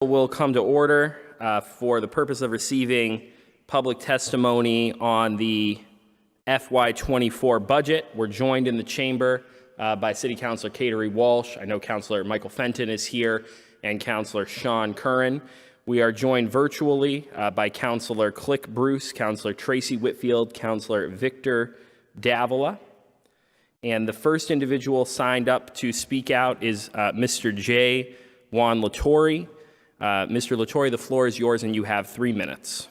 Will come to order for the purpose of receiving public testimony on the FY24 budget. We're joined in the chamber by City Councilor Kateri Walsh. I know Councilor Michael Fenton is here and Councilor Sean Curran. We are joined virtually by Councilor Click Bruce, Councilor Tracy Whitfield, Councilor Victor Davila. And the first individual signed up to speak out is Mr. J. Juan Latore. Mr. Latore, the floor is yours and you have 3 minutes.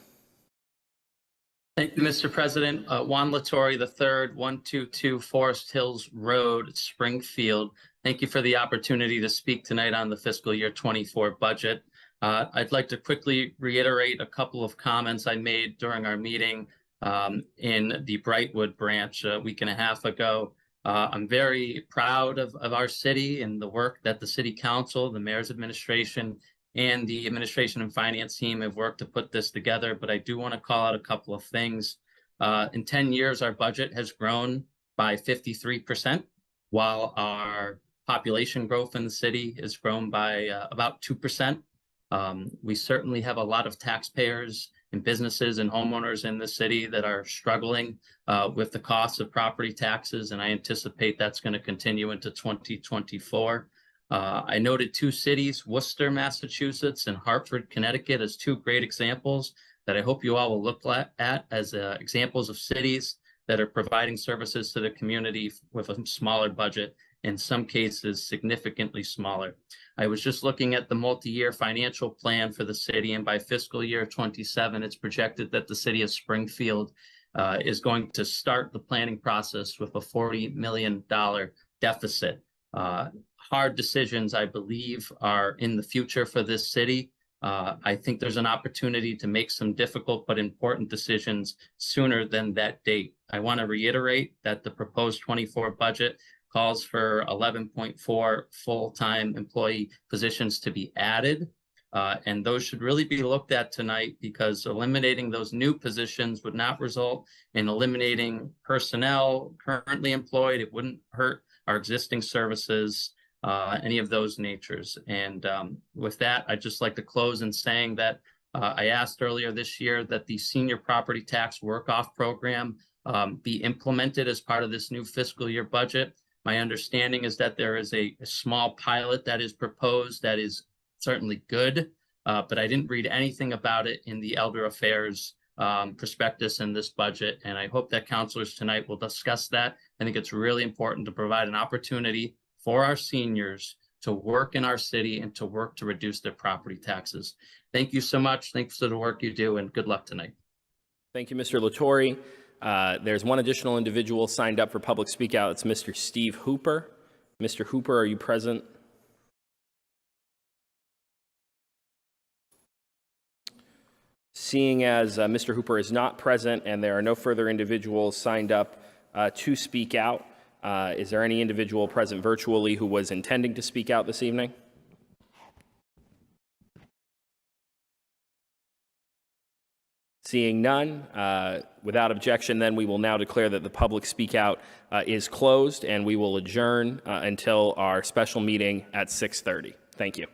Thank you, Mr. President. Juan Latore III, 122 Forest Hills Road, Springfield. Thank you for the opportunity to speak tonight on the fiscal year 24 budget. I'd like to quickly reiterate a couple of comments I made during our meeting in the Brightwood branch a week and a half ago. I'm very proud of our city and the work that the City Council, the Mayor's administration, and the administration and finance team have worked to put this together, but I do want to call out a couple of things. In 10 years, our budget has grown by 53%, while our population growth in the city has grown by about 2%. We certainly have a lot of taxpayers and businesses and homeowners in the city that are struggling with the cost of property taxes, and I anticipate that's going to continue into 2024. I noted 2 cities, Worcester, Massachusetts, and Hartford, Connecticut, as 2 great examples that I hope you all will look at as examples of cities that are providing services to the community with a smaller budget, in some cases significantly smaller. I was just looking at the multi-year financial plan for the city, and by fiscal year 27, it's projected that the city of Springfield is going to start the planning process with a $40 million deficit. Hard decisions, I believe, are in the future for this city. I think there's an opportunity to make some difficult but important decisions sooner than that date. I want to reiterate that the proposed 24 budget calls for 11.4 full-time employee positions to be added. And those should really be looked at tonight, because eliminating those new positions would not result in eliminating personnel currently employed. It wouldn't hurt our existing services, any of those natures. And with that, I'd just like to close in saying that I asked earlier this year that the senior property tax work-off program be implemented as part of this new fiscal year budget. My understanding is that there is a small pilot that is proposed that is certainly good, but I didn't read anything about it in the Elder Affairs prospectus in this budget, and I hope that councilors tonight will discuss that. I think it's really important to provide an opportunity for our seniors to work in our city and to work to reduce their property taxes. Thank you so much. Thanks for the work you do, and good luck tonight. Thank you, Mr. Latore. There's one additional individual signed up for public speak out. It's Mr. Steve Hooper. Mr. Hooper, are you present? Seeing as Mr. Hooper is not present and there are no further individuals signed up to speak out, is there any individual present virtually who was intending to speak out this evening? Seeing none, without objection, then we will now declare that the public speak out is closed, and we will adjourn until our special meeting at 6:30. Thank you.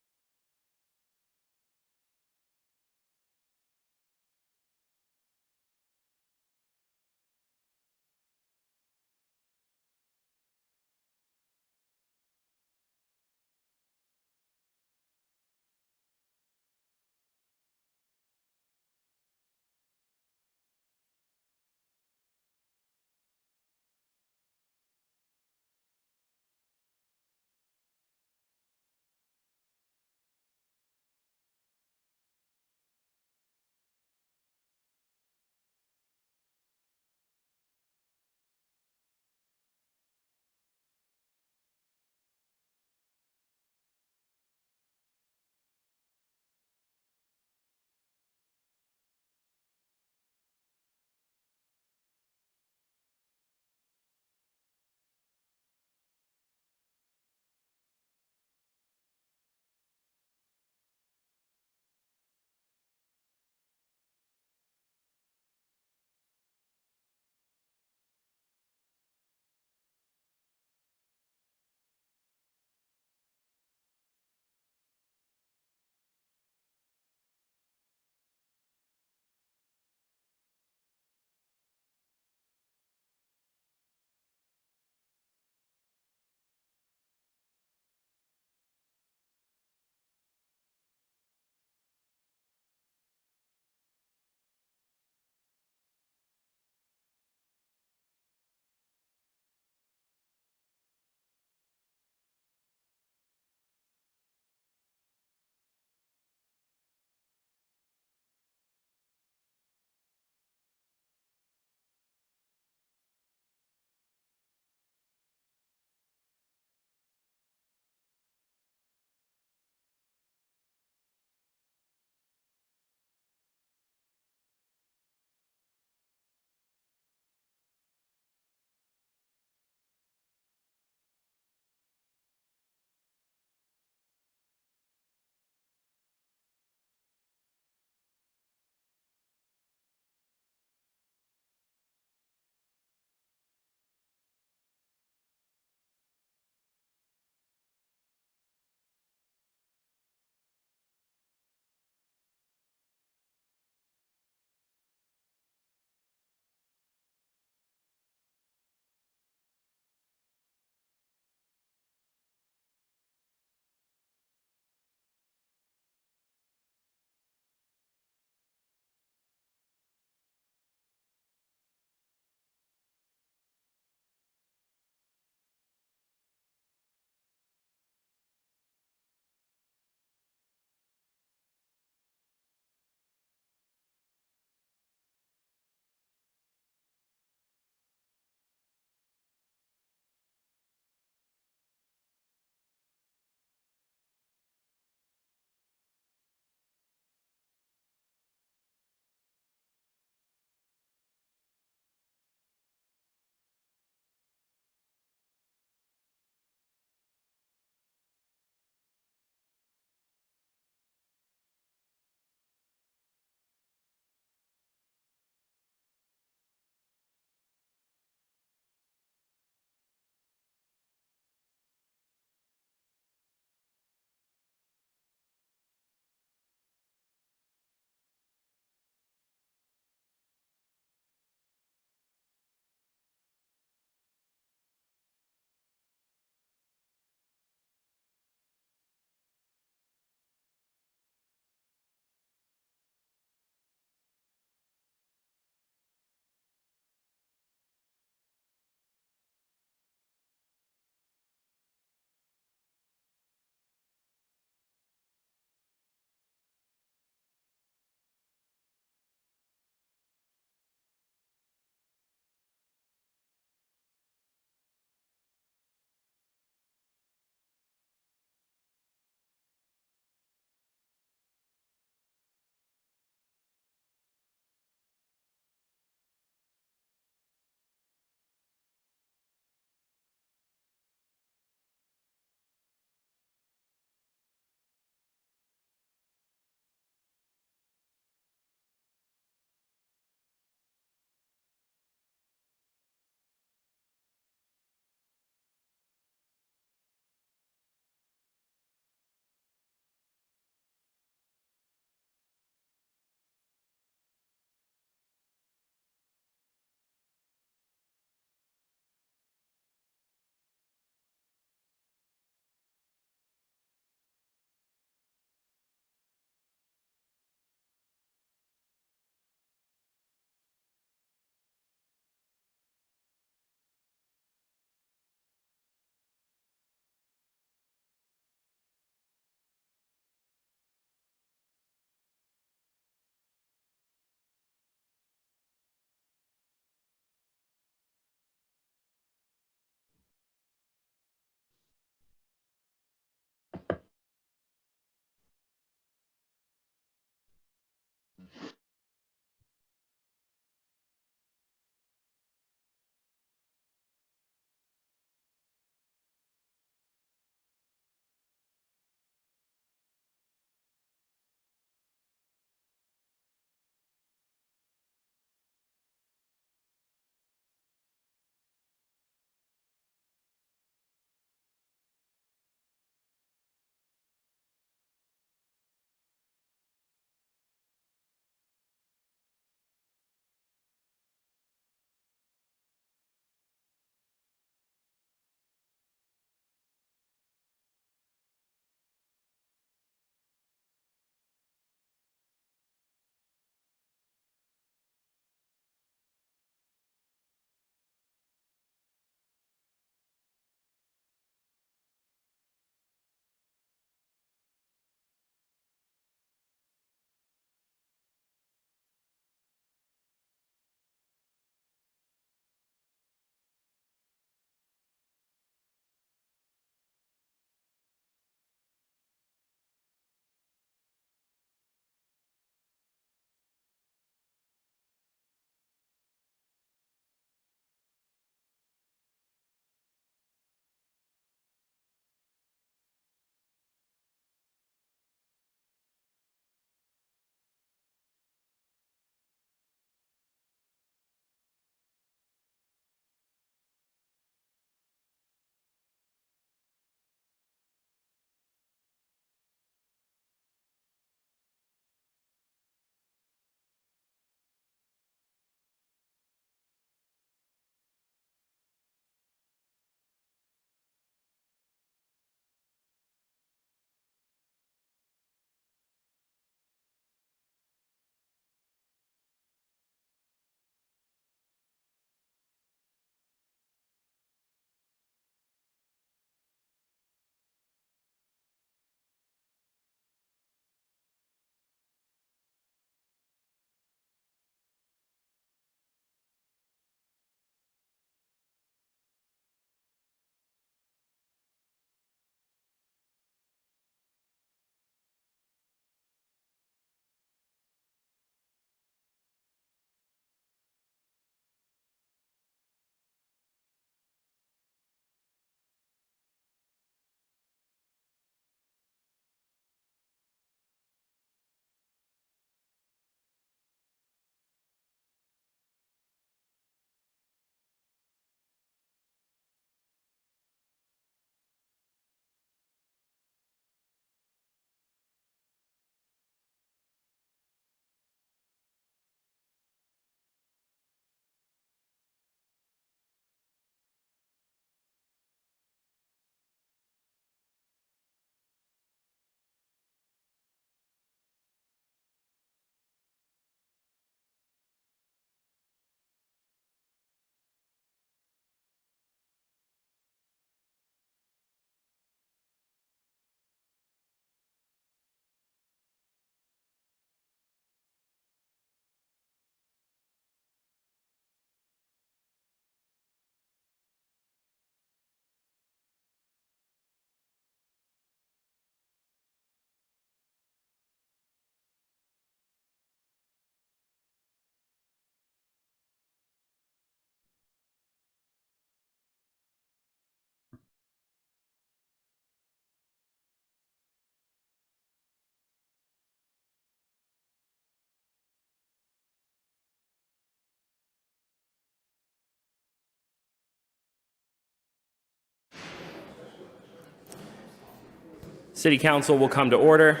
City Council will come to order.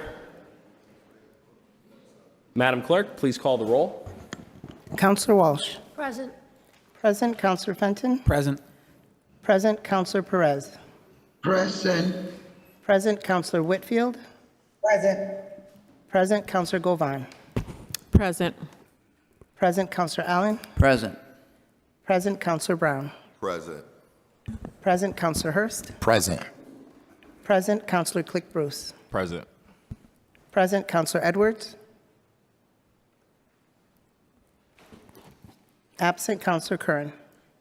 Madam Clerk, please call the roll. Counselor Walsh. Present. Present. Counselor Fenton. Present. Present. Counselor Perez. Present. Present. Counselor Whitfield. Present. Present. Counselor Govan. Present. Present. Counselor Allen. Present. Present. Counselor Brown. Present. Present. Counselor Hurst. Present. Present. Counselor Click Bruce. Present. Present. Counselor Edwards. Absent. Counselor Curran.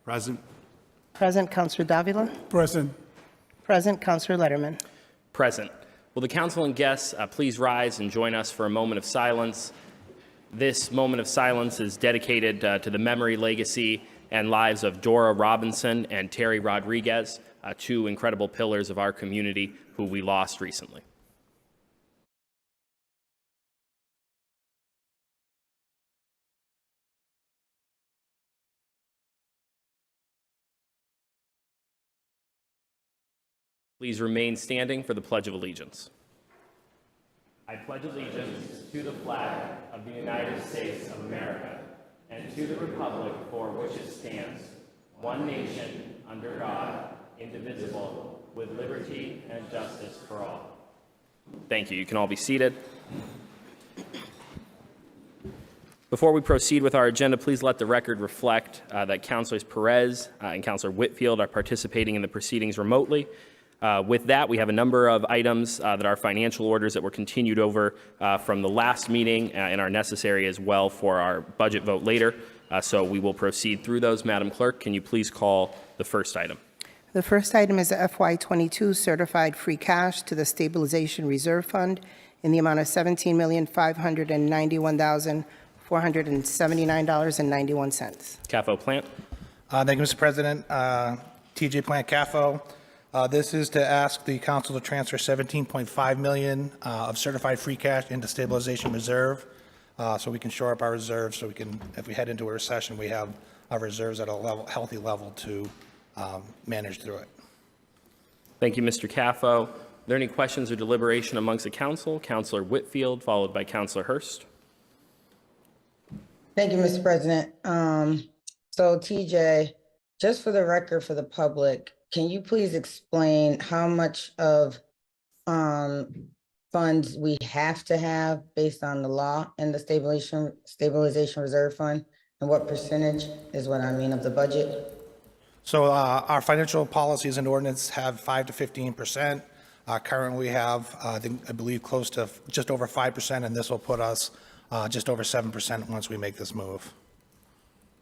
Present. Present. Counselor Davila. Present. Present. Counselor Letterman. Present. Will the council and guests please rise and join us for a moment of silence This moment of silence is dedicated to the memory, legacy, and lives of Dora Robinson and Terry Rodriguez, two incredible pillars of our community who we lost recently. Please remain standing for the Pledge of Allegiance. I pledge allegiance to the flag of the United States of America and to the republic for which it stands, one nation, under God, indivisible, with liberty and justice for all. Thank you. You can all be seated. Before we proceed with our agenda, please let the record reflect that Councilors Perez and Councilor Whitfield are participating in the proceedings remotely. With that, we have a number of items that are financial orders that were continued over from the last meeting and are necessary as well for our budget vote later. So we will proceed through those. Madam Clerk, can you please call the first item? The first item is the FY22 certified free cash to the Stabilization Reserve Fund in the amount of $17,591,479.91. CAFO Plant. Thank you, Mr. President. TJ Plant CAFO. This is to ask the council to transfer $17.5 million of certified free cash into stabilization reserve, so we can shore up our reserves, so we can, if we head into a recession, we have our reserves at a level, healthy level to manage through it. Thank you, Mr. CAFO. Are there any questions or deliberation amongst the council? Councilor Whitfield, followed by Councilor Hurst. Thank you, Mr. President. So TJ, just for the record, for the public, can you please explain how much of funds we have to have based on the law in the stabilization reserve fund, and what percentage is what I mean of the budget? So our financial policies and ordinance have 5 to 15%. Currently we have, I believe, close to just over 5%, and this will put us just over 7% once we make this move.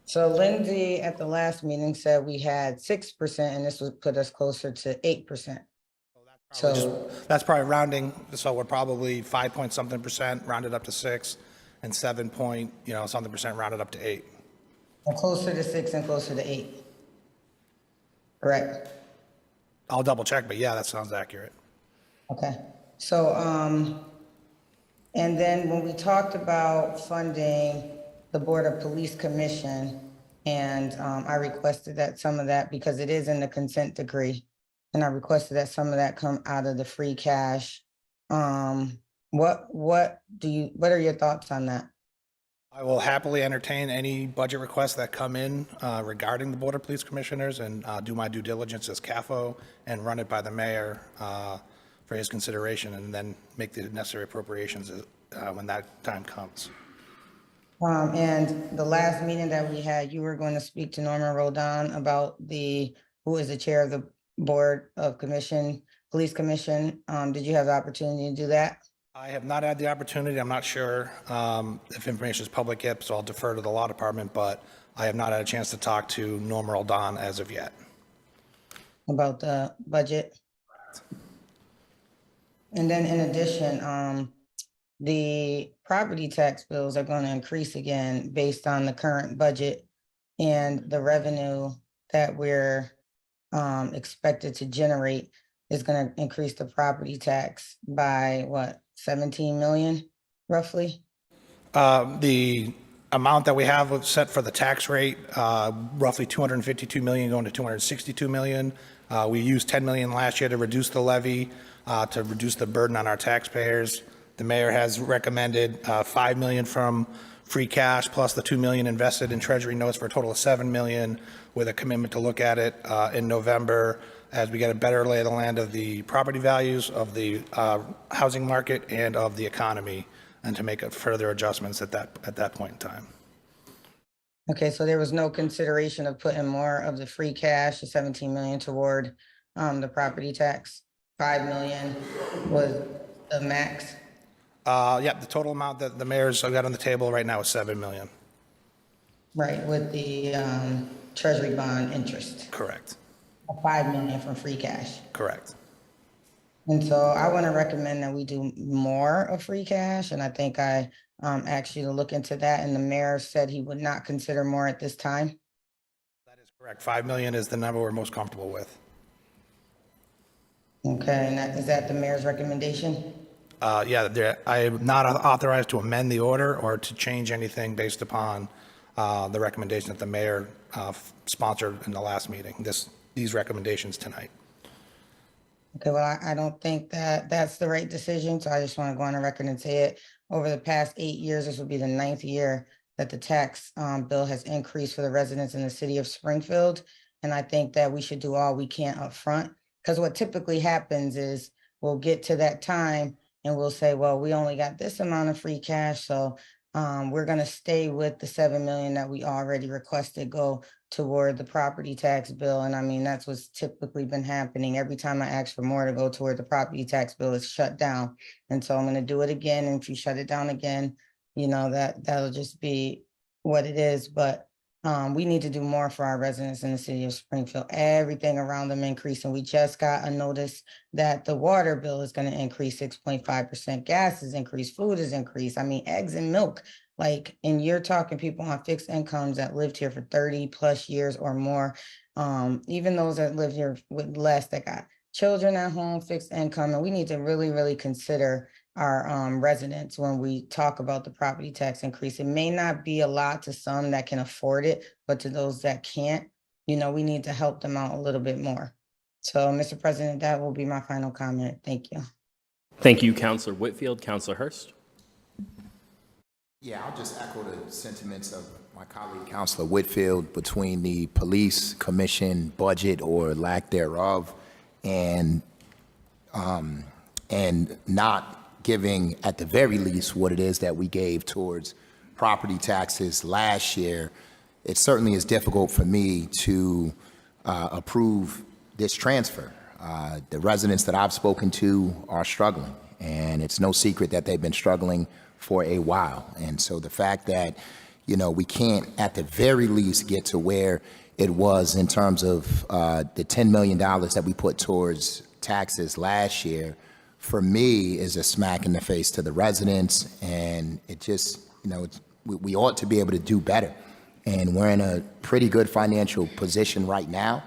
So Lindsay at the last meeting said we had 6%, and this would put us closer to 8%. So That's probably rounding, so we're probably 5 point something percent rounded up to 6, and 7 point, something percent rounded up to 8. closer to 6 and closer to 8. Correct. I'll double check, but yeah, that sounds accurate. Okay, so, and then when we talked about funding the Board of Police Commission, and I requested that some of that, because it is in the consent decree, and I requested that some of that come out of the free cash. What are your thoughts on that? I will happily entertain any budget requests that come in regarding the Board of Police Commissioners, and do my due diligence as CAFO and run it by the mayor for his consideration, and then make the necessary appropriations when that time comes. And the last meeting that we had, you were going to speak to Norman Rodon about who is the chair of the Board of Police Commission. Did you have the opportunity to do that? I have not had the opportunity. I'm not sure if information is public yet, so I'll defer to the law department, but I have not had a chance to talk to Norman Rodon as of yet. About the budget? And then in addition, the property tax bills are going to increase again based on the current budget and the revenue that we're expected to generate is going to increase the property tax by what, 17 million roughly? The amount that we have set for the tax rate, roughly 252 million going to 262 million. We used 10 million last year to reduce the levy, to reduce the burden on our taxpayers. The mayor has recommended 5 million from free cash plus the 2 million invested in treasury notes for a total of 7 million, with a commitment to look at it in November as we get a better lay of the land of the property values of the housing market and of the economy, and to make further adjustments at that point in time. Okay, so there was no consideration of putting more of the free cash, the 17 million, toward the property tax? 5 million was the max? Yeah, the total amount that the mayor's got on the table right now is 7 million. Right, with the treasury bond interest. Correct. 5 million from free cash. Correct. And so I want to recommend that we do more of free cash, and I think I asked you to look into that, and the mayor said he would not consider more at this time. That is correct. 5 million is the number we're most comfortable with. Okay, and is that the mayor's recommendation? I am not authorized to amend the order or to change anything based upon the recommendation that the mayor sponsored in the last meeting, these recommendations tonight. Okay, well, I don't think that that's the right decision, so I just want to go on the record and say it. Over the past 8 years, this will be the 9th year that the tax bill has increased for the residents in the city of Springfield. And I think that we should do all we can up front, because what typically happens is we'll get to that time and we'll say, well, we only got this amount of free cash, so we're gonna stay with the 7 million that we already requested go toward the property tax bill. And I mean, that's what's typically been happening. Every time I ask for more to go toward the property tax bill, it's shut down. And so I'm gonna do it again. And if you shut it down again, you know, that'll just be what it is. But we need to do more for our residents in the city of Springfield. Everything around them increasing. We just got a notice that the water bill is going to increase 6.5%. Gas is increased, food is increased. I mean, eggs and milk. Like, and you're talking people on fixed incomes that lived here for 30 plus years or more. Even those that live here with less, that got children at home, fixed income. And we need to really, really consider our residents when we talk about the property tax increase. It may not be a lot to some that can afford it, but to those that can't, you know, we need to help them out a little bit more. So, Mr. President, that will be my final comment. Thank you. Thank you, Councilor Whitfield. Councilor Hurst. Yeah, I'll just echo the sentiments of my colleague, Councilor Whitfield, between the police commission budget or lack thereof and not giving, at the very least, what it is that we gave towards property taxes last year. It certainly is difficult for me to approve this transfer. The residents that I've spoken to are struggling, and it's no secret that they've been struggling for a while. And so the fact that, you know, we can't at the very least get to where it was in terms of the $10 million that we put towards taxes last year, for me, is a smack in the face to the residents. And it just, you know, we ought to be able to do better. And we're in a pretty good financial position right now.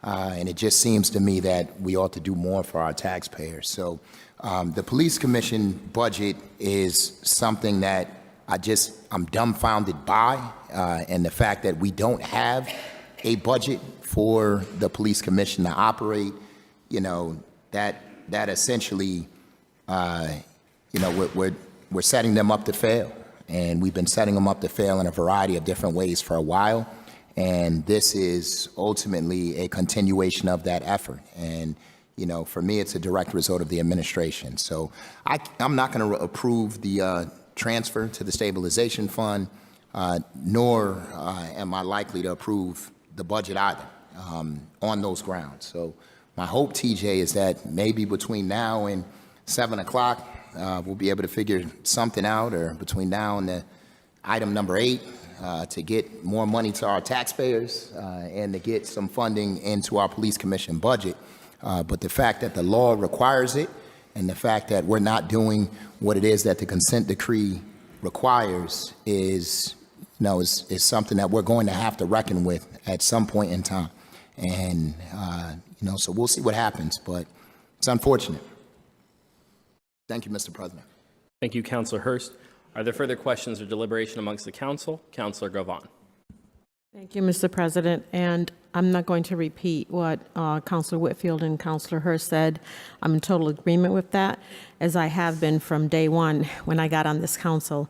And it just seems to me that we ought to do more for our taxpayers. So the police commission budget is something that I'm dumbfounded by. And the fact that we don't have a budget for the police commission to operate, you know, that essentially, you know, we're setting them up to fail. And we've been setting them up to fail in a variety of different ways for a while. And this is ultimately a continuation of that effort. And, you know, for me, it's a direct result of the administration. So I'm not going to approve the transfer to the stabilization fund, nor am I likely to approve the budget either on those grounds. So my hope, TJ, is that maybe between now and 7 o'clock, we'll be able to figure something out, or between now and the item number 8, to get more money to our taxpayers and to get some funding into our police commission budget. But the fact that the law requires it, and the fact that we're not doing what it is that the consent decree requires is, you know, is something that we're going to have to reckon with at some point in time. And, you know, so we'll see what happens, but it's unfortunate. Thank you, Mr. President. Thank you, Councilor Hurst. Are there further questions or deliberation amongst the council? Councilor Govan. Thank you, Mr. President. And I'm not going to repeat what Councilor Whitfield and Councilor Hurst said. I'm in total agreement with that, as I have been from day one when I got on this council.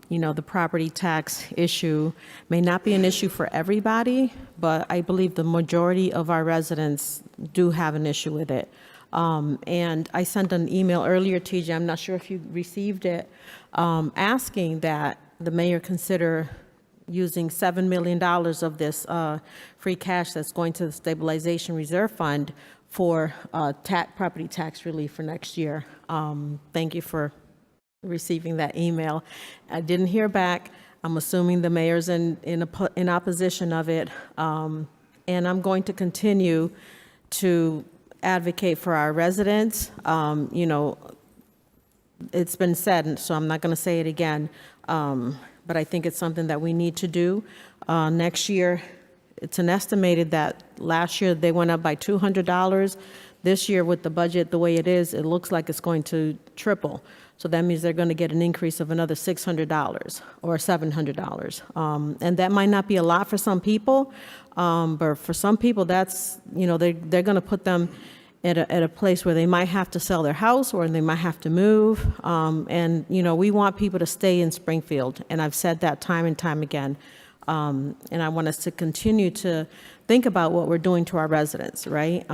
You know, the property tax issue may not be an issue for everybody, but I believe the majority of our residents do have an issue with it. And I sent an email earlier, TJ, I'm not sure if you received it, asking that the mayor consider using $7 million of this free cash that's going to the stabilization reserve fund for property tax relief for next year. Thank you for receiving that email. I didn't hear back. I'm assuming the mayor's in opposition of it. And I'm going to continue to advocate for our residents. You know, it's been said, and so I'm not going to say it again, but I think it's something that we need to do. Next year, it's an estimated that last year they went up by $200. This year, with the budget the way it is, it looks like it's going to triple. So that means they're going to get an increase of another $600 or $700. And that might not be a lot for some people, but for some people, that's, they're going to put them at a place where they might have to sell their house or they might have to move. And, we want people to stay in Springfield. And I've said that time and time again. And I want us to continue to think about what we're doing to our residents, right?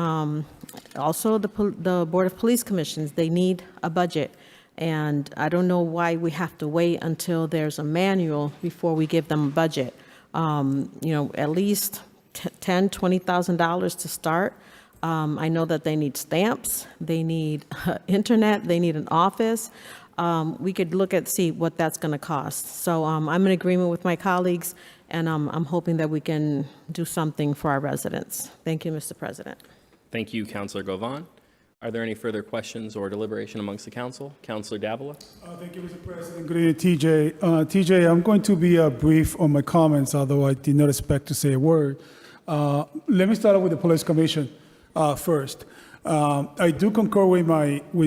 Also, the Board of Police Commissions, they need a budget. And I don't know why we have to wait until there's a manual before we give them a budget. At least $10,000, $20,000 to start. I know that they need stamps, they need internet, they need an office. We could see what that's going to cost. So I'm in agreement with my colleagues, and I'm hoping that we can do something for our residents. Thank you, Mr. President. Thank you, Councilor Govan. Are there any further questions or deliberation amongst the council? Councilor Davila? Thank you, Mr. President. Good evening, TJ. TJ, I'm going to be brief on my comments, although I did not expect to say a word. Let me start with the Police Commission first. I do concur with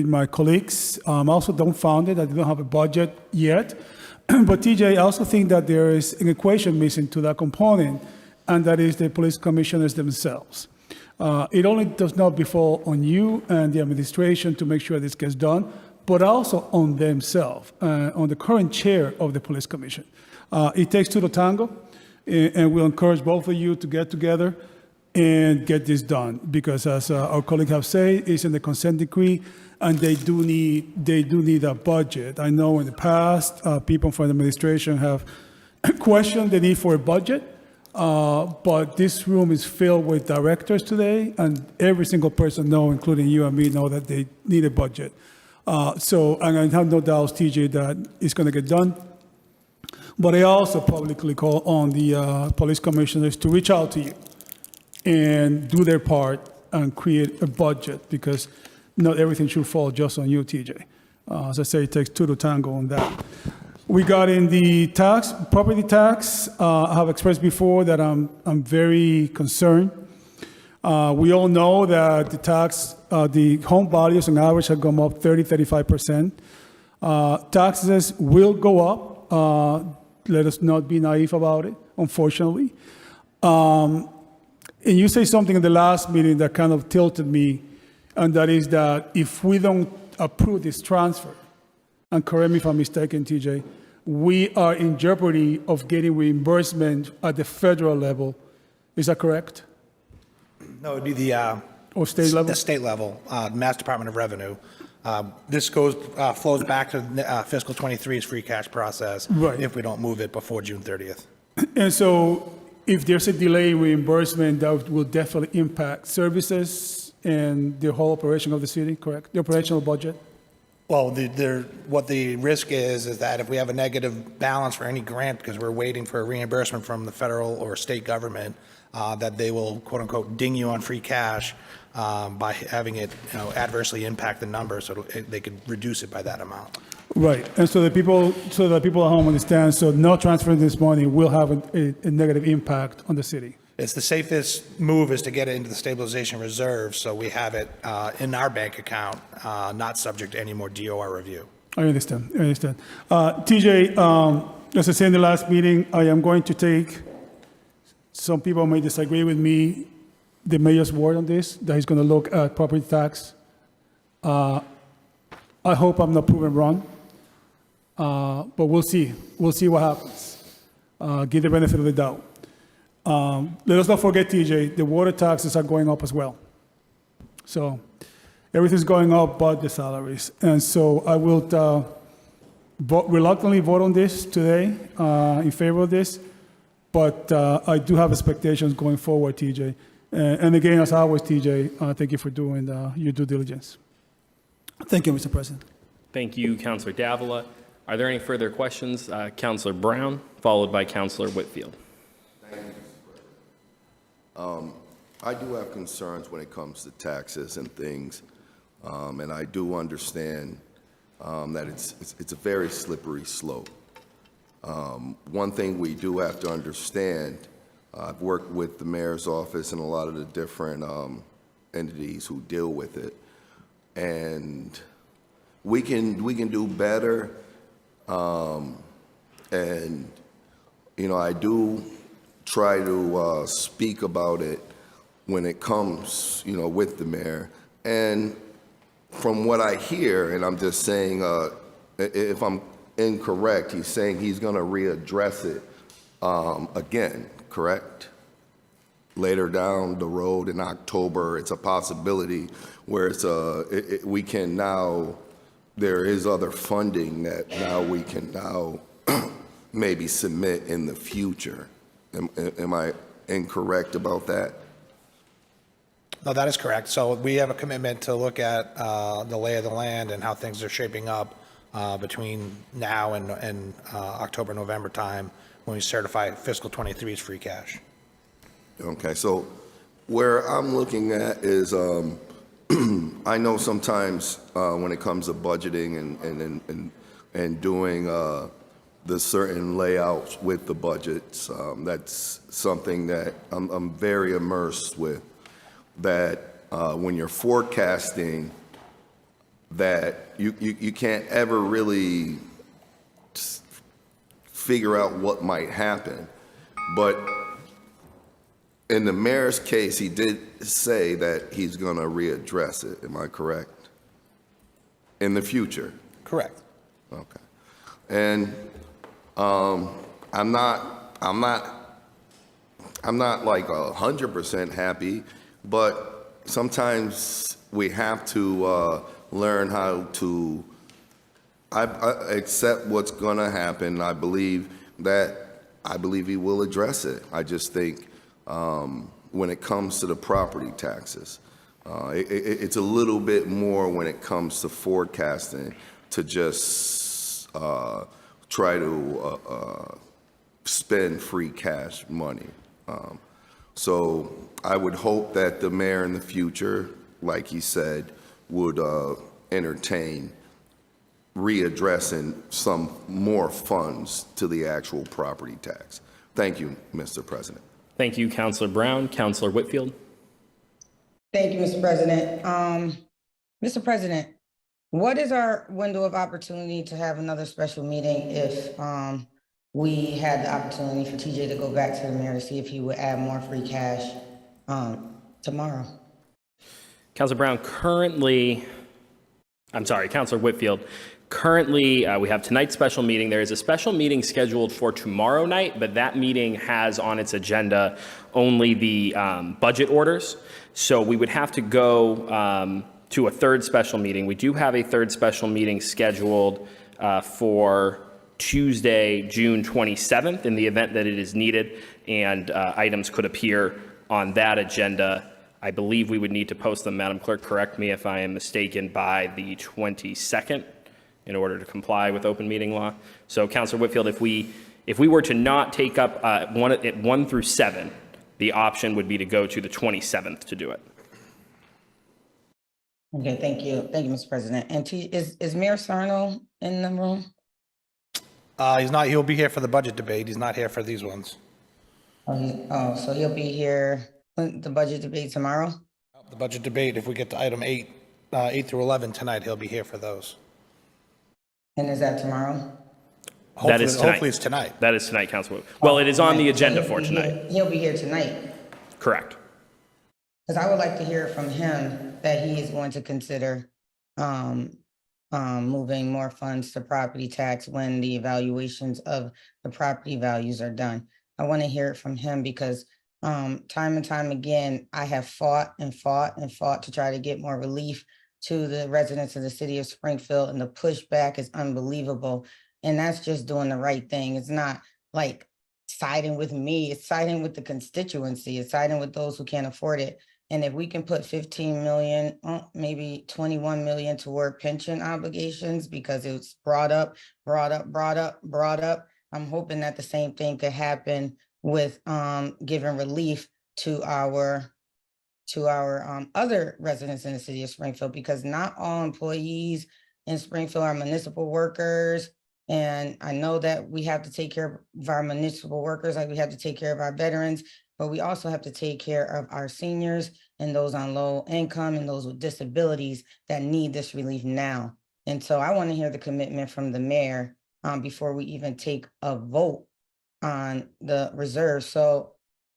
my colleagues. I'm also dumbfounded that they don't have a budget yet. But TJ, I also think that there is an equation missing to that component, and that is the police commissioners themselves. It only does not befall on you and the administration to make sure this gets done, but also on themselves, on the current chair of the police commission. It takes two to tango, and we'll encourage both of you to get together and get this done, because as our colleagues have said, it's in the consent decree, and they do need a budget. I know in the past, people from the administration have questioned the need for a budget. But this room is filled with directors today, and every single person including you and me, know that they need a budget. And I have no doubts, TJ, that it's going to get done. But I also publicly call on the police commissioners to reach out to you and do their part and create a budget, because not everything should fall just on you, TJ. As I say, it takes two to tango on that. Regarding the property tax, I have expressed before that I'm very concerned. We all know that the home values on average have gone up 35%. Taxes will go up. Let us not be naive about it, unfortunately. And you say something in the last meeting that kind of tilted me, and that is that if we don't approve this transfer, and correct me if I'm mistaken, TJ, we are in jeopardy of getting reimbursement at the federal level. Is that correct? No, it would be the Or state level? The state level, Mass Department of Revenue. This flows back to fiscal 23's free cash process. Right. If we don't move it before June 30th. And so if there's a delay in reimbursement, that will definitely impact services and the whole operation of the city, correct? The operational budget? Well, what the risk is that if we have a negative balance for any grant, because we're waiting for a reimbursement from the federal or state government, that they will, quote unquote, ding you on free cash by having it, adversely impact the number, so they could reduce it by that amount. Right, and so the people at home understand, so not transferring this money will have a negative impact on the city. It's the safest move is to get it into the stabilization reserve, so we have it in our bank account, not subject to any more DOR review. I understand. TJ, as I said in the last meeting, I am going to take, some people may disagree with me, the mayor's word on this, that he's going to look at property tax. I hope I'm not proven wrong, but we'll see. We'll see what happens. Give the benefit of the doubt. Let us not forget, TJ, the water taxes are going up as well. So everything's going up but the salaries. And so I will reluctantly vote on this today in favor of this, but I do have expectations going forward, TJ. And again, as always, TJ, thank you for doing your due diligence. Thank you, Mr. President. Thank you, Councilor Davila. Are there any further questions? Councilor Brown, followed by Councilor Whitfield. I do have concerns when it comes to taxes and things, and I do understand that it's a very slippery slope. One thing we do have to understand, I've worked with the mayor's office and a lot of the different entities who deal with it, and we can do better. And I do try to speak about it when it comes, with the mayor. And from what I hear, and I'm just saying, if I'm incorrect, he's saying he's going to readdress it again, correct? Later down the road in October, it's a possibility where we can now, there is other funding that now we can now maybe submit in the future. Am I incorrect about that? No, that is correct. So we have a commitment to look at the lay of the land and how things are shaping up between now and October, November time when we certify fiscal 23's free cash. Okay, so where I'm looking at is, I know sometimes when it comes to budgeting and doing the certain layouts with the budgets, that's something that I'm very immersed with. That when you're forecasting, that you can't ever really figure out what might happen. But in the mayor's case, he did say that he's going to readdress it. Am I correct? In the future? Correct. Okay. And I'm not like 100% happy, but sometimes we have to learn how to I accept what's going to happen. I believe he will address it. I just think when it comes to the property taxes, it's a little bit more when it comes to forecasting to just try to spend free cash money. So I would hope that the mayor in the future, like he said, would entertain readdressing some more funds to the actual property tax. Thank you, Mr. President. Thank you, Councilor Brown. Councilor Whitfield. Thank you, Mr. President. Mr. President, what is our window of opportunity to have another special meeting if we had the opportunity for TJ to go back to the mayor to see if he would add more free cash tomorrow? Councilor Brown, Councilor Whitfield. Currently, we have tonight's special meeting. There is a special meeting scheduled for tomorrow night, but that meeting has on its agenda only the budget orders. So we would have to go to a third special meeting. We do have a third special meeting scheduled for Tuesday, June 27th, in the event that it is needed, and items could appear on that agenda. I believe we would need to post them, Madam Clerk, correct me if I am mistaken, by the 22nd in order to comply with open meeting law. So, Councilor Whitfield, if we were to not take up 1 through 7, the option would be to go to the 27th to do it. Okay, thank you. Thank you, Mr. President. And is Mayor Sarno in the room? He's not. He'll be here for the budget debate. He's not here for these ones. So he'll be here the budget debate tomorrow? The budget debate, if we get to item 8 through 11 tonight, he'll be here for those. And is that tomorrow? That is tonight. Hopefully it's tonight. That is tonight, Councilor. Well, it is on the agenda for tonight. He'll be here tonight. Correct. Because I would like to hear from him that he is going to consider moving more funds to property tax when the evaluations of the property values are done. I want to hear it from him because time and time again, I have fought to try to get more relief to the residents of the city of Springfield, and the pushback is unbelievable. And that's just doing the right thing. It's not like siding with me, it's siding with the constituency, it's siding with those who can't afford it. And if we can put 15 million, maybe 21 million toward pension obligations, because it was brought up, I'm hoping that the same thing could happen with giving relief to our other residents in the city of Springfield, because not all employees in Springfield, our municipal workers. And I know that we have to take care of our municipal workers, like we have to take care of our veterans, but we also have to take care of our seniors and those on low income and those with disabilities that need this relief now. And so I want to hear the commitment from the mayor before we even take a vote on the reserve. So,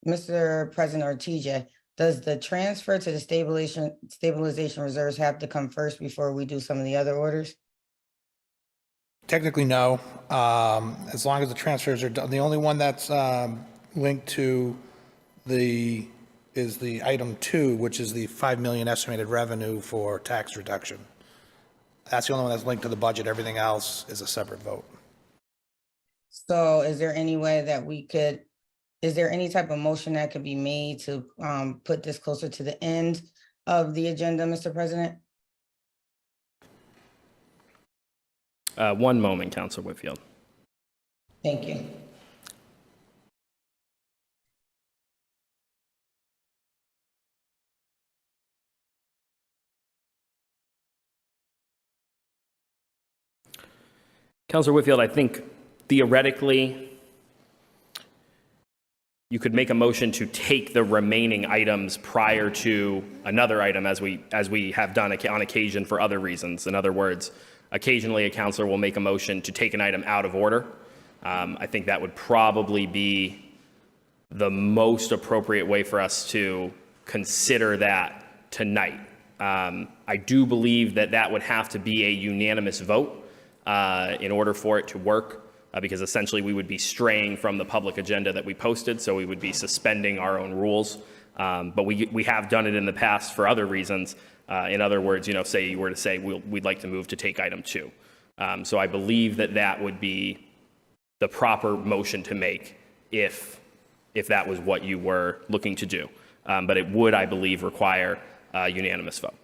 Mr. President or TJ, does the transfer to the stabilization reserves have to come first before we do some of the other orders? Technically, no. As long as the transfers are done, the only one that's linked to is the item 2, which is the 5 million estimated revenue for tax reduction. That's the only one that's linked to the budget. Everything else is a separate vote. So is there any way that is there any type of motion that could be made to put this closer to the end of the agenda, Mr. President? One moment, Councilor Whitfield. Thank you. Councilor Whitfield, I think theoretically, you could make a motion to take the remaining items prior to another item as we have done on occasion for other reasons. In other words, occasionally a councilor will make a motion to take an item out of order. I think that would probably be the most appropriate way for us to consider that tonight. I do believe that would have to be a unanimous vote in order for it to work, because essentially we would be straying from the public agenda that we posted, so we would be suspending our own rules. But we have done it in the past for other reasons. In other words, say you were to say we'd like to move to take item 2. So I believe that would be the proper motion to make if that was what you were looking to do. But it would, I believe, require a unanimous vote.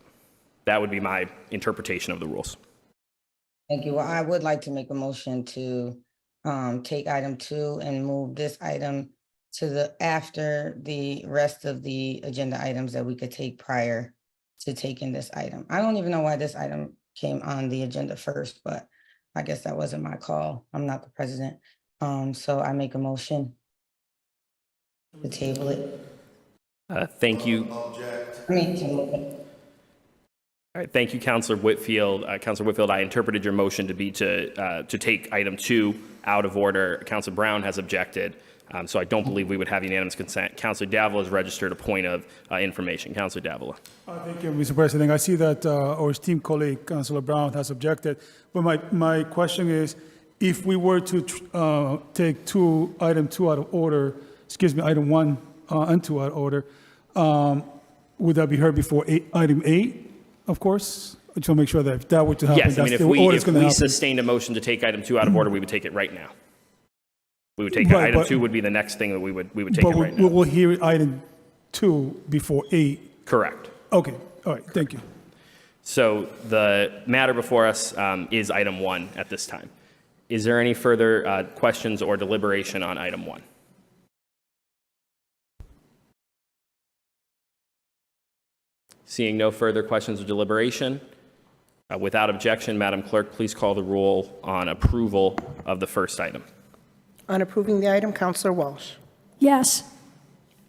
That would be my interpretation of the rules. Thank you. Well, I would like to make a motion to take item 2 and move this item to after the rest of the agenda items that we could take prior to taking this item. I don't even know why this item came on the agenda first, but I guess that wasn't my call. I'm not the president. So I make a motion to table it. Thank you. I mean, to move it. All right, thank you, Councilor Whitfield. Councilor Whitfield, I interpreted your motion to be to take item 2 out of order. Councilor Brown has objected, so I don't believe we would have unanimous consent. Councilor Davila has registered a point of information. Councilor Davila. Thank you, Mr. President. I see that our esteemed colleague, Councilor Brown, has objected. But my question is, if we were to take item 2 out of order, item 1 and 2 out of order, would that be heard before item 8? Of course, I just want to make sure that if that were to happen, Yes, I mean, that's if the order it's going to we happen. sustained a motion to take item 2 out of order, we would take it right now. We would take Right, item but- 2 would be the next thing that we would take it But right now. we'll hear item 2 before 8. Correct. Okay, all right, thank you. So the matter before us is item 1 at this time. Is there any further questions or deliberation on item 1? Seeing no further questions or deliberation, without objection, Madam Clerk, please call the roll on approval of the first item. On approving the item, Counselor Walsh. Yes.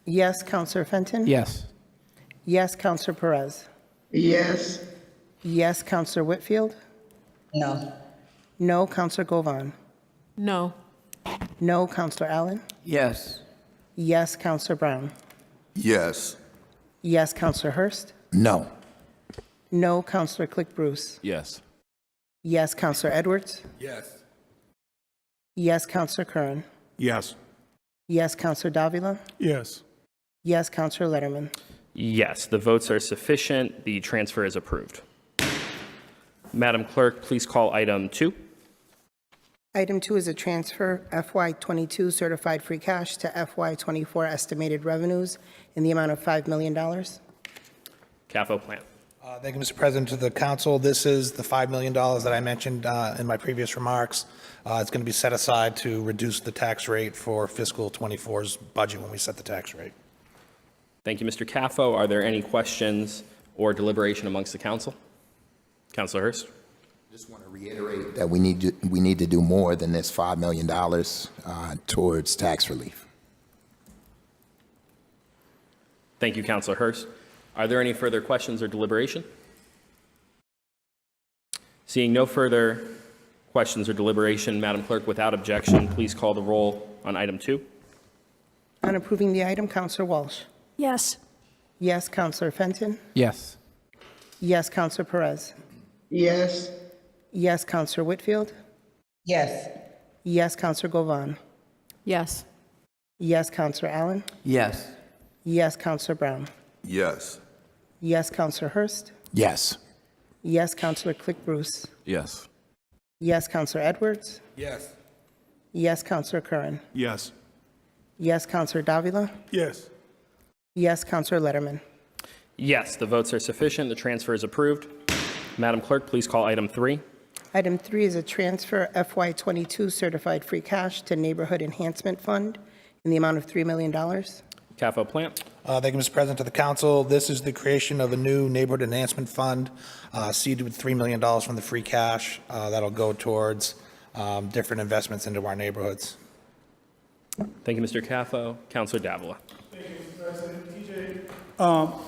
Yes, Counselor Fenton. Yes. Yes, Counselor Perez. yes, Yes, Counselor Whitfield. No. No, Counselor Govan. No. No, Counselor Allen. yes, Yes, Counselor Brown. Yes. Yes, Counselor Hurst. No. No, Counselor Click Bruce. Yes. Yes, Counselor Edwards. Yes. Yes, Counselor Curran. Yes. Yes, Counselor Davila. Yes. Yes, Counselor Letterman. Yes, the votes are sufficient. The transfer is approved. Madam Clerk, please call item 2. Item 2 is a transfer FY22 certified free cash to FY24 estimated revenues in the amount of $5 million. CAFO plan. Thank you, Mr. President. To the council, this is the $5 million that I mentioned in my previous remarks. It's going to be set aside to reduce the tax rate for fiscal 24's budget when we set the tax rate. Thank you, Mr. CAFO. Are there any questions or deliberation amongst the council? Councilor Hurst? Just want to reiterate that we need to do more than this $5 million towards tax relief. Thank you, Councilor Hurst. Are there any further questions or deliberation? Seeing no further questions or deliberation, Madam Clerk, without objection, please call the roll on item 2. On approving the item, Counselor Walsh. Yes. Yes, Counselor Fenton. Yes. Yes, Counselor Perez. Yes. Yes, Counselor Whitfield. Yes. Yes, Counselor Govan. Yes. Yes, Counselor Allen. Yes. Yes, Counselor Brown. Yes. Yes, Counselor Hurst. Yes. Yes, Counselor Click Bruce. Yes. Yes, Counselor Edwards. Yes. Yes, Counselor Curran. Yes. Yes, Counselor Davila. Yes. Yes, Counselor Letterman. Yes, the votes are sufficient. The transfer is approved. Madam Clerk, please call item 3. Item 3 is a transfer FY22 certified free cash to Neighborhood Enhancement Fund in the amount of $3 million. CAFO Plant. Thank you, Mr. President, to the council. This is the creation of a new neighborhood enhancement fund, seeded with $3 million from the free cash. That'll go towards different investments into our neighborhoods. Thank you, Mr. CAFO. Councilor Davila. Thank you, Mr. President. TJ,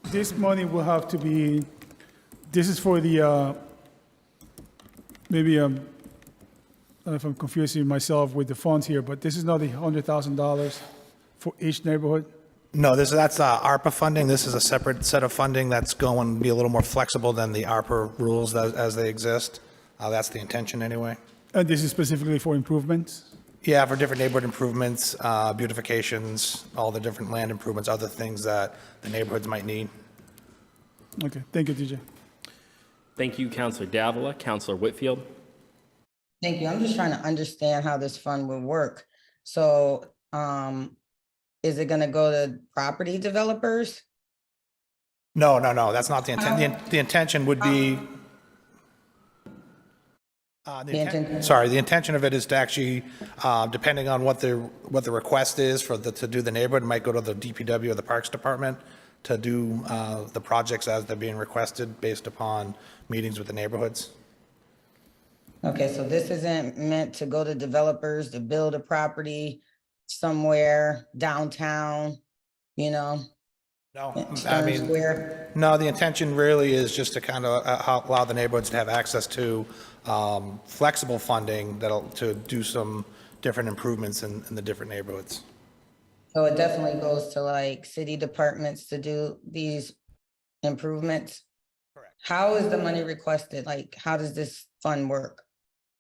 this money will have to be, this is for the, maybe, I don't know if I'm confusing myself with the funds here, but this is not the $100,000 for each neighborhood? No, that's ARPA funding. This is a separate set of funding that's going to be a little more flexible than the ARPA rules as they exist. That's the intention anyway. And this is specifically for improvements? Yeah, for different neighborhood improvements, beautifications, all the different land improvements, other things that the neighborhoods might need. Okay, thank you, TJ. Thank you, Councilor Davila. Councilor Whitfield. Thank you. I'm just trying to understand how this fund will work. So, is it gonna go to property developers? No, that's not the intent. The intention would be, the intention of it is to actually, depending on what the request is to do the neighborhood, it might go to the DPW or the Parks Department to do the projects as they're being requested based upon meetings with the neighborhoods. Okay, so this isn't meant to go to developers to build a property somewhere downtown, No, in I Stone mean, Square? no, the intention really is just to kind of allow the neighborhoods to have access to flexible funding to do some different improvements in the different neighborhoods. So it definitely goes to like city departments to do these improvements? Correct. How is the money requested? Like, how does this fund work?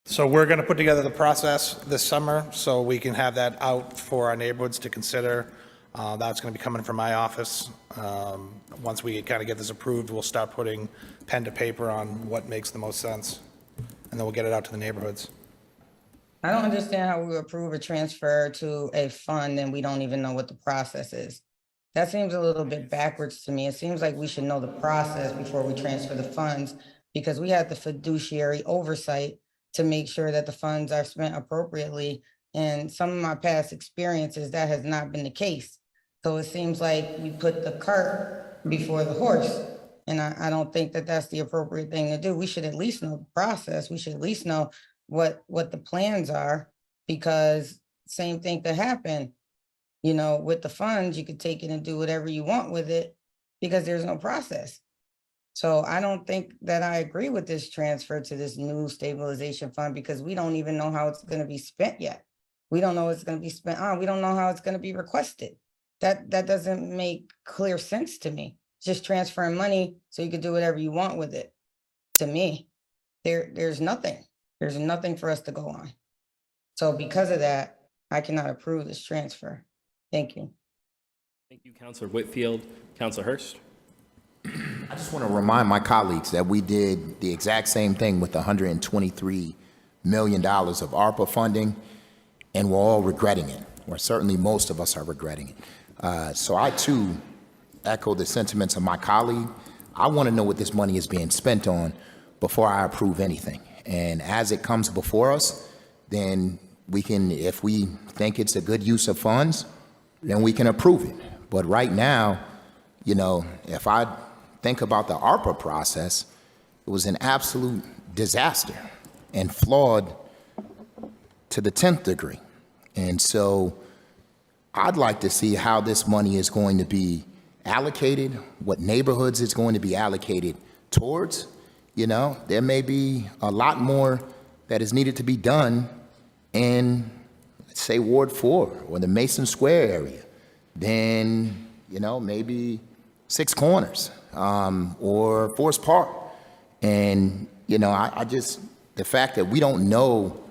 So we're going to put together the process this summer so we can have that out for our neighborhoods to consider. That's going to be coming from my office. Once we kind of get this approved, we'll start putting pen to paper on what makes the most sense. And then we'll get it out to the neighborhoods. I don't understand how we approve a transfer to a fund and we don't even know what the process is. That seems a little bit backwards to me. It seems like we should know the process before we transfer the funds, because we have the fiduciary oversight to make sure that the funds are spent appropriately. And some of my past experiences, that has not been the case. So it seems like we put the cart before the horse. And I don't think that that's the appropriate thing to do. We should at least know the process. We should at least know what the plans are, because same thing could happen. You know, with the funds, you could take it and do whatever you want with it because there's no process. So I don't think that I agree with this transfer to this new stabilization fund, because we don't even know how it's going to be spent yet. We don't know what it's going to be spent on. We don't know how it's going to be requested. That doesn't make clear sense to me. Just transferring money so you could do whatever you want with it. To me, there's nothing. There's nothing for us to go on. So because of that, I cannot approve this transfer. Thank you. Thank you, Councilor Whitfield. Councilor Hurst. I just want to remind my colleagues that we did the exact same thing with the $123 million of ARPA funding, and we're all regretting it, or certainly most of us are regretting it. So I, too, echo the sentiments of my colleague. I want to know what this money is being spent on before I approve anything. And as it comes before us, then we can, if we think it's a good use of funds, then we can approve it. But right now, you know, if I think about the ARPA process, it was an absolute disaster and flawed to the 10th degree. And so I'd like to see how this money is going to be allocated, what neighborhoods it's going to be allocated towards. You know, there may be a lot more that is needed to be done in, let's say, Ward 4 or the Mason Square area than, you know, maybe Six Corners or Forest Park. And, you know, I just, the fact that we don't know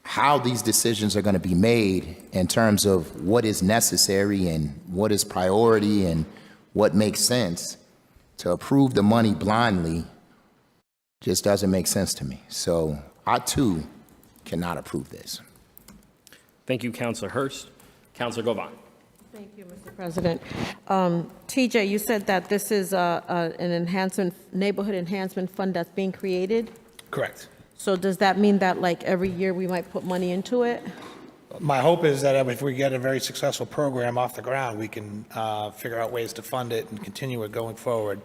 how these decisions are going to be made in terms of what is necessary and what is priority and what makes sense, to approve the money blindly just doesn't make sense to me. So I too cannot approve this. Thank you, Councilor Hurst. Councilor Govan. Thank you, Mr. President. TJ, you said that this is an enhancement, neighborhood enhancement fund that's being created. Correct. So does that mean that like every year we might put money into it? My hope is that if we get a very successful program off the ground, we can figure out ways to fund it and continue it going forward.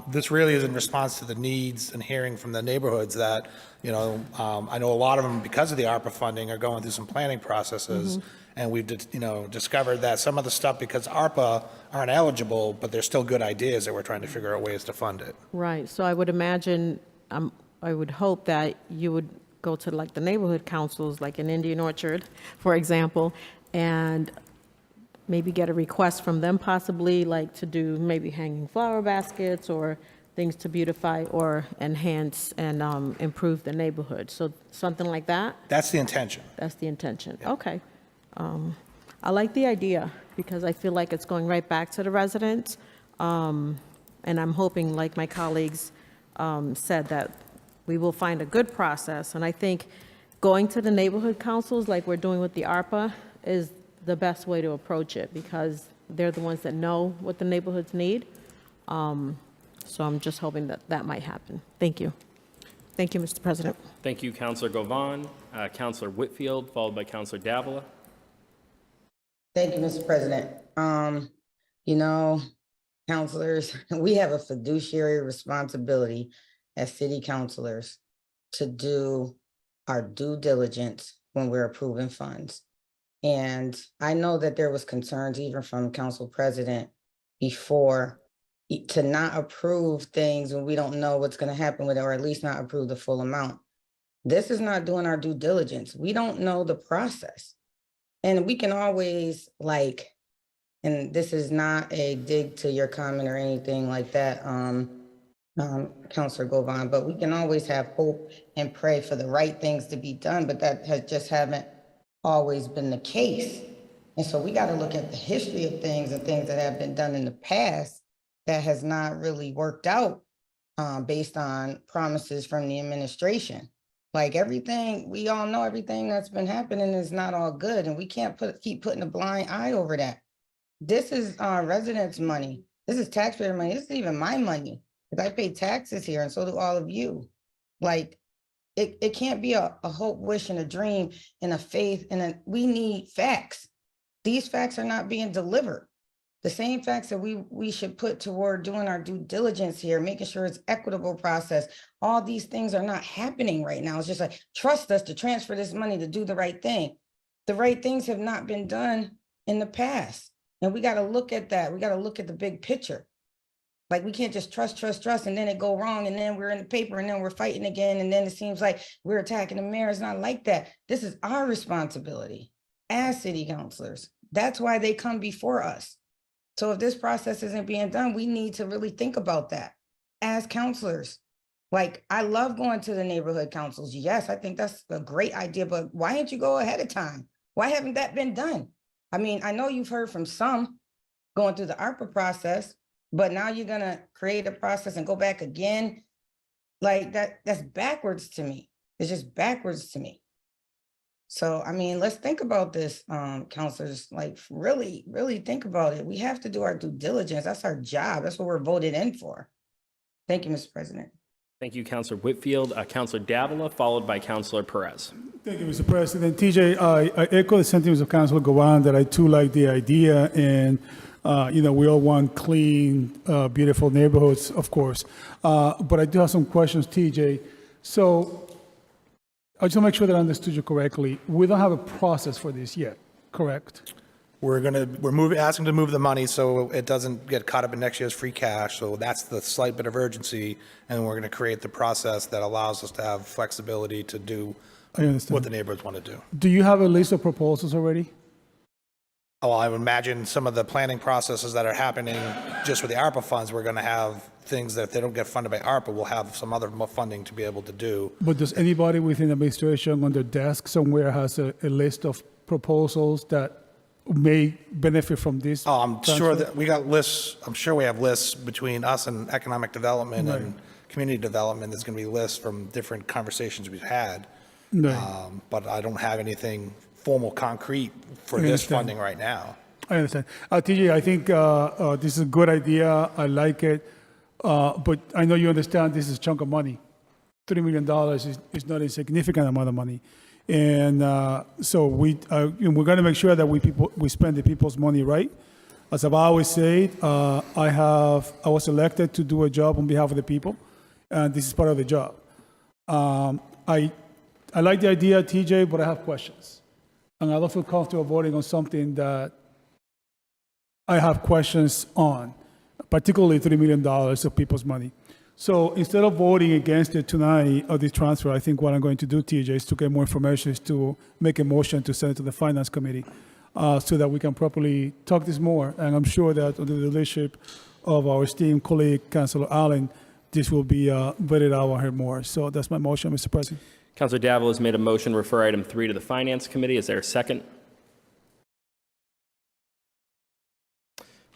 This really is in response to the needs and hearing from the neighborhoods that, you know, I know a lot of them, because of the ARPA funding, are going through some planning processes. And we've, you know, discovered that some of the stuff, because ARPA aren't eligible, but they're still good ideas that we're trying to figure out ways to fund it. Right, so I would imagine, I would hope that you would go to like the neighborhood councils, like in Indian Orchard, for example, and maybe get a request from them possibly, like to do maybe hanging flower baskets or things to beautify or enhance and improve the neighborhood. So something like that? That's the intention. That's the intention. Okay. I like the idea because I feel like it's going right back to the residents. And I'm hoping, like my colleagues said, that we will find a good process. And I think going to the neighborhood councils, like we're doing with the ARPA, is the best way to approach it because they're the ones that know what the neighborhoods need. So I'm just hoping that that might happen. Thank you. Thank you, Mr. President. Thank you, Councilor Govan. Councilor Whitfield, followed by Councilor Davila. Thank you, Mr. President. You know, councilors, we have a fiduciary responsibility as city councilors to do our due diligence when we're approving funds. And I know that there was concerns even from Council President before to not approve things when we don't know what's going to happen with it, or at least not approve the full amount. This is not doing our due diligence. We don't know the process. And we can always and this is not a dig to your comment or anything like that, Councilor Govan, but we can always have hope and pray for the right things to be done, but that haven't always been the case. And so we got to look at the history of things and things that have been done in the past that has not really worked out based on promises from the administration. Like everything, we all know everything that's been happening is not all good, and we can't keep putting a blind eye over that. This is residents' money. This is taxpayer money. This is even my money because I pay taxes here, and so do all of you. Like, it can't be a hope, wish, and a dream, and a faith, and we need facts. These facts are not being delivered. The same facts that we should put toward doing our due diligence here, making sure it's equitable process. All these things are not happening right now. It's just like, trust us to transfer this money to do the right thing. The right things have not been done in the past. And we got to look at that. We got to look at the big picture. Like we can't just trust, and then it go wrong. And then we're in the paper and then we're fighting again. And then it seems like we're attacking the mayor. It's not like that. This is our responsibility as city councilors. That's why they come before us. So if this process isn't being done, we need to really think about that as counselors. Like, I love going to the neighborhood councils. Yes, I think that's a great idea, but why didn't you go ahead of time? Why haven't that been done? I mean, I know you've heard from some going through the ARPA process, but now you're gonna create a process and go back again. Like that's backwards to me. It's just backwards to me. So, I mean, let's think about this, counselors, like really, really think about it. We have to do our due diligence. That's our job. That's what we're voted in for. Thank you, Mr. President. Thank you, Councilor Whitfield. Councilor Davila, followed by Councilor Perez. Thank you, Mr. President. TJ, I echo the sentiments of Councilor Govan that I too like the idea, and We all want clean, beautiful neighborhoods, of course. But I do have some questions, TJ. So I just want to make sure that I understood you correctly. We don't have a process for this yet, correct? We're asking to move the money so it doesn't get caught up in next year's free cash. So that's the slight bit of urgency. And we're going to create the process that allows us to have flexibility to do I understand. what the neighborhoods want to do. Do you have a list of proposals already? Oh, I would imagine some of the planning processes that are happening just with the ARPA funds, we're going to have things that if they don't get funded by ARPA, we'll have some other funding to be able to do. But does anybody within the administration on their desk somewhere has a list of proposals that may benefit from this? Oh, I'm sure transfer? that we got lists, I'm sure we have lists between us and economic development and community development. There's going to be lists from different conversations we've had. Right. But I don't have anything formal, concrete for I this understand. funding right now. I understand. TJ, I think this is a good idea. I like it. But I know you understand this is a chunk of money. $3 million is not a significant amount of money. And so we're going to make sure that we spend the people's money right. As I've always said, I was elected to do a job on behalf of the people, and this is part of the job. I like the idea, TJ, but I have questions. And I don't feel comfortable voting on something that I have questions on, particularly $3 million of people's money. So instead of voting against it tonight of the transfer, I think what I'm going to do, TJ, is to get more information, is to make a motion to send it to the Finance Committee so that we can properly talk this more. And I'm sure that under the leadership of our esteemed colleague, Councilor Allen, this will be vetted out on her more. So that's my motion, Mr. President. Councilor Davila has made a motion to refer item 3 to the Finance Committee. Is there a second?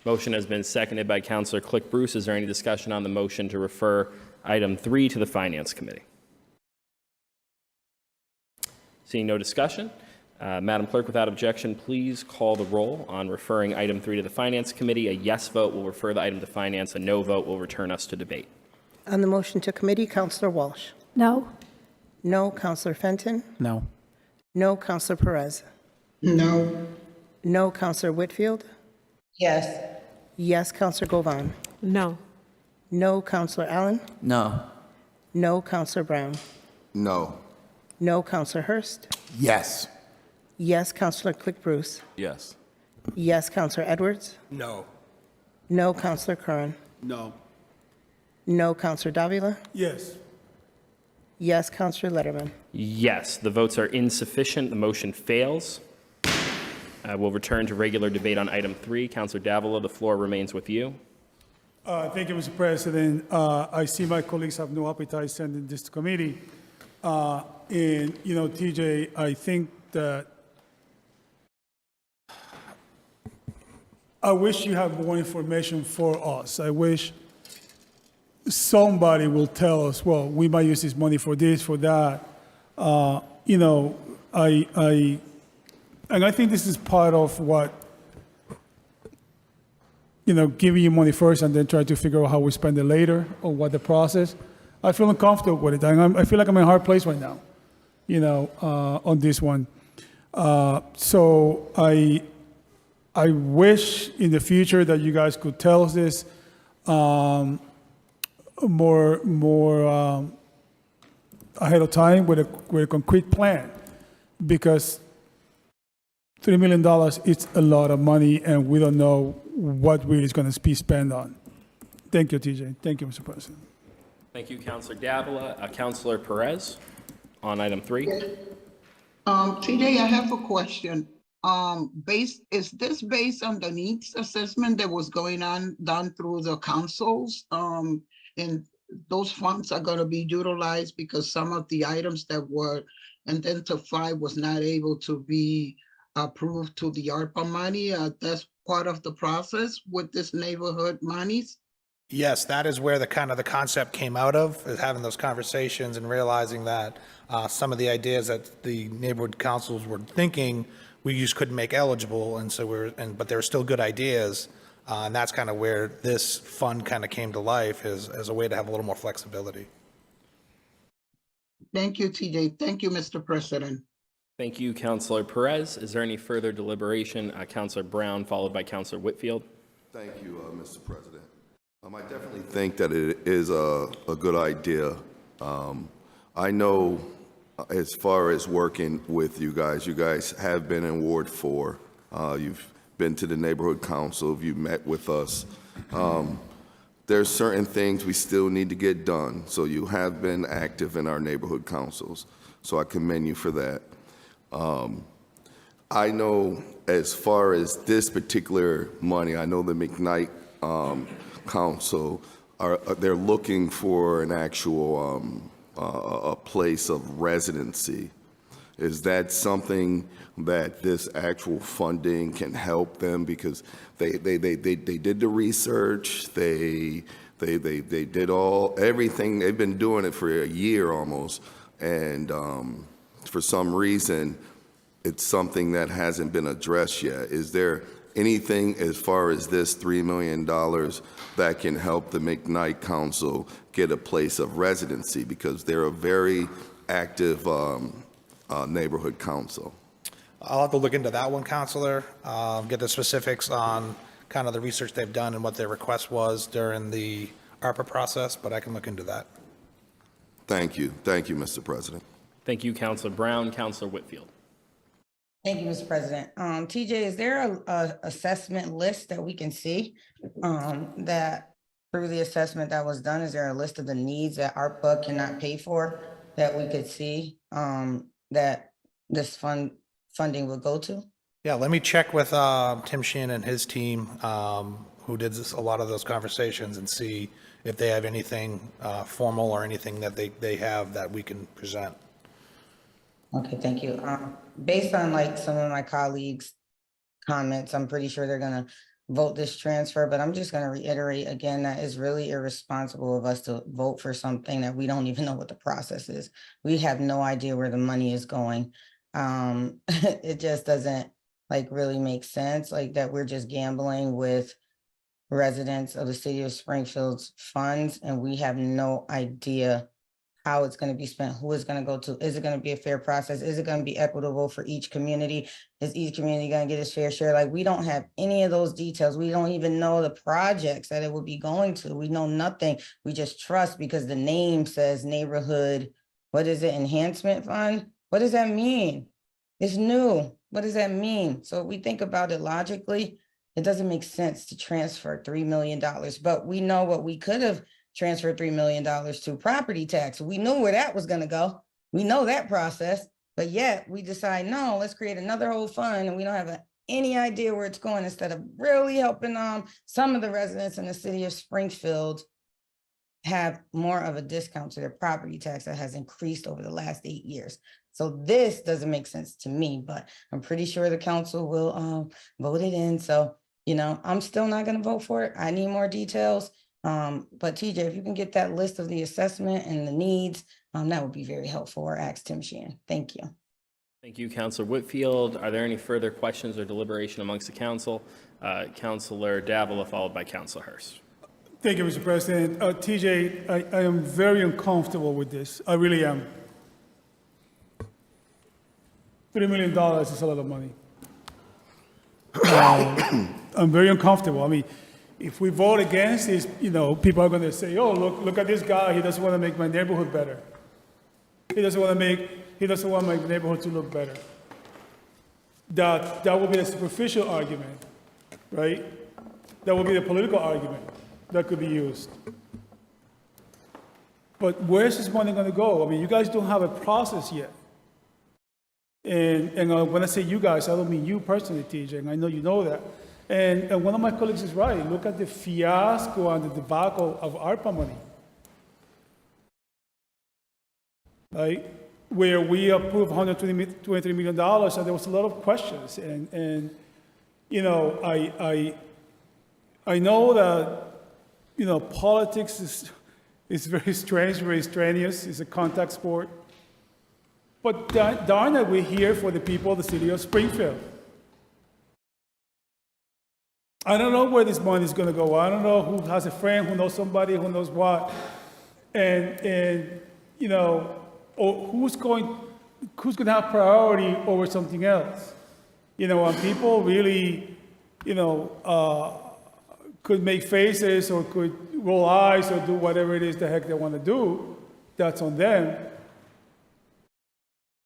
Motion has been seconded by Councilor Click Bruce. Is there any discussion on the motion to refer item 3 to the Finance Committee? Seeing no discussion, Madam Clerk, without objection, please call the roll on referring item 3 to the Finance Committee. A yes vote will refer the item to Finance. A no vote will return us to debate. On the motion to committee, Counselor Walsh. No. No, Counselor Fenton. No. No, Counselor Perez. No. No, Counselor Whitfield. Yes. Yes, Counselor Govan. No. No, Counselor Allen. No. No, Counselor Brown. No. No, Counselor Hurst. Yes. Yes, Counselor Click Bruce. Yes. Yes, Counselor Edwards. No. No, Counselor Curran. No. No, Counselor Davila. Yes. Yes, Counselor Letterman. Yes, the votes are insufficient. The motion fails. We'll return to regular debate on item 3. Councilor Davila, the floor remains with you. Thank you, Mr. President. I see my colleagues have no appetite sending this to committee. And, TJ, I think that I wish you had more information for us. I wish somebody will tell us, well, we might use this money for this, for that. And I think this is part of what, giving you money first and then try to figure out how we spend it later or what the process. I feel uncomfortable with it. And I feel like I'm in a hard place right now, on this one. So I wish in the future that you guys could tell us this more ahead of time with a concrete plan, because $3 million is a lot of money, and we don't know what really is going to be spent on. Thank you, TJ. Thank you, Mr. President. Thank you, Councilor Davila. Councilor Perez on item 3. TJ, I have a question. Is this based on the needs assessment that was done through the councils? And those funds are gonna be utilized because some of the items that were identified was not able to be approved to the ARPA money. That's part of the process with this neighborhood monies. Yes, that is where the concept came out of, is having those conversations and realizing that some of the ideas that the neighborhood councils were thinking, we just couldn't make eligible, and so but there were still good ideas, and that's kind of where this fund kind of came to life, as a way to have a little more flexibility. Thank you, TJ. Thank you, Mr. President. Thank you, Councilor Perez. Is there any further deliberation? Councilor Brown, followed by Councilor Whitfield. Thank you, Mr. President. I definitely think that it is a good idea. I know as far as working with you guys have been in Ward 4. You've been to the neighborhood council, you've met with us. There's certain things we still need to get done, so you have been active in our neighborhood councils, so I commend you for that. I know as far as this particular money, I know the McKnight Council, they're looking for an actual a place of residency. Is that something that this actual funding can help them? Because they did the research, they did everything. They've been doing it for a year almost, and for some reason, it's something that hasn't been addressed yet. Is there anything as far as this $3 million that can help the McKnight Council get a place of residency? Because they're a very active neighborhood council. I'll have to look into that one, Counselor, get the specifics on kind of the research they've done and what their request was during the ARPA process, but I can look into that. Thank you. Thank you, Mr. President. Thank you, Councilor Brown. Councilor Whitfield. Thank you, Mr. President. TJ, is there a assessment list that we can see that through the assessment that was done, is there a list of the needs that ARPA cannot pay for that we could see that this funding would go to? Yeah, let me check with Tim Sheehan and his team, who did a lot of those conversations, and see if they have anything formal or anything that they have that we can present. Okay, thank you. Based on like some of my colleagues' comments, I'm pretty sure they're gonna vote this transfer, but I'm just gonna reiterate again, that is really irresponsible of us to vote for something that we don't even know what the process is. We have no idea where the money is going. It just doesn't like really make sense, like that we're just gambling with residents of the city of Springfield's funds, and we have no idea how it's going to be spent, who it's going to go to. Is it going to be a fair process? Is it going to be equitable for each community? Is each community going to get its fair share? Like, we don't have any of those details. We don't even know the projects that it will be going to. We know nothing. We just trust because the name says neighborhood, what is it, enhancement fund? What does that mean? It's new. What does that mean? So if we think about it logically, it doesn't make sense to transfer $3 million, but we know what we could have transferred $3 million to property tax. We knew where that was going to go. We know that process, but yet we decide, no, let's create another whole fund, and we don't have any idea where it's going, instead of really helping some of the residents in the city of Springfield have more of a discount to their property tax that has increased over the last 8 years. So this doesn't make sense to me, but I'm pretty sure the council will vote it in. So, you know, I'm still not going to vote for it. I need more details. But TJ, if you can get that list of the assessment and the needs, that would be very helpful, or ask Tim Sheehan. Thank you. Thank you, Councilor Whitfield. Are there any further questions or deliberation amongst the council? Councilor Davila, followed by Councilor Hurst. Thank you, Mr. President. TJ, I am very uncomfortable with this. I really am. $3 million is a lot of money. I'm very uncomfortable. I mean, if we vote against this, you know, people are going to say, "Oh, look at this guy. He doesn't want to make my neighborhood better. He doesn't want my neighborhood to look better." That will be a superficial argument, right? That will be the political argument that could be used. But where's this money going to go? I mean, you guys don't have a process yet. And when I say you guys, I don't mean you personally, TJ, and I know you know that. And one of my colleagues is right. Look at the fiasco and the debacle of ARPA money, right? Where we approved $123 million, and there was a lot of questions. And you know, I know that, you know, politics is very strange, very strenuous. It's a contact sport. But darn it, we're here for the people of the city of Springfield. I don't know where this money is going to go. I don't know who has a friend, who knows somebody, who knows what. And you know, or who's going to have priority over something else. You know, when people really, you know, could make faces or could roll eyes or do whatever it is the heck they want to do. That's on them.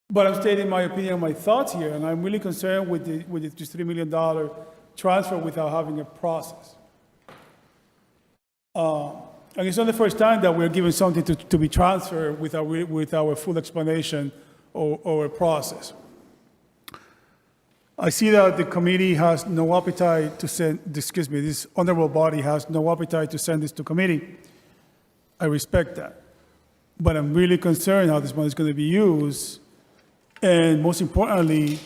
But I'm stating my opinion, my thoughts here, and I'm really concerned with this $3 million transfer without having a process. And it's not the first time that we're given something to be transferred with our full explanation or a process. I see that the committee has no appetite to send, this honorable body has no appetite to send this to committee. I respect that. But I'm really concerned how this money is going to be used. And most importantly,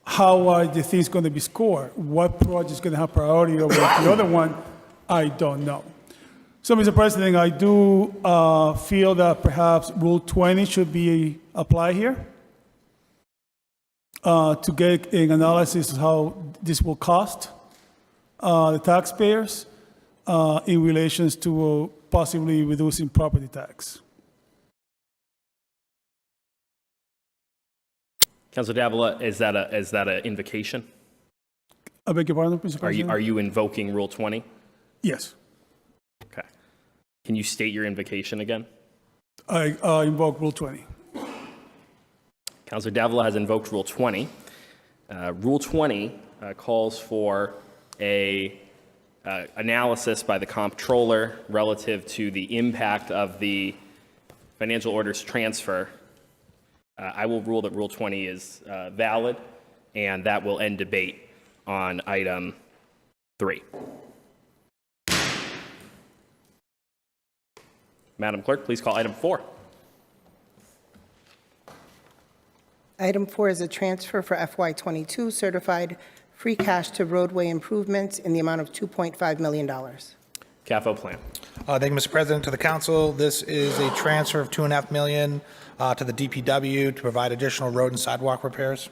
how are the things going to be scored? What project is going to have priority over the other one? I don't know. So, Mr. President, I do feel that perhaps Rule 20 should be applied here to get an analysis of how this will cost the taxpayers in relations to possibly reducing property tax. Councilor Davila, is that an invocation? I beg your pardon, Mr. President? Are you invoking Rule 20? Yes. Okay. Can you state your invocation again? I invoke Rule 20. Councilor Davila has invoked Rule 20. Rule 20 calls for a analysis by the comptroller relative to the impact of the financial orders transfer. I will rule that Rule 20 is valid, and that will end debate on item 3. Madam Clerk, please call item 4. Item 4 is a transfer for FY22 certified free cash to roadway improvements in the amount of $2.5 million. CAFO plan. Thank you, Mr. President. To the council, this is a transfer of $2.5 million to the DPW to provide additional road and sidewalk repairs.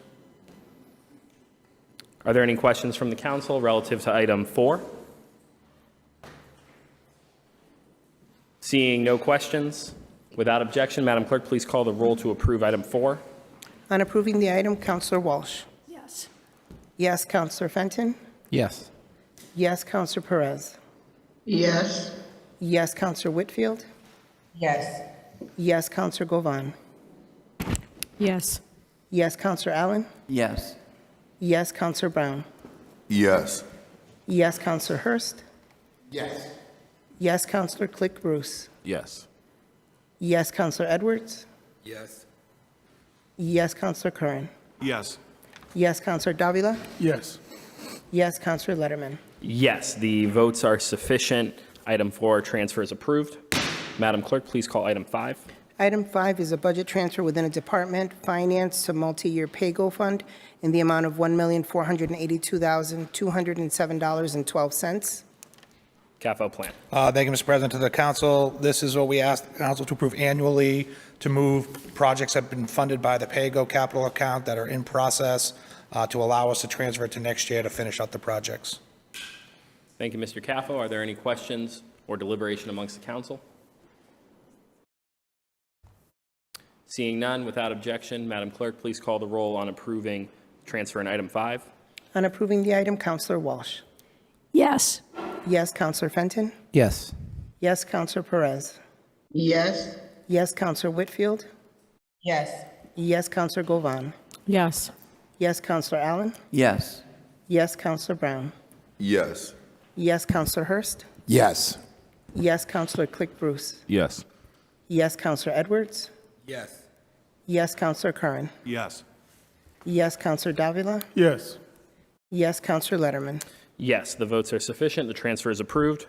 Are there any questions from the council relative to item 4? Seeing no questions, without objection, Madam Clerk, please call the roll to approve item 4. On approving the item, Councilor Walsh. Yes. Yes, Councilor Fenton. Yes. Yes, Councilor Perez. Yes. Yes, Councilor Whitfield. Yes. Yes, Councilor Govan. Yes. Yes, Councilor Allen. Yes. Yes, Councilor Brown. Yes. Yes, Councilor Hurst. Yes. Yes, Councilor Click Bruce. Yes. Yes, Councilor Edwards. Yes. Yes, Councilor Curran. Yes. Yes, Councilor Davila. Yes. Yes, Councilor Letterman. Yes, the votes are sufficient. Item 4 transfer is approved. Madam Clerk, please call item 5. Item 5 is a budget transfer within a department, finance to multi-year pay-go fund in the amount of $1,482,207.12. CAFO plan. Thank you, Mr. President. To the council, this is what we ask the council to approve annually to move projects that have been funded by the PAYGO capital account that are in process to allow us to transfer it to next year to finish up the projects. Thank you, Mr. CAFO. Are there any questions or deliberation amongst the council? Seeing none, without objection, Madam Clerk, please call the roll on approving transfer in item 5. On approving the item, Councilor Walsh. Yes. Yes, Councilor Fenton. Yes. Yes, Councilor Perez. Yes. Yes, Councilor Whitfield. Yes. Yes, Councilor Govan. Yes. Yes, Councilor Allen. Yes. Yes, Councilor Brown. Yes. Yes, Councilor Hurst. Yes. Yes, Councilor Click Bruce. Yes. Yes, Councilor Edwards. Yes. Yes, Councilor Curran. Yes. Yes, Councilor Davila. Yes. Yes, Councilor Letterman. Yes, the votes are sufficient. The transfer is approved.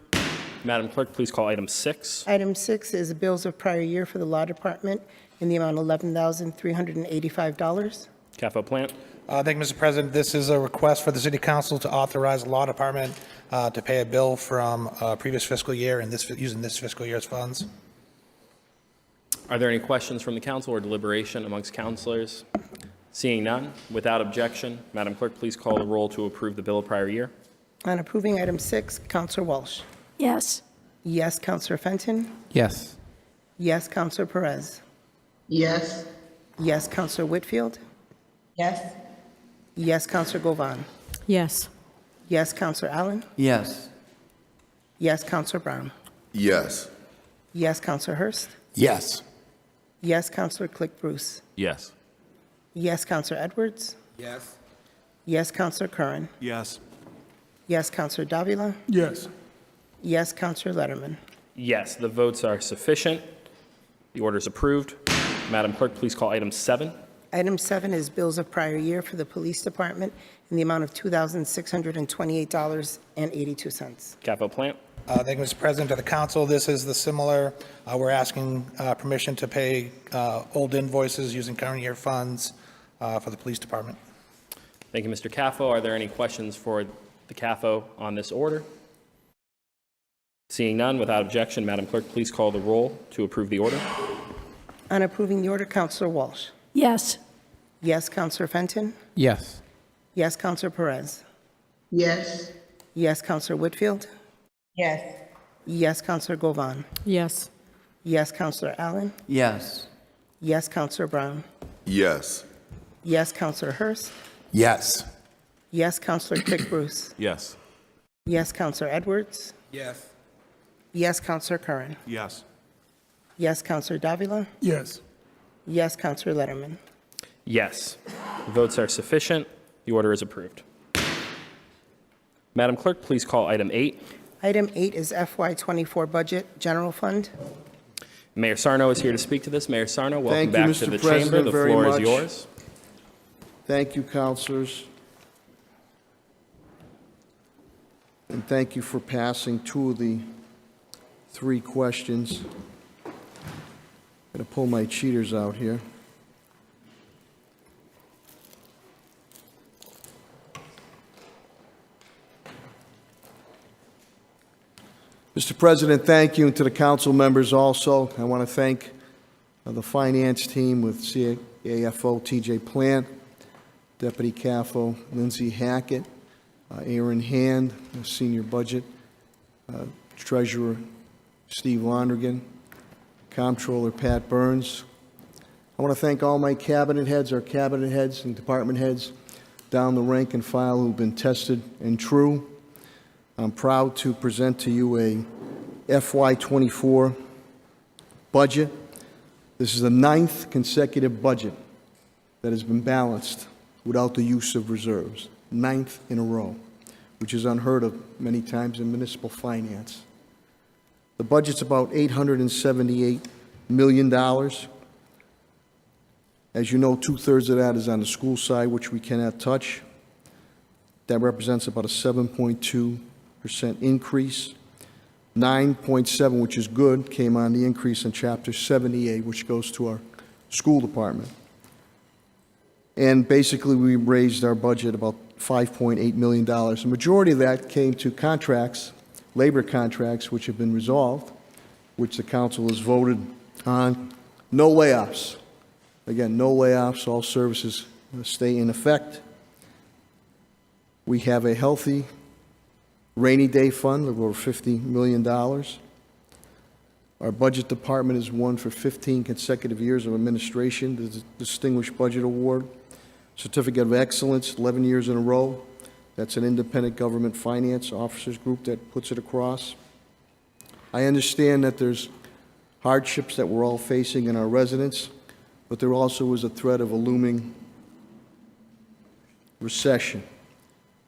Madam Clerk, please call item 6. Item 6 is bills of prior year for the Law Department in the amount of $11,385. CAFO plan. Thank you, Mr. President. This is a request for the City Council to authorize the Law Department to pay a bill from previous fiscal year and using this fiscal year's funds. Are there any questions from the council or deliberation amongst councilors? Seeing none, without objection, Madam Clerk, please call the roll to approve the bill of prior year. On approving item 6, Councilor Walsh. Yes. Yes, Councilor Fenton. Yes. Yes, Councilor Perez. Yes. Yes, Councilor Whitfield. Yes. Yes, Councilor Govan. Yes. Yes, Councilor Allen. Yes. Yes, Counselor Brown. Yes. Yes, Counselor Hurst. Yes. Yes, Counselor Click Bruce. Yes. Yes, Counselor Edwards. Yes. Yes, Counselor Curran. Yes. Yes, Counselor Davila. Yes. Yes, Counselor Letterman. Yes, the votes are sufficient. The order is approved. Madam Clerk, please call item 7. Item 7 is bills of prior year for the Police Department in the amount of $2,628.82. Capo Plant. Thank you, Mr. President, to the council. This is the similar, we're asking permission to pay old invoices using current year funds for the police department. Thank you, Mr. Caffo. Are there any questions for the Caffo on this order? Seeing none, without objection, Madam Clerk, please call the roll to approve the order. On approving the order, Counselor Walsh. Yes. Yes, Counselor Fenton. Yes. Yes, Counselor Perez. Yes. Yes, Counselor Whitfield. Yes. Yes, Counselor Govan. Yes. Yes, Counselor Allen. Yes. Yes, Counselor Brown. Yes. Yes, Counselor Hurst. Yes. Yes, Counselor Click Bruce. Yes. Yes, Counselor Edwards. Yes. Yes, Counselor Curran. Yes. Yes, Counselor Davila. Yes. Yes, Counselor Letterman. Yes. The votes are sufficient. The order is approved. Madam Clerk, please call item 8. Item 8 is FY24 Budget, General Fund. Mayor Sarno is here to speak to this. Mayor Sarno, welcome Thank you, back Mr. to the President, chamber. The very floor is much. yours. Thank you, counselors. And thank you for passing 2 of the 3 questions. Going to pull my cheaters out here. Mr. President, thank you, and to the council members also. I want to thank the finance team with CAFO TJ Plant, Deputy CAFO Lindsay Hackett, Aaron Hand, the Senior Budget, Treasurer Steve Londrigan, Comptroller Pat Burns. I want to thank all my cabinet heads, our cabinet heads and department heads down the rank and file who've been tested and true. I'm proud to present to you a FY24 budget. This is the 9th consecutive budget that has been balanced without the use of reserves, 9th in a row, which is unheard of many times in municipal finance. The budget's about $878 million. As you know, 2/3 of that is on the school side, which we cannot touch. That represents about a 7.2% increase. 9.7, which is good, came on the increase in Chapter 78, which goes to our school department. And basically, we raised our budget about $5.8 million. The majority of that came to contracts, labor contracts, which have been resolved, which the council has voted on. No layoffs. Again, no layoffs. All services stay in effect. We have a healthy rainy day fund of over $50 million. Our budget department has won for 15 consecutive years of administration the Distinguished Budget Award. Certificate of Excellence, 11 years in a row. That's an independent government finance officers group that puts it across. I understand that there's hardships that we're all facing in our residents, but there also is a threat of a looming recession.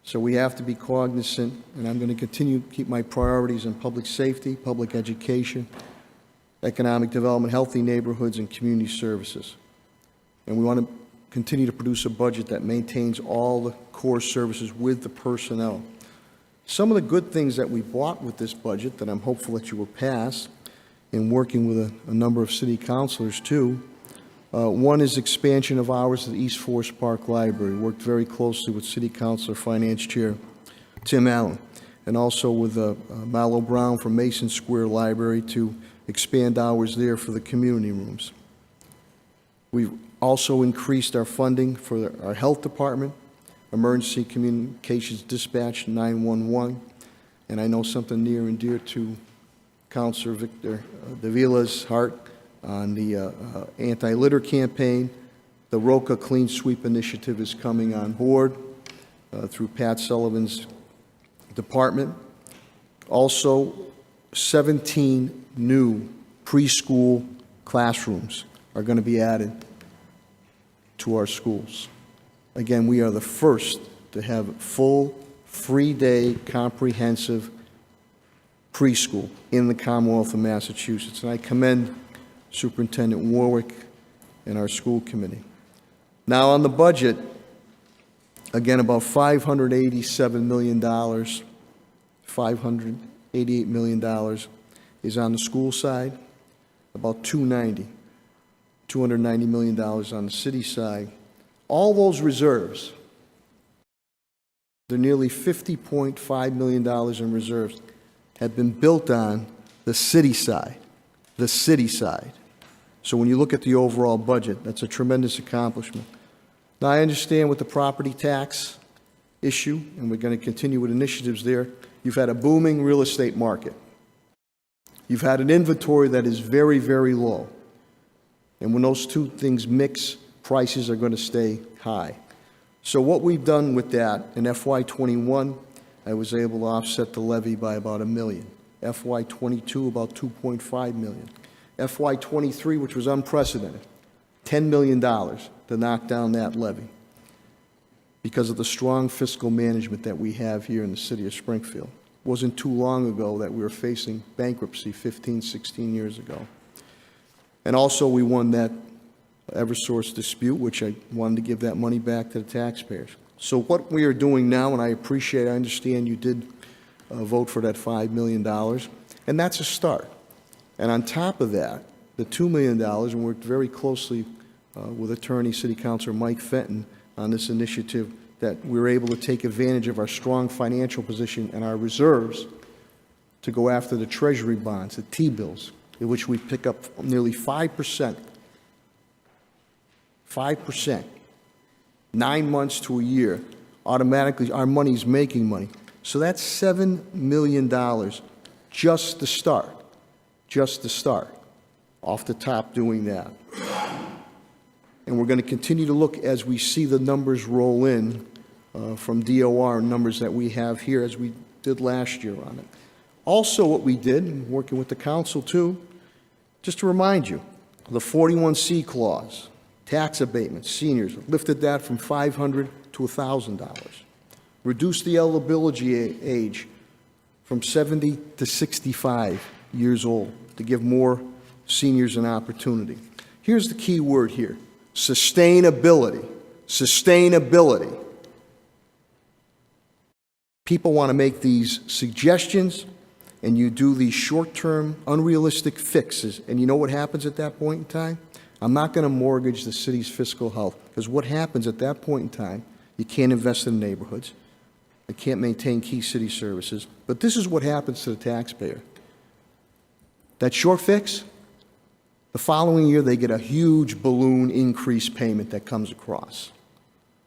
So we have to be cognizant, and I'm going to continue to keep my priorities in public safety, public education, economic development, healthy neighborhoods, and community services. And we want to continue to produce a budget that maintains all the core services with the personnel. Some of the good things that we bought with this budget that I'm hopeful that you will pass, in working with a number of city councilors too, one is expansion of hours at the East Forest Park Library. Worked very closely with City Councilor Finance Chair Tim Allen, and also with Mallow Brown from Mason Square Library to expand hours there for the community rooms. We've also increased our funding for our health department, emergency communications dispatch 911, and I know something near and dear to Councilor Victor Davila's heart on the anti-litter campaign. The ROCA Clean Sweep Initiative is coming on board through Pat Sullivan's department. Also, 17 new preschool classrooms are going to be added to our schools. Again, we are the first to have full, free-day, comprehensive preschool in the Commonwealth of Massachusetts. And I commend Superintendent Warwick and our school committee. Now, on the budget, again, about $587 million, $588 million is on the school side, about $290 million on the city side. All those reserves, the nearly $50.5 million in reserves, have been built on the city side, the city side. So when you look at the overall budget, that's a tremendous accomplishment. Now, I understand with the property tax issue, and we're going to continue with initiatives there, you've had a booming real estate market. You've had an inventory that is very, very low. And when those two things mix, prices are going to stay high. So what we've done with that, in FY21, I was able to offset the levy by about $1 million. FY22, about $2.5 million. FY23, which was unprecedented, $10 million to knock down that levy because of the strong fiscal management that we have here in the city of Springfield. It wasn't too long ago that we were facing bankruptcy 15, 16 years ago. And also we won that Eversource dispute, which I wanted to give that money back to the taxpayers. So what we are doing now, and I understand you did vote for that $5 million, and that's a start. And on top of that, the $2 million, and worked very closely with attorney City Councilor Mike Fenton on this initiative, that we're able to take advantage of our strong financial position and our reserves to go after the Treasury bonds, the T-bills, in which we pick up nearly 5%. 5%, 9 months to a year, automatically our money's making money. So that's $7 million just to start, off the top doing that. And we're going to continue to look as we see the numbers roll in from DOR, numbers that we have here as we did last year on it. Also what we did, working with the council too, just to remind you, the 41C clause, tax abatements, seniors, lifted that from $500 to $1,000. Reduced the eligibility age from 70 to 65 years old to give more seniors an opportunity. Here's the key word here, sustainability. Sustainability. People want to make these suggestions, and you do these short-term, unrealistic fixes, and you know what happens at that point in time? I'm not going to mortgage the city's fiscal health, because what happens at that point in time, you can't invest in neighborhoods, you can't maintain key city services, but this is what happens to the taxpayer. That short fix, the following year they get a huge balloon increase payment that comes across.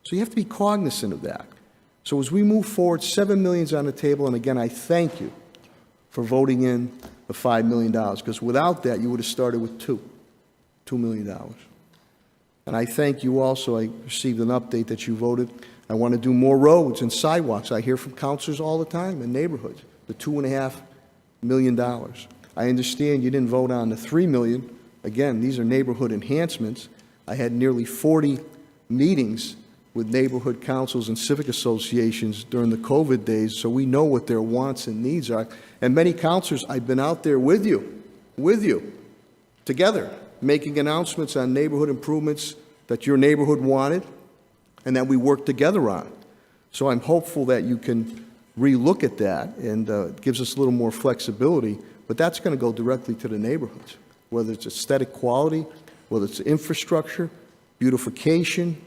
So you have to be cognizant of that. So as we move forward, $7 million's on the table, and again, I thank you for voting in the $5 million, because without that, you would have started with $2 million. And I thank you also. I received an update that you voted. I want to do more roads and sidewalks. I hear from councilors all the time in neighborhoods, the $2.5 million. I understand you didn't vote on the $3 million. Again, these are neighborhood enhancements. I had nearly 40 meetings with neighborhood councils and civic associations during the COVID days, so we know what their wants and needs are. And many councilors, I've been out there with you, together, making announcements on neighborhood improvements that your neighborhood wanted and that we worked together on. So I'm hopeful that you can relook at that, and it gives us a little more flexibility, but that's going to go directly to the neighborhoods, whether it's aesthetic quality, whether it's infrastructure, beautification.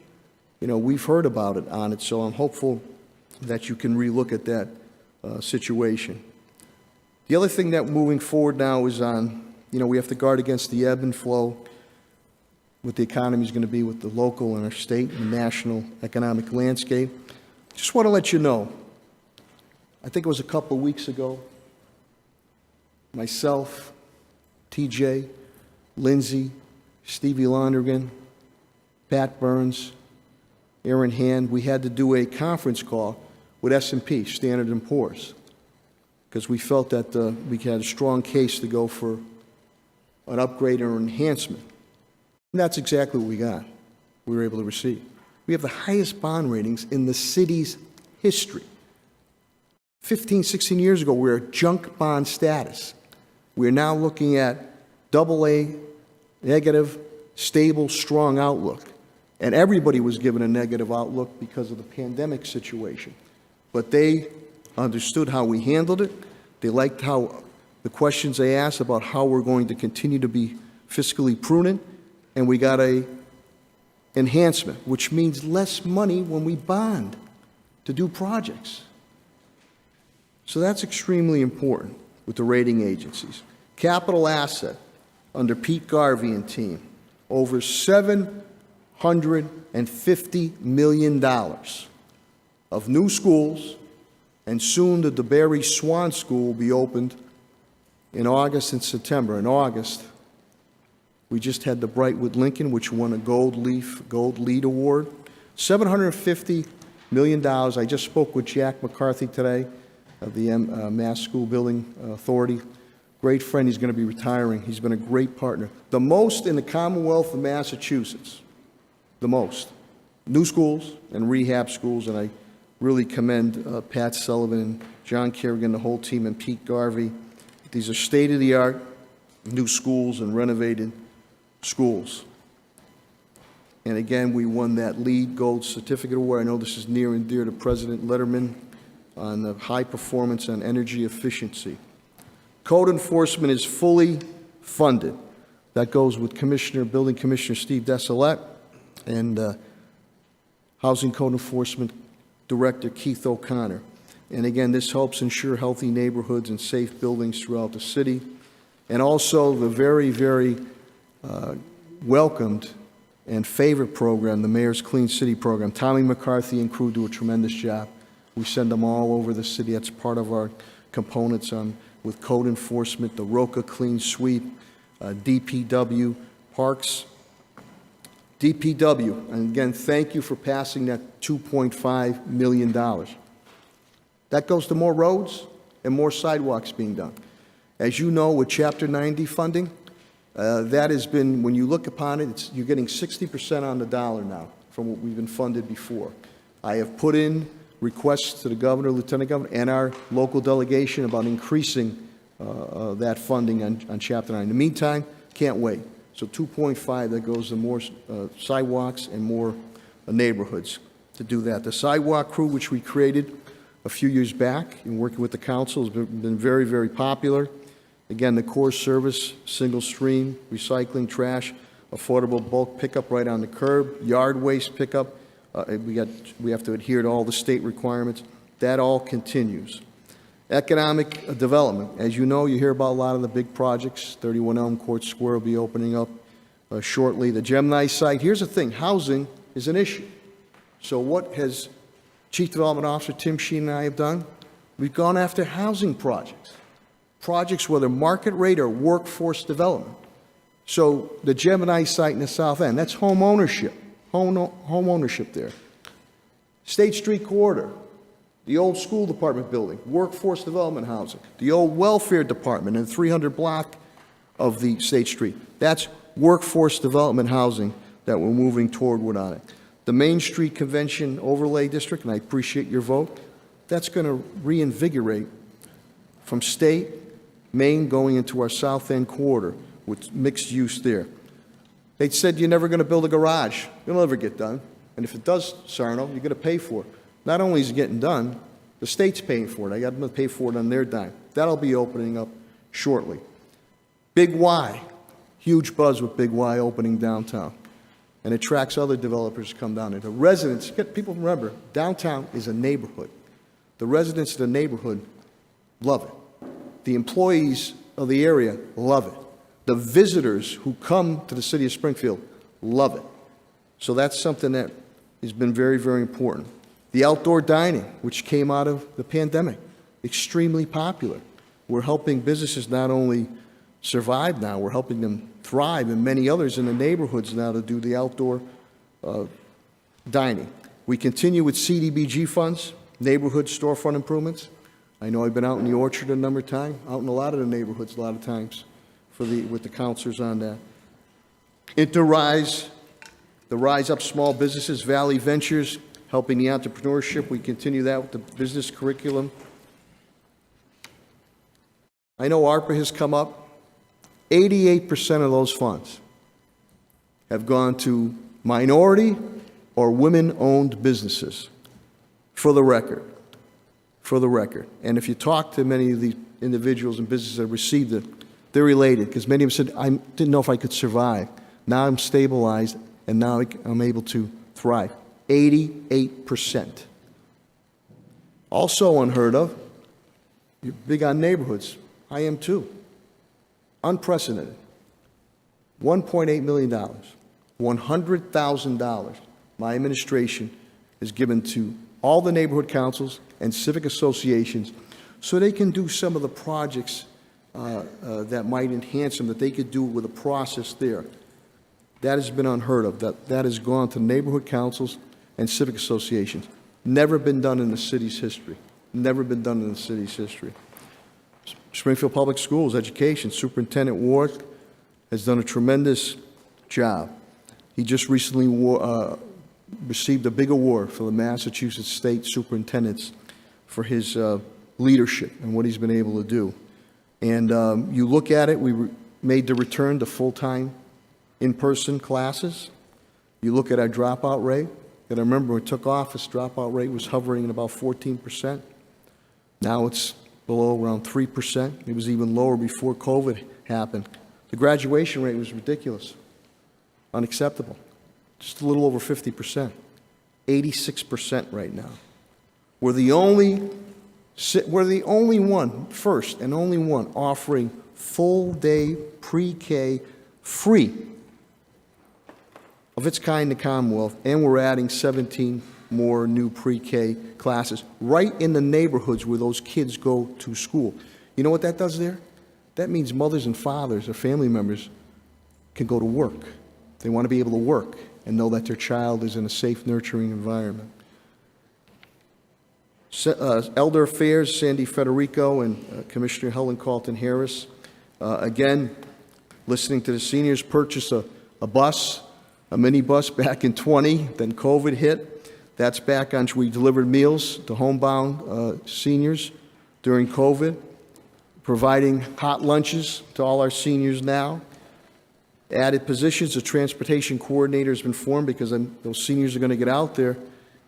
You know, we've heard about it on it, so I'm hopeful that you can relook at that situation. The other thing that moving forward now is on, you know, we have to guard against the ebb and flow, what the economy is going to be with the local and our state and national economic landscape. Just want to let you know, I think it was a couple of weeks ago, myself, TJ, Lindsay, Stevie Lonergan, Pat Burns, Aaron Hand, we had to do a conference call with S&P, Standard & Poor's, because we felt that we had a strong case to go for an upgrade or enhancement. And that's exactly what we were able to receive. We have the highest bond ratings in the city's history. 15, 16 years ago, we were at junk bond status. We're now looking at AA, negative, stable, strong outlook. And everybody was given a negative outlook because of the pandemic situation. But they understood how we handled it. They liked how the questions they asked about how we're going to continue to be fiscally prudent. And we got a enhancement, which means less money when we bond to do projects. So that's extremely important with the rating agencies. Capital asset under Pete Garvey and team, over $750 million of new schools, and soon the DeBerry Swan School will be opened in August and September. In August, we just had the Brightwood Lincoln, which won a Gold Lead Award. $750 million. I just spoke with Jack McCarthy today of the Mass School Building Authority. Great friend. He's going to be retiring. He's been a great partner. The most in the Commonwealth of Massachusetts. The most. New schools and rehab schools, and I really commend Pat Sullivan and John Kerrigan, the whole team, and Pete Garvey. These are state-of-the-art new schools and renovated schools. And again, we won that LEED Gold Certificate Award. I know this is near and dear to President Letterman on the high performance and energy efficiency. Code enforcement is fully funded. That goes with Building Commissioner Steve Desolette and Housing Code Enforcement Director Keith O'Connor. And again, this helps ensure healthy neighborhoods and safe buildings throughout the city. And also the very, very welcomed and favorite program, the Mayor's Clean City Program. Tommy McCarthy and crew do a tremendous job. We send them all over the city. That's part of our components with code enforcement, the Roca Clean Sweep, DPW, Parks. DPW, and again, thank you for passing that $2.5 million. That goes to more roads and more sidewalks being done. As you know, with Chapter 90 funding, that has been, when you look upon it, you're getting 60% on the dollar now from what we've been funded before. I have put in requests to the governor, lieutenant governor, and our local delegation about increasing that funding on Chapter 9. In the meantime, can't wait. So 2.5, that goes to more sidewalks and more neighborhoods to do that. The sidewalk crew, which we created a few years back in working with the council, has been very, very popular. Again, the core service, single stream, recycling, trash, affordable bulk pickup right on the curb, yard waste pickup. We have to adhere to all the state requirements. That all continues. Economic development. As you know, you hear about a lot of the big projects. 31 Elm Court Square will be opening up shortly. The Gemini site. Here's the thing. Housing is an issue. So what has Chief Development Officer Tim Sheen and I have done? We've gone after housing projects. Projects, whether market rate or workforce development. So the Gemini site in the South End, that's home ownership. Home ownership there. State Street Corridor. The old school department building, workforce development housing, the old welfare department in the 300 block of the State Street. That's workforce development housing that we're moving toward on it. The Main Street Convention Overlay District, and I appreciate your vote, that's going to reinvigorate from state, Maine, going into our South End corridor with mixed use there. They said you're never going to build a garage. It'll never get done. And if it does, Sarno, you're going to pay for it. Not only is it getting done, the state's paying for it. I got them to pay for it on their dime. That'll be opening up shortly. Big Y, huge buzz with Big Y opening downtown. And it attracts other developers to come down there. The residents, people remember, downtown is a neighborhood. The residents of the neighborhood love it. The employees of the area love it. The visitors who come to the city of Springfield love it. So that's something that has been very, very important. The outdoor dining, which came out of the pandemic, extremely popular. We're helping businesses not only survive now, we're helping them thrive, and many others in the neighborhoods now to do the outdoor dining. We continue with CDBG funds, neighborhood storefront improvements. I know I've been out in the orchard a number of times, out in a lot of the neighborhoods a lot of times with the counselors on that. The Rise Up Small Businesses, Valley Ventures, helping the entrepreneurship. We continue that with the business curriculum. I know ARPA has come up. 88% of those funds have gone to minority or women-owned businesses, for the record. For the record. And if you talk to many of these individuals and businesses that received it, they're elated, because many of them said, I didn't know if I could survive. Now I'm stabilized, and now I'm able to thrive. 88%. Also unheard of, you're big on neighborhoods. I am too. Unprecedented. $1.8 million, $100,000 my administration has given to all the neighborhood councils and civic associations so they can do some of the projects that might enhance them, that they could do with a process there. That has been unheard of. That has gone to neighborhood councils and civic associations. Never been done in the city's history. Never been done in the city's history. Springfield Public Schools, education, Superintendent Ward has done a tremendous job. He just recently received a big award for the Massachusetts State Superintendents for his leadership and what he's been able to do. And you look at it, we made the return to full-time in-person classes. You look at our dropout rate, and I remember when we took office, dropout rate was hovering at about 14%. Now it's below around 3%. It was even lower before COVID happened. The graduation rate was ridiculous, unacceptable. Just a little over 50%, 86% right now. We're the only one, first and only one, offering full-day pre-K free of its kind in the Commonwealth, and we're adding 17 more new pre-K classes right in the neighborhoods where those kids go to school. You know what that does there? That means mothers and fathers or family members can go to work. They want to be able to work and know that their child is in a safe, nurturing environment. Elder Affairs, Sandy Federico and Commissioner Helen Carlton Harris. Again, listening to the seniors purchase a bus, a minibus back in 20, then COVID hit. That's back on, we delivered meals to homebound seniors during COVID, providing hot lunches to all our seniors now. Added positions, a transportation coordinator has been formed because those seniors are going to get out there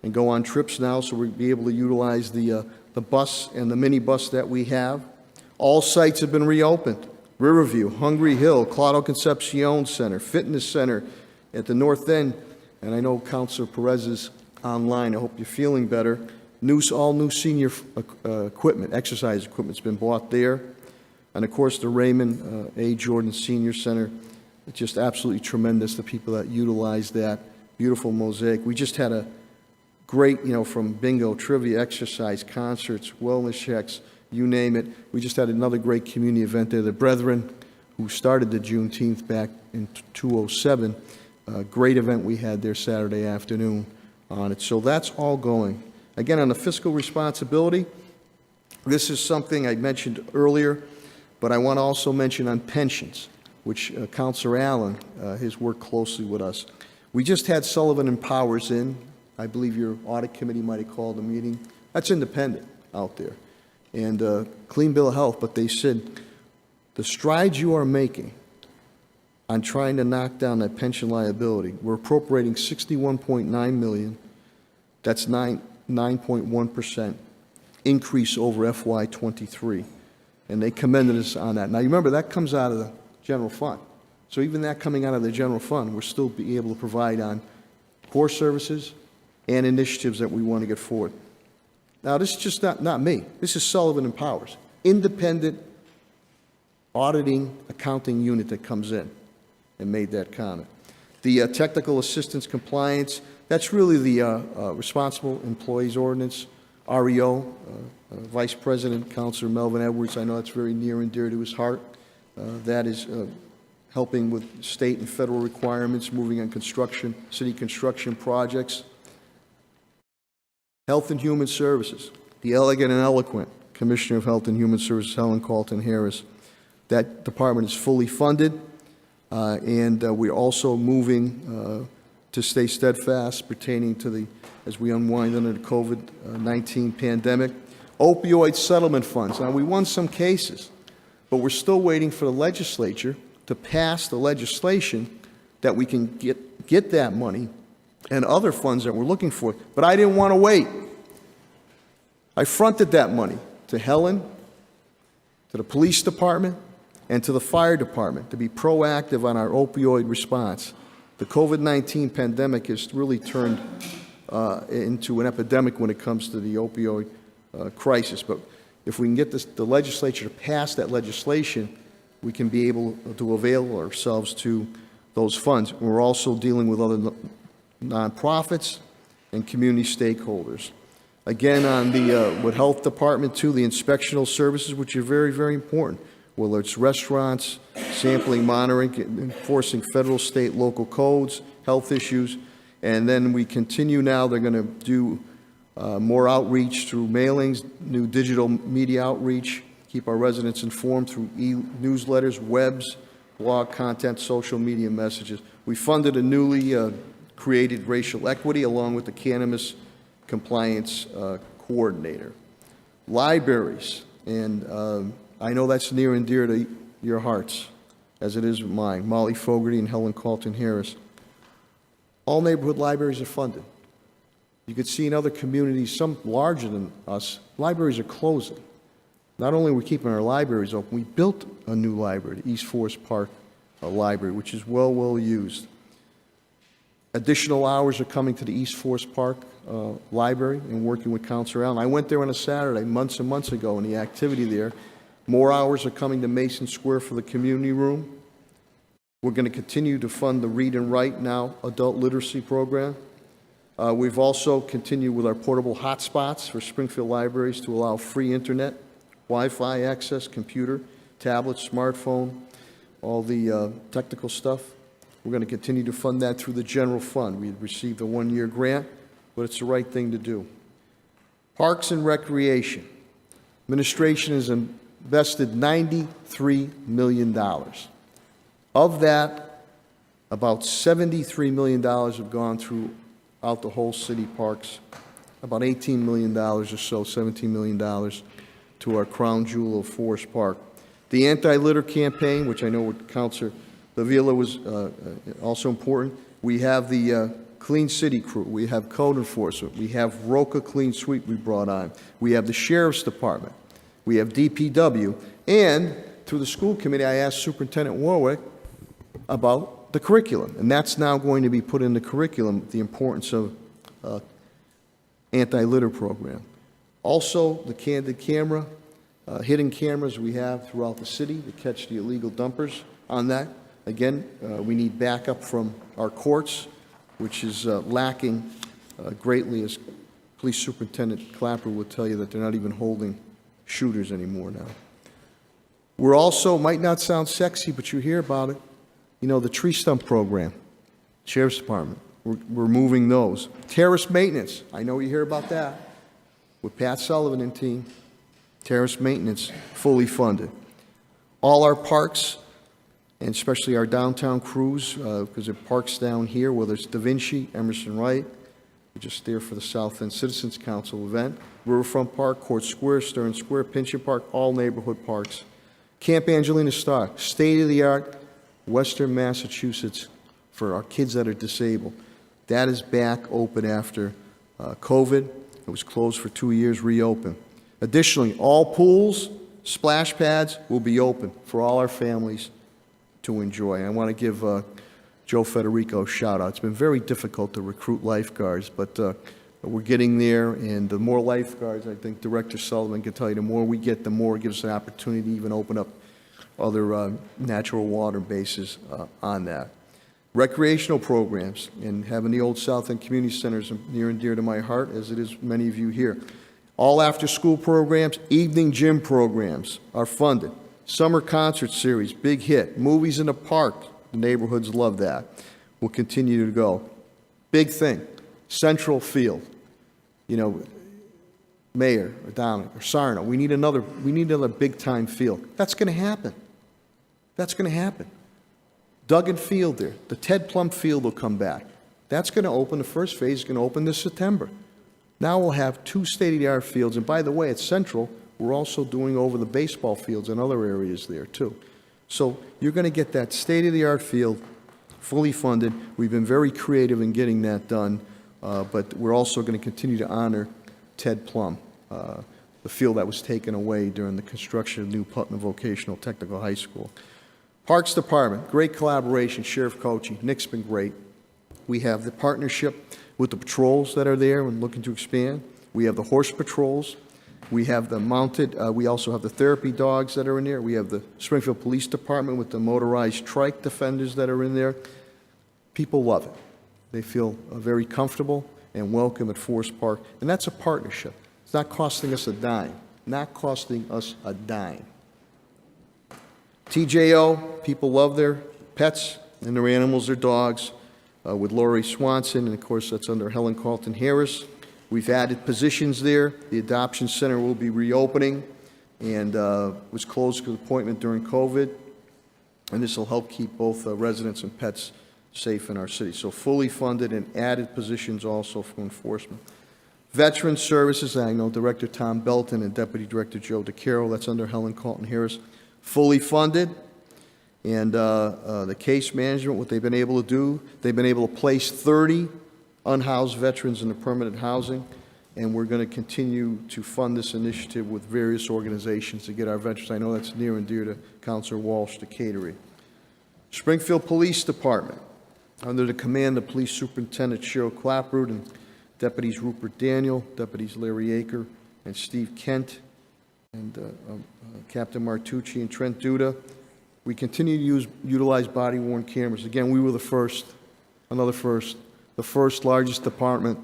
and go on trips now, so we'll be able to utilize the bus and the minibus that we have. All sites have been reopened. Riverview, Hungry Hill, Claudio Concepcion Center, Fitness Center at the North End, and I know Councilor Perez is online. I hope you're feeling better. All new senior equipment, exercise equipment's been bought there. And of course, the Raymond A. Jordan Senior Center, it's just absolutely tremendous, the people that utilize that. Beautiful mosaic. We just had a great, from bingo, trivia, exercise, concerts, wellness checks, you name it. We just had another great community event there. The Brethren, who started the Juneteenth back in 2007, a great event we had there Saturday afternoon on it. So that's all going. Again, on the fiscal responsibility, this is something I mentioned earlier, but I want to also mention on pensions, which Councilor Allen has worked closely with us. We just had Sullivan and Powers in. I believe your audit committee might have called a meeting. That's independent out there. And clean bill of health, but they said, the strides you are making on trying to knock down that pension liability, we're appropriating $61.9 million. That's 9.1% increase over FY23. And they commended us on that. Now, you remember, that comes out of the general fund. So even that coming out of the general fund, we're still be able to provide on core services and initiatives that we want to get forward. Now, this is just not me. This is Sullivan and Powers, independent auditing accounting unit that comes in and made that comment. The technical assistance compliance, that's really the responsible employees ordinance, REO, Vice President, Councilor Melvin Edwards. I know that's very near and dear to his heart. That is helping with state and federal requirements, moving on construction, city construction projects. Health and Human Services, the elegant and eloquent Commissioner of Health and Human Services, Helen Carlton Harris. That department is fully funded, and we're also moving to stay steadfast pertaining to the, as we unwind under the COVID-19 pandemic. Opioid settlement funds. Now, we won some cases, but we're still waiting for the legislature to pass the legislation that we can get that money and other funds that we're looking for. But I didn't want to wait. I fronted that money to Helen, to the police department, and to the fire department to be proactive on our opioid response. The COVID-19 pandemic has really turned into an epidemic when it comes to the opioid crisis. But if we can get the legislature to pass that legislation, we can be able to avail ourselves to those funds. We're also dealing with other nonprofits and community stakeholders. Again, on the with health department too, the inspectional services, which are very, very important, whether it's restaurants, sampling, monitoring, enforcing federal, state, local codes, health issues. And then we continue now, they're going to do more outreach through mailings, new digital media outreach, keep our residents informed through e-newsletters, webs, blog content, social media messages. We funded a newly created racial equity along with the cannabis compliance coordinator. Libraries, and I know that's near and dear to your hearts, as it is with mine, Molly Fogarty and Helen Carlton Harris. All neighborhood libraries are funded. You could see in other communities, some larger than us, libraries are closing. Not only are we keeping our libraries open, we built a new library, the East Forest Park Library, which is well used. Additional hours are coming to the East Forest Park Library and working with Councilor Allen. I went there on a Saturday months and months ago, and the activity there. More hours are coming to Mason Square for the community room. We're going to continue to fund the Read and Write Now adult literacy program. We've also continued with our portable hotspots for Springfield libraries to allow free internet, Wi-Fi access, computer, tablet, smartphone, all the technical stuff. We're going to continue to fund that through the general fund. We received a one-year grant, but it's the right thing to do. Parks and Recreation. Administration has invested $93 million. Of that, about $73 million have gone throughout the whole city parks, about $18 million or so, $17 million to our crown jewel of Forest Park. The anti-litter campaign, which I know with Councilor Davila was also important. We have the Clean City Crew. We have code enforcement. We have Roca Clean Sweep we brought on. We have the Sheriff's Department. We have DPW. And through the school committee, I asked Superintendent Warwick about the curriculum. And that's now going to be put in the curriculum, the importance of anti-litter program. Also, the candid camera, hidden cameras we have throughout the city to catch the illegal dumpers on that. Again, we need backup from our courts, which is lacking greatly, as Police Superintendent Clapper would tell you that they're not even holding shooters anymore now. We're also, might not sound sexy, but you hear about it, you know, the tree stump program, Sheriff's Department. We're moving those. Terrace maintenance, I know you hear about that. With Pat Sullivan and team, terrace maintenance fully funded. All our parks, and especially our downtown crews, because there are parks down here, whether it's Da Vinci, Emerson Wright, we're just there for the South End Citizens Council event, Riverfront Park, Court Square, Stern Square, Pinchon Park, all neighborhood parks. Camp Angelina Star, state-of-the-art, Western Massachusetts for our kids that are disabled. That is back open after COVID. It was closed for 2 years, reopened. Additionally, all pools, splash pads will be open for all our families to enjoy. I want to give Joe Federico a shout out. It's been very difficult to recruit lifeguards, but we're getting there, and the more lifeguards, I think Director Sullivan can tell you, the more we get, the more it gives us an opportunity to even open up other natural water bases on that. Recreational programs, and having the Old South End Community Centers near and dear to my heart, as it is many of you here. All after-school programs, evening gym programs are funded. Summer concert series, big hit. Movies in the park, the neighborhoods love that. We'll continue to go. Big thing, Central Field. You know, Mayor, or Dominic, or Sarno, we need another big-time field. That's going to happen. That's going to happen. Duggan Field there, the Ted Plum Field will come back. That's going to open, the first phase is going to open this September. Now we'll have 2 state-of-the-art fields, and by the way, at Central, we're also doing over the baseball fields and other areas there, too. So you're going to get that state-of-the-art field fully funded. We've been very creative in getting that done, but we're also going to continue to honor Ted Plum, the field that was taken away during the construction of New Putnam Vocational Technical High School. Parks Department, great collaboration, Sheriff Cochi, Nick's been great. We have the partnership with the patrols that are there and looking to expand. We have the horse patrols. We have the mounted, we also have the therapy dogs that are in there. We have the Springfield Police Department with the motorized trike defenders that are in there. People love it. They feel very comfortable and welcome at Forest Park, and that's a partnership. It's not costing us a dime, not costing us a dime. TJO, people love their pets and their animals, their dogs, with Lori Swanson, and of course that's under Helen Carlton Harris. We've added positions there. The adoption center will be reopening and was closed for appointment during COVID, and this will help keep both residents and pets safe in our city. So fully funded and added positions also for enforcement. Veteran Services, I know Director Tom Belton and Deputy Director Joe DeCaro, that's under Helen Carlton Harris, fully funded. And the case management, what they've been able to do, they've been able to place 30 unhoused veterans into permanent housing, and we're going to continue to fund this initiative with various organizations to get our veterans. I know that's near and dear to Councilor Walsh, to catering. Springfield Police Department, under the command of Police Superintendent Cheryl Claproot and Deputies Rupert Daniel, Deputies Larry Aker and Steve Kent, and Captain Martucci and Trent Duda. We continue to utilize body-worn cameras. Again, we were the first, another first, the first largest department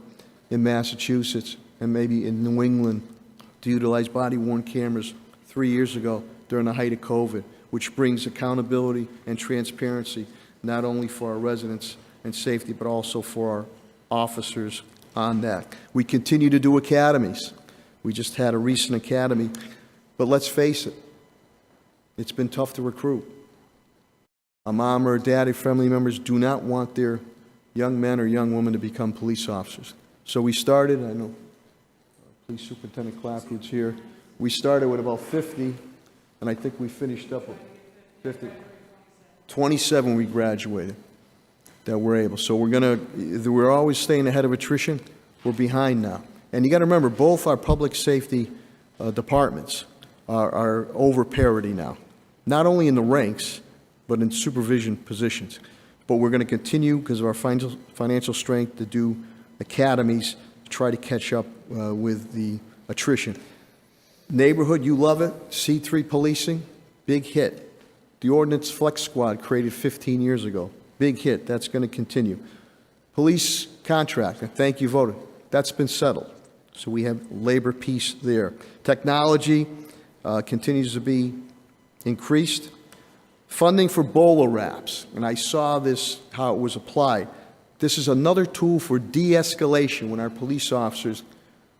in Massachusetts and maybe in New England to utilize body-worn cameras 3 years ago during the height of COVID, which brings accountability and transparency not only for our residents and safety, but also for our officers on that. We continue to do academies. We just had a recent academy, but let's face it, it's been tough to recruit. A mom or a dad or family members do not want their young men or young women to become police officers. So we started, I know Police Superintendent Claproot's here, we started with about 50, and I think we finished up with 50. 27 we graduated that we're able. So we're always staying ahead of attrition. We're behind now. And you got to remember, both our public safety departments are over parity now, not only in the ranks, but in supervision positions. But we're going to continue, because of our financial strength, to do academies to try to catch up with the attrition. Neighborhood, you love it. C3 policing, big hit. The Ordnance Flex Squad created 15 years ago. Big hit. That's going to continue. Police contract, and thank you, voted. That's been settled. So we have labor peace there. Technology continues to be increased. Funding for BOLA wraps, and I saw this, how it was applied. This is another tool for de-escalation when our police officers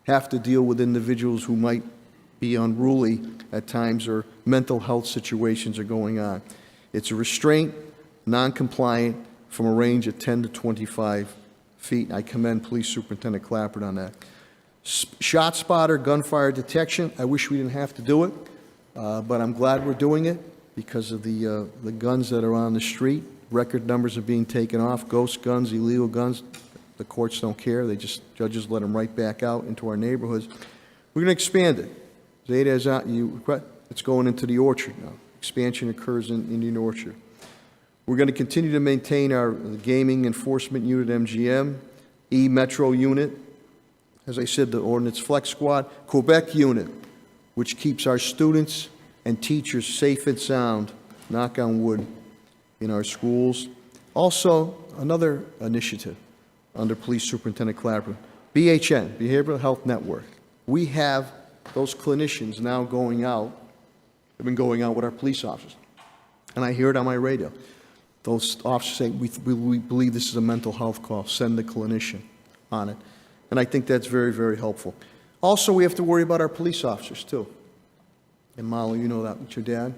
have to deal with individuals who might be unruly at times or mental health situations are going on. It's a restraint, non-compliant, from a range of 10 to 25 feet. I commend Police Superintendent Clapper on that. Shot spotter, gunfire detection. I wish we didn't have to do it, but I'm glad we're doing it because of the guns that are on the street. Record numbers are being taken off. Ghost guns, illegal guns. The courts don't care. Judges let them right back out into our neighborhoods. We're going to expand it. Zeta is out. It's going into the Orchard now. Expansion occurs in Indian Orchard. We're going to continue to maintain our gaming enforcement unit, MGM, E-Metro unit, as I said, the Ordnance Flex Squad, Quebec unit, which keeps our students and teachers safe and sound, knock on wood, in our schools. Also, another initiative under Police Superintendent Clapper, BHN, Behavioral Health Network. We have those clinicians now going out, have been going out with our police officers. And I hear it on my radio. Those officers say, we believe this is a mental health call, send the clinician on it. And I think that's very, very helpful. Also, we have to worry about our police officers, too. And Molly, you know that with your dad.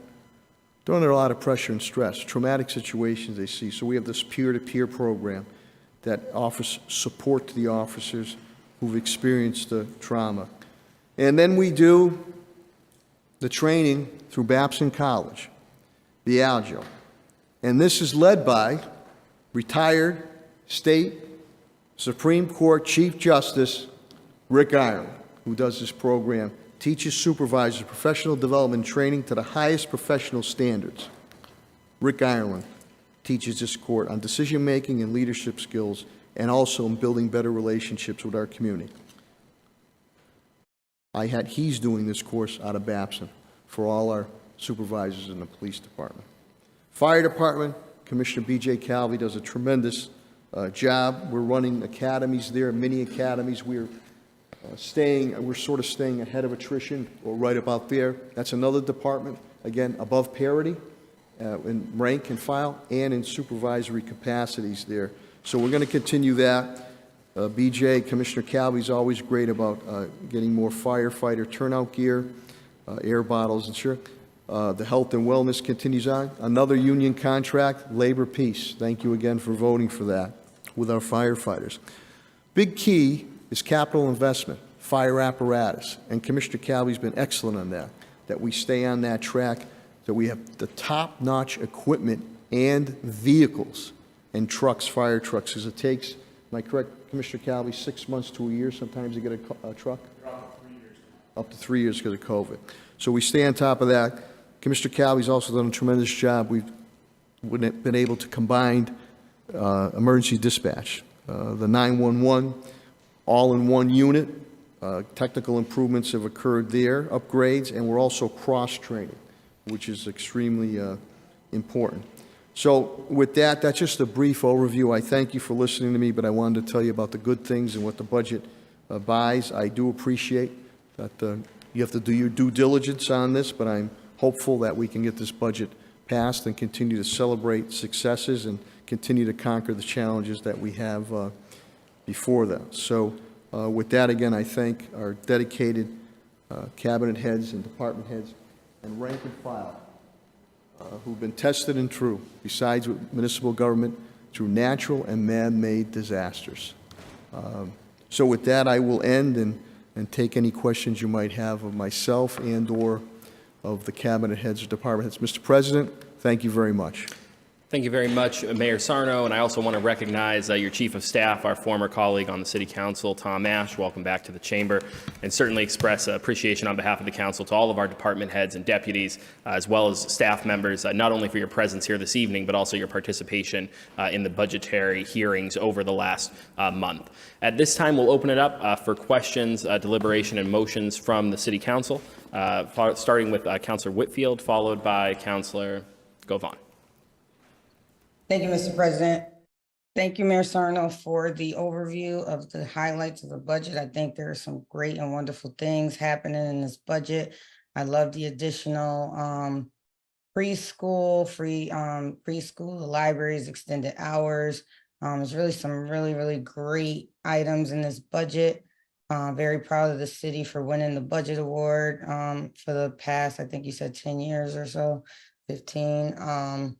They're under a lot of pressure and stress, traumatic situations they see. So we have this peer-to-peer program that offers support to the officers who've experienced the trauma. And then we do the training through Babson College, the Agile. And this is led by retired state Supreme Court Chief Justice Rick Ireland, who does this program, teaches supervisors professional development training to the highest professional standards. Rick Ireland teaches this court on decision-making and leadership skills, and also in building better relationships with our community. He's doing this course out of Babson for all our supervisors in the police department. Fire department, Commissioner B.J. Calvi does a tremendous job. We're running academies there, mini academies. We're sort of staying ahead of attrition, or right about there. That's another department, again, above parity in rank and file and in supervisory capacities there. So we're going to continue that. BJ, Commissioner Calvi's always great about getting more firefighter turnout gear, air bottles, and sure. The health and wellness continues on. Another union contract, labor peace. Thank you again for voting for that with our firefighters. Big key is capital investment, fire apparatus, and Commissioner Calvi's been excellent on that we stay on that track, that we have the top-notch equipment and vehicles and trucks, fire trucks, because it takes, am I correct, Commissioner Calvi, 6 months to a year sometimes to get a truck? Up to 3 years because of COVID. So we stay on top of that. Commissioner Calvi's also done a tremendous job. We've been able to combine emergency dispatch, the 911, all in one unit. Technical improvements have occurred there, upgrades, and we're also cross-training, which is extremely important. So with that, that's just a brief overview. I thank you for listening to me, but I wanted to tell you about the good things and what the budget buys. I do appreciate that you have to do your due diligence on this, but I'm hopeful that we can get this budget passed and continue to celebrate successes and continue to conquer the challenges that we have before them. So with that, again, I thank our dedicated cabinet heads and department heads and rank and file who've been tested and true, besides with municipal government, through natural and man-made disasters. So with that, I will end and take any questions you might have of myself and or of the cabinet heads or department heads. Mr. President, thank you very much. Thank you very much, Mayor Sarno, and I also want to recognize your Chief of Staff, our former colleague on the City Council, Tom Ash. Welcome back to the Chamber, and certainly express appreciation on behalf of the Council to all of our department heads and deputies, as well as staff members, not only for your presence here this evening, but also your participation in the budgetary hearings over the last month. At this time, we'll open it up for questions, deliberation, and motions from the City Council, starting with Councilor Whitfield, followed by Councilor Govan. Thank you, Mr. President. Thank you, Mayor Sarno, for the overview of the highlights of the budget. I think there are some great and wonderful things happening in this budget. I love the additional preschool, free preschool, the libraries, extended hours. There's really some really great items in this budget. Very proud of the city for winning the budget award for the past, I think you said 10 years or so, 15.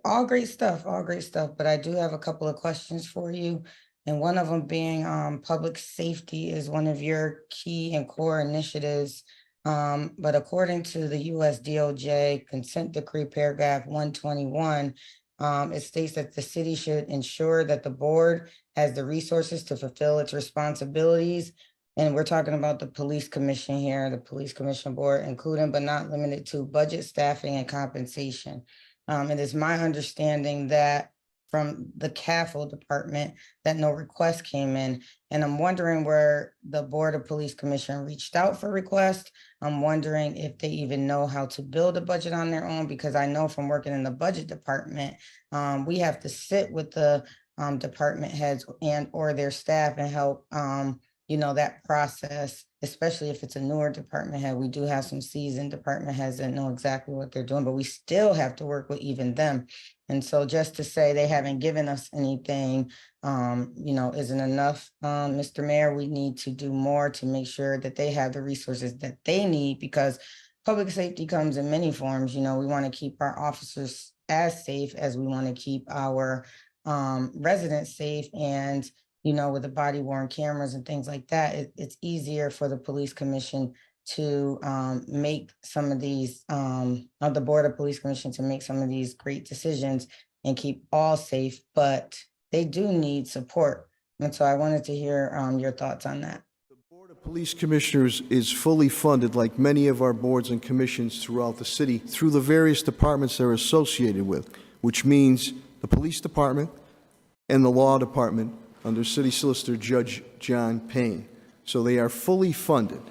All great stuff, but I do have a couple of questions for you. And one of them being public safety is one of your key and core initiatives. But according to the US DOJ consent decree paragraph 121, it states that the city should ensure that the board has the resources to fulfill its responsibilities. And we're talking about the police commission here, the police commission board, including but not limited to budget, staffing, and compensation. It is my understanding that from the CAFO department that no request came in. And I'm wondering where the Board of Police Commission reached out for requests. I'm wondering if they even know how to build a budget on their own, because I know from working in the budget department, we have to sit with the department heads and or their staff and help that process, especially if it's a newer department head. We do have some seasoned department heads that know exactly what they're doing, but we still have to work with even them. And so just to say they haven't given us anything, isn't enough. Mr. Mayor, we need to do more to make sure that they have the resources that they need, because public safety comes in many forms. We want to keep our officers as safe as we want to keep our residents safe. And with the body worn cameras and things like that, it's easier for the police commission to make some of these, of the Board of Police Commission to make some of these great decisions and keep all safe, but they do need support. And so I wanted to hear your thoughts on that. The Board of Police Commissioners is fully funded, like many of our boards and commissions throughout the city, through the various departments they're associated with, which means the police department and the law department under City Solicitor Judge John Payne. So they are fully funded.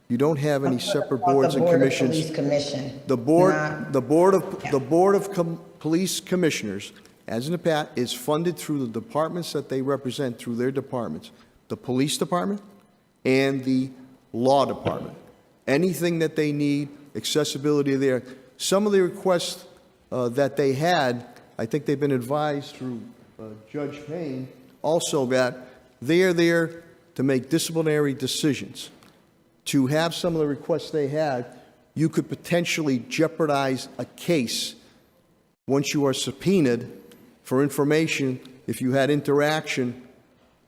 You don't have any separate boards and commissions. Police Commission. The Board of Police Commissioners, as in the past, is funded through the departments that they represent, through their departments, the police department and the law department. Anything that they need, accessibility there. Some of the requests that they had, I think they've been advised through Judge Payne, also that they are there to make disciplinary decisions. To have some of the requests they had, you could potentially jeopardize a case once you are subpoenaed for information if you had interaction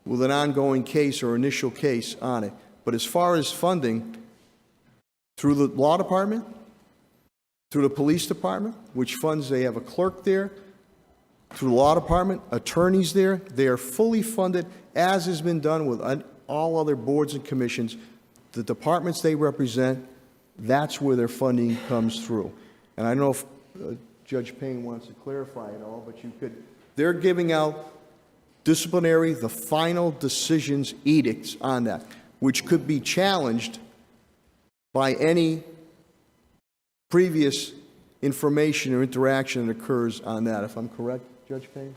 with an ongoing case or initial case on it. But as far as funding, through the law department, through the police department, which funds, they have a clerk there, through the law department, attorneys there, they are fully funded, as has been done with all other boards and commissions. The departments they represent, that's where their funding comes through. And I don't know if Judge Payne wants to clarify it all, but you could, they're giving out disciplinary, the final decisions edicts on that, which could be challenged by any previous information or interaction that occurs on that, if I'm correct, Judge Payne?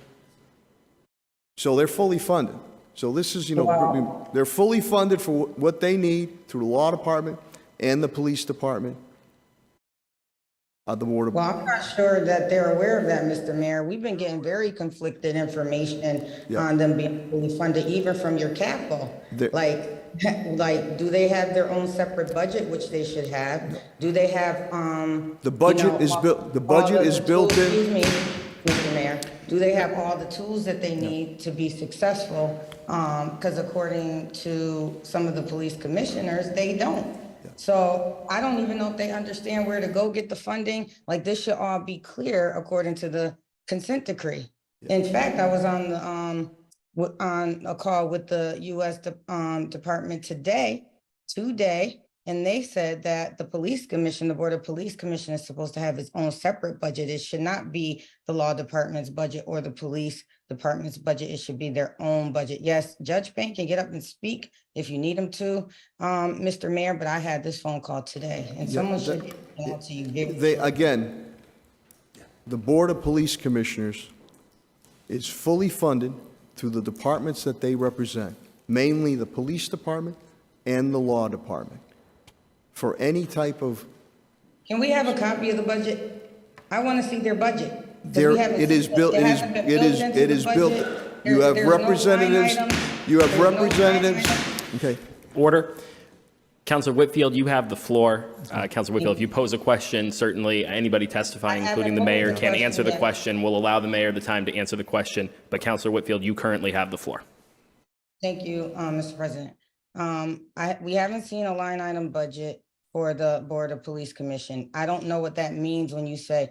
So they're fully funded. So this is, they're fully funded for what they need through the law department and the police department. The Board of... Well, I'm not sure that they're aware of that, Mr. Mayor. We've been getting very conflicted information on them being fully funded, even from your capital. Like, do they have their own separate budget, which they should have? Do they have, the budget is built, the budget is built in. Excuse me, Mr. Mayor. Do they have all the tools that they need to be successful? Because according to some of the police commissioners, they don't. So I don't even know if they understand where to go get the funding. Like, this should all be clear according to the consent decree. In fact, I was on a call with the U.S. Department today, and they said that the police commission, the Board of Police Commission, is supposed to have its own separate budget. It should not be the law department's budget or the police department's budget. It should be their own budget. Yes, Judge Payne can get up and speak if you need him to, Mr. Mayor, but I had this phone call today, and someone should get to you. Again, the Board of Police Commissioners is fully funded through the departments that they represent, mainly the police department and the law department. For any type of... Can we have a copy of the budget? I want to see their budget. It is built, it is built. You have representatives, okay. Order. Councilor Whitfield, you have the floor. Councilor Whitfield, if you pose a question, certainly anybody testifying, including the mayor, can answer the question. We'll allow the mayor the time to answer the question. But Councilor Whitfield, you currently have the floor. Thank you, Mr. President. We haven't seen a line item budget for the Board of Police Commission. I don't know what that means when you say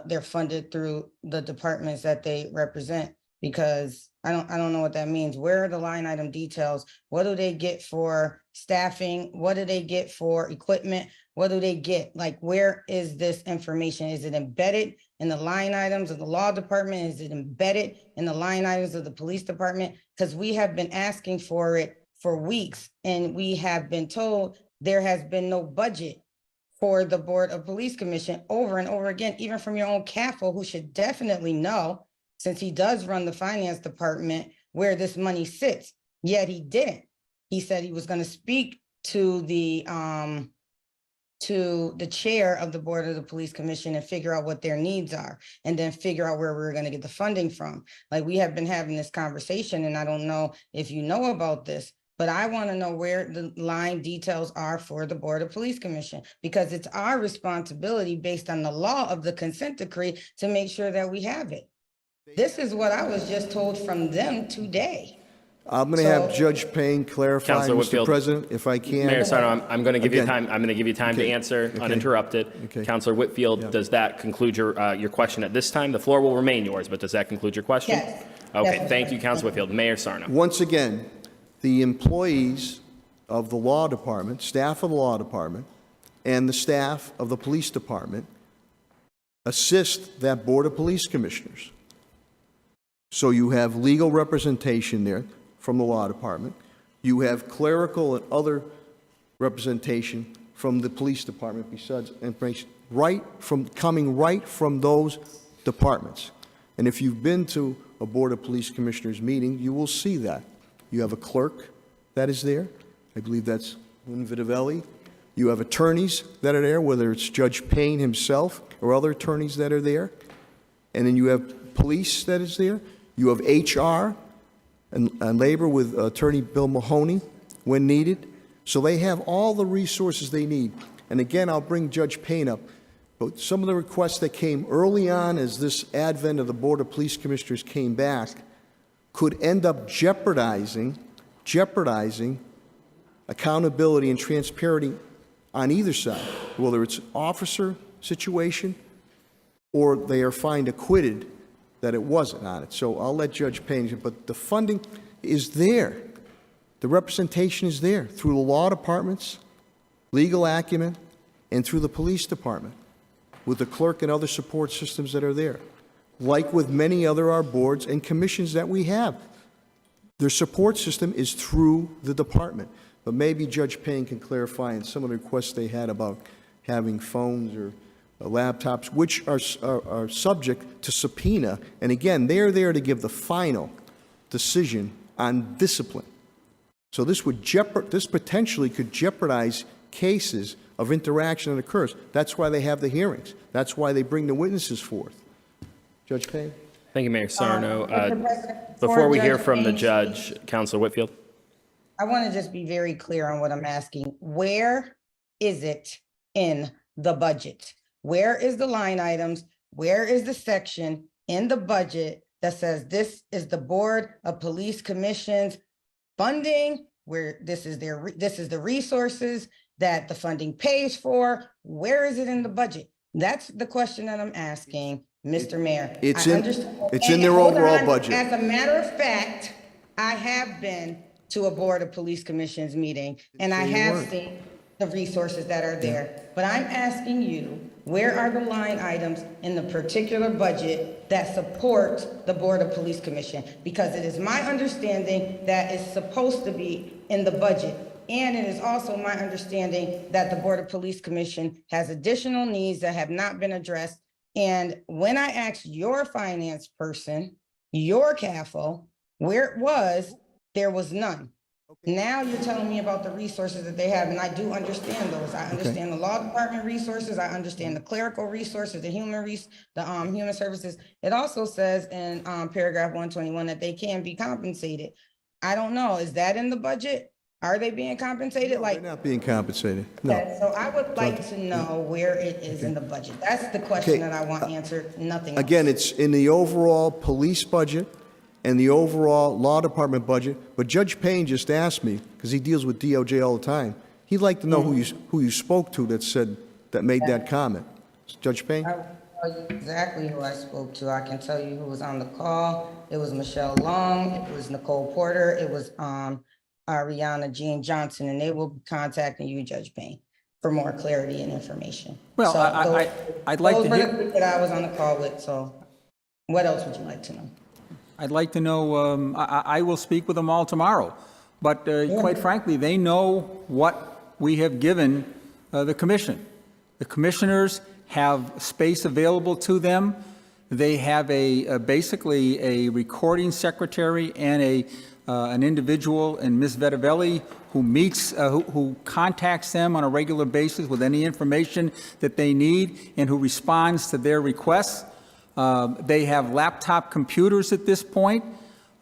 they're funded through the departments that they represent, because I don't know what that means. Where are the line item details? What do they get for staffing? What do they get for equipment? What do they get? Like, where is this information? Is it embedded in the line items of the law department? Is it embedded in the line items of the police department? Because we have been asking for it for weeks, and we have been told there has been no budget for the Board of Police Commission over and over again, even from your own CAFO, who should definitely know, since he does run the finance department, where this money sits, yet he didn't. he said he was going to speak to the chair of the board of the police commission and figure out what their needs are, and then figure out where we're going to get the funding from. Like, we have been having this conversation, and I don't know if you know about this, but I want to know where the line details are for the board of police commission, because it's our responsibility based on the law of the consent decree to make sure that we have it. This is what I was just told from them today. I'm going to have So- Judge Payne clarify, Counselor Mr. Whitfield. President, if I can. Mayor Sarno, I'm going to give you Again. time. I'm going to give you time to Okay. answer Okay. uninterrupted. Okay. Counselor Whitfield, Yeah. does that conclude your question at this time? The floor will remain yours, but does that conclude your question? Yes. Okay, Yes, thank you, Mr. Counselor Whitfield. Mayor Sarno. Once again, the employees of the law department, staff of the law department, and the staff of the police department assist that board of police commissioners. So you have legal representation there from the law department. You have clerical and other representation from the police department besides information, coming right from those departments. And if you've been to a board of police commissioners meeting, you will see that. You have a clerk that is there. I believe that's Lynn Vitavelli. You have attorneys that are there, whether it's Judge Payne himself or other attorneys that are there. And then you have police that is there. You have HR and labor with Attorney Bill Mahoney when needed. So they have all the resources they need. And again, I'll bring Judge Payne up. But some of the requests that came early on as this advent of the Board of Police Commissioners came back could end up jeopardizing accountability and transparency on either side, whether it's officer situation or they are fined acquitted that it wasn't on it. So I'll let Judge Payne, but the funding is there. The representation is there through the law departments, legal acumen, and through the police department with the clerk and other support systems that are there. Like with many other our boards and commissions that we have, their support system is through the department. But maybe Judge Payne can clarify in some of the requests they had about having phones or laptops, which are subject to subpoena. And again, they're there to give the final decision on discipline. So this potentially could jeopardize cases of interaction that occurs. That's why they have the hearings. That's why they bring the witnesses forth. Judge Payne? Thank you, Mayor Sarno. Mr. President, Before we hear Judge from the Payne judge, Counselor Whitfield. I want to just be very clear on what I'm asking. Where is it in the budget? Where is the line items? Where is the section in the budget that says this is the Board of Police Commission's funding, where this is the resources that the funding pays for? Where is it in the budget? That's the question that I'm asking, Mr. Mayor. It's I in- understand- it's in and their hold overall on. budget. As a matter of fact, I have been to a Board of Police Commissions meeting, and I say you have weren't. seen the resources that are there. But I'm asking you, where are the line items in the particular budget that support the Board of Police Commission? Because it is my understanding that it's supposed to be in the budget. And it is also my understanding that the Board of Police Commission has additional needs that have not been addressed. And when I asked your finance person, your CAFO, where it was, there was none. Now you're telling me about the resources that they have, and I do understand those. I understand the law department resources. I understand the clerical resources, the human services. It also says in paragraph 121 that they can be compensated. I don't know. Is that in the budget? Are they being compensated? They're not being compensated, no. So I would like to know where it is in the budget. That's the question that I want answered, nothing else. Again, it's in the overall police budget and the overall law department budget, but Judge Payne just asked me, because he deals with DOJ all the time, he'd like to know who you spoke to that made that comment. Judge Payne? I will tell you exactly who I spoke to. I can tell you who was on the call. It was Michelle Long, it was Nicole Porter, it was Ariana Jean Johnson, and they will be contacting you, Judge Payne, for more clarity and information. Well, So I'd like to those were hear- the people that I was on the call with, so what else would you like to know? I'd like to know, I will speak with them all tomorrow, but quite frankly, they know what we have given the commission. The commissioners have space available to them They have basically a recording secretary and an individual in Ms. Vetavelli who meets, who contacts them on a regular basis with any information that they need and who responds to their requests. They have laptop computers at this point.